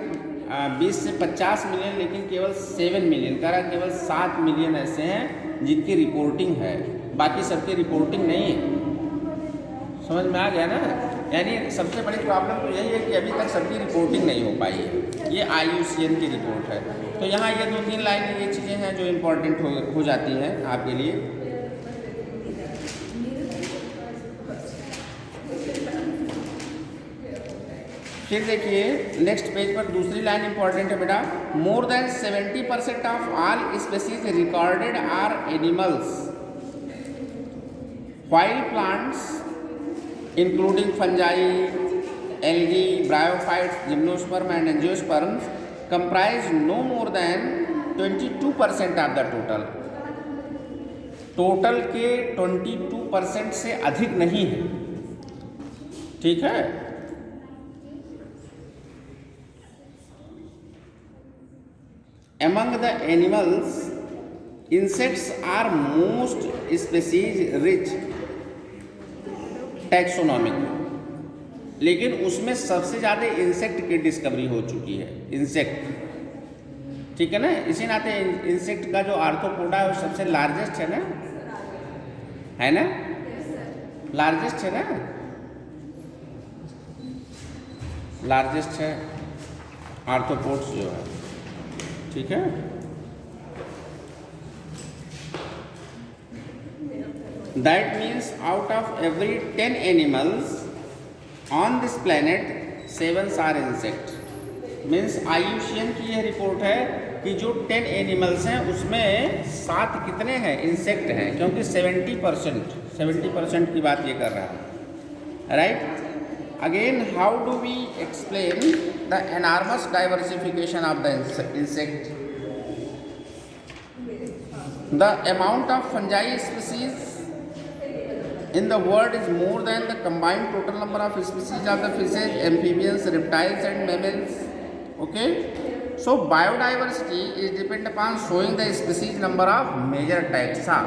20 से 50 मिलियन, लेकिन केवल 7 मिलियन कह रहा है, केवल 7 मिलियन ऐसे हैं जिनकी रिपोर्टिंग है, बाकी सबकी रिपोर्टिंग नहीं है। समझ में आ गया ना? यानी सबसे बड़ी प्रॉब्लम तो यही है कि अभी तक सबकी रिपोर्टिंग नहीं हो पाई है। ये IUCN की रिपोर्ट है। तो यहाँ ये 2-3 लाइन ये चीज़ें हैं जो इम्पोर्टेंट हो जाती हैं आपके लिए। फिर देखिए नेक्स्ट पेज पर दूसरी लाइन इंपॉर्टेंट है बेटा, more than 70% of all species recorded are animals, while plants including fungi, algae, bryophytes, gymnosperm and angiosperms comprise no more than 22% of the total. Total के 22% से अधिक नहीं है, ठीक है। Among the animals, insects are most species rich taxonomic, लेकिन उसमें सबसे ज़्यादा इंसेक्ट की डिस्कवरी हो चुकी है। इंसेक्ट, ठीक है ना, इसी नाते इंसेक्ट का जो आर्थ्रोपोडा है वो सबसे लार्जेस्ट है ना, लार्जेस्ट है ना, लार्जेस्ट है आर्थ्रोपोड्स जो है, ठीक है। That means out of every 10 animals on this planet 7 are insect. Means IUCN की यह रिपोर्ट है कि जो 10 एनिमल्स हैं उसमें 7 कितने हैं इंसेक्ट हैं, क्योंकि 70% की बात ये कर रहा है, right. Again how do we explain the enormous diversification of the insect? The amount of fungi species in the world is more than the combined total number of species of the fishes, amphibians, reptiles and mammals. Okay, so biodiversity is depend upon showing the species number of major taxa.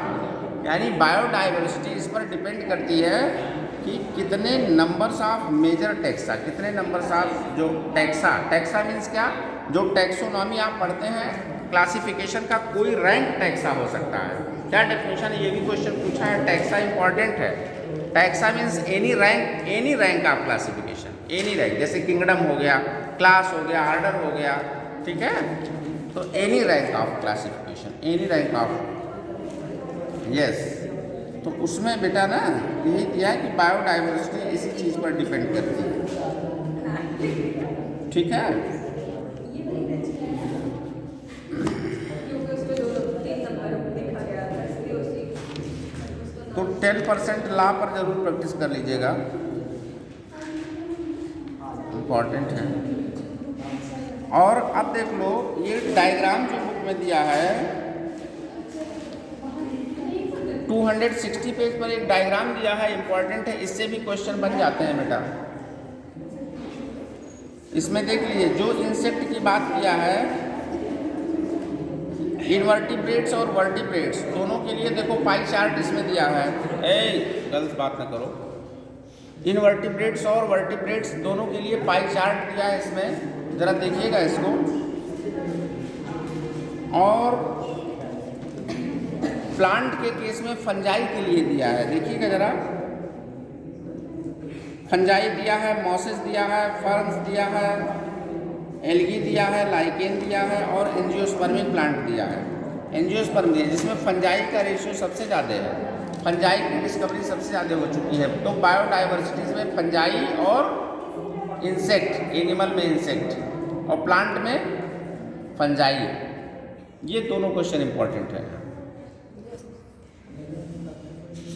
यानी biodiversity इस पर depend करती है कि कितने numbers of major taxa, कितने numbers of जो taxa, taxa means क्या, जो टैक्सोनॉमी आप पढ़ते हैं क्लासिफिकेशन का कोई रैंक टैक्सा हो सकता है। क्या डेफिनेशन है, ये भी क्वेश्चन पूछा है। टैक्सा इंपॉर्टेंट है। Taxa means any rank of classification, any rank, जैसे किंगडम हो गया, क्लास हो गया, ऑर्डर हो गया, ठीक है। तो any rank of classification, any rank of, yes. तो उसमें बेटा ना यही दिया है कि बायोडाइवर्सिटी इसी चीज़ पर डिपेंड करती है, ठीक है। तो 10% लॉ पर जरूर प्रैक्टिस कर लीजिएगा, इम्पॉर्टेंट है। और अब देख लो ये डायग्राम जो बुक में दिया है 260 पेज पर एक डायग्राम दिया है, इम्पॉर्टेंट है, इससे भी क्वेश्चन बन जाते हैं बेटा। इसमें देख लीजिए जो इंसेक्ट की बात किया है, इनवर्टिब्रेट्स और वर्टिब्रेट्स दोनों के लिए देखो पाई चार्ट इसमें दिया है। गलत बात ना करो। इनवर्टिब्रेट्स और वर्टिब्रेट्स दोनों के लिए पाई चार्ट दिया है इसमें, ज़रा देखिएगा इसको। और प्लांट के केस में फंजाई के लिए दिया है, देखिएगा ज़रा। फंजाई दिया है, मॉसेस दिया है, फर्न्स दिया है, एल्गी दिया है, लाइकेन दिया है और एंजियोस्पर्मिक प्लांट दिया है। एंजियोस्पर्म दिया जिसमें फंजाई का रेशियो सबसे ज़्यादा है, फंजाई की डिस्कवरी सबसे ज़्यादा हो चुकी है। तो बायोडाइवर्सिटीज़ में फंजाई और इंसेक्ट, एनिमल में इंसेक्ट और प्लांट में फंजाई, ये दोनों क्वेश्चन इंपॉर्टेंट है।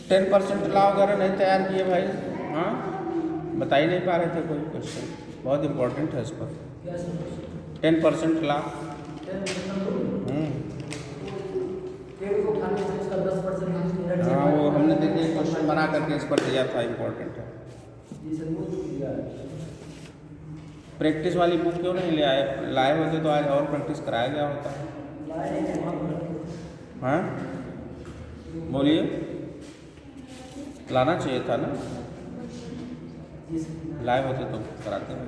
10% लॉ वगैरह नहीं तैयार किए भाई? हाँ, बता ही नहीं पा रहे थे कोई क्वेश्चन, बहुत इंपॉर्टेंट है इस पर। 10% लॉ, हाँ वो हमने देखिए क्वेश्चन बना करके इस पर दिया था, इम्पोर्टेंट है। प्रैक्टिस वाली बुक क्यों नहीं ले आए? लाए होते तो आज और प्रैक्टिस कराया गया होता। हाँ बोलिए, लाना चाहिए था ना, लाए होते तो कराते हैं।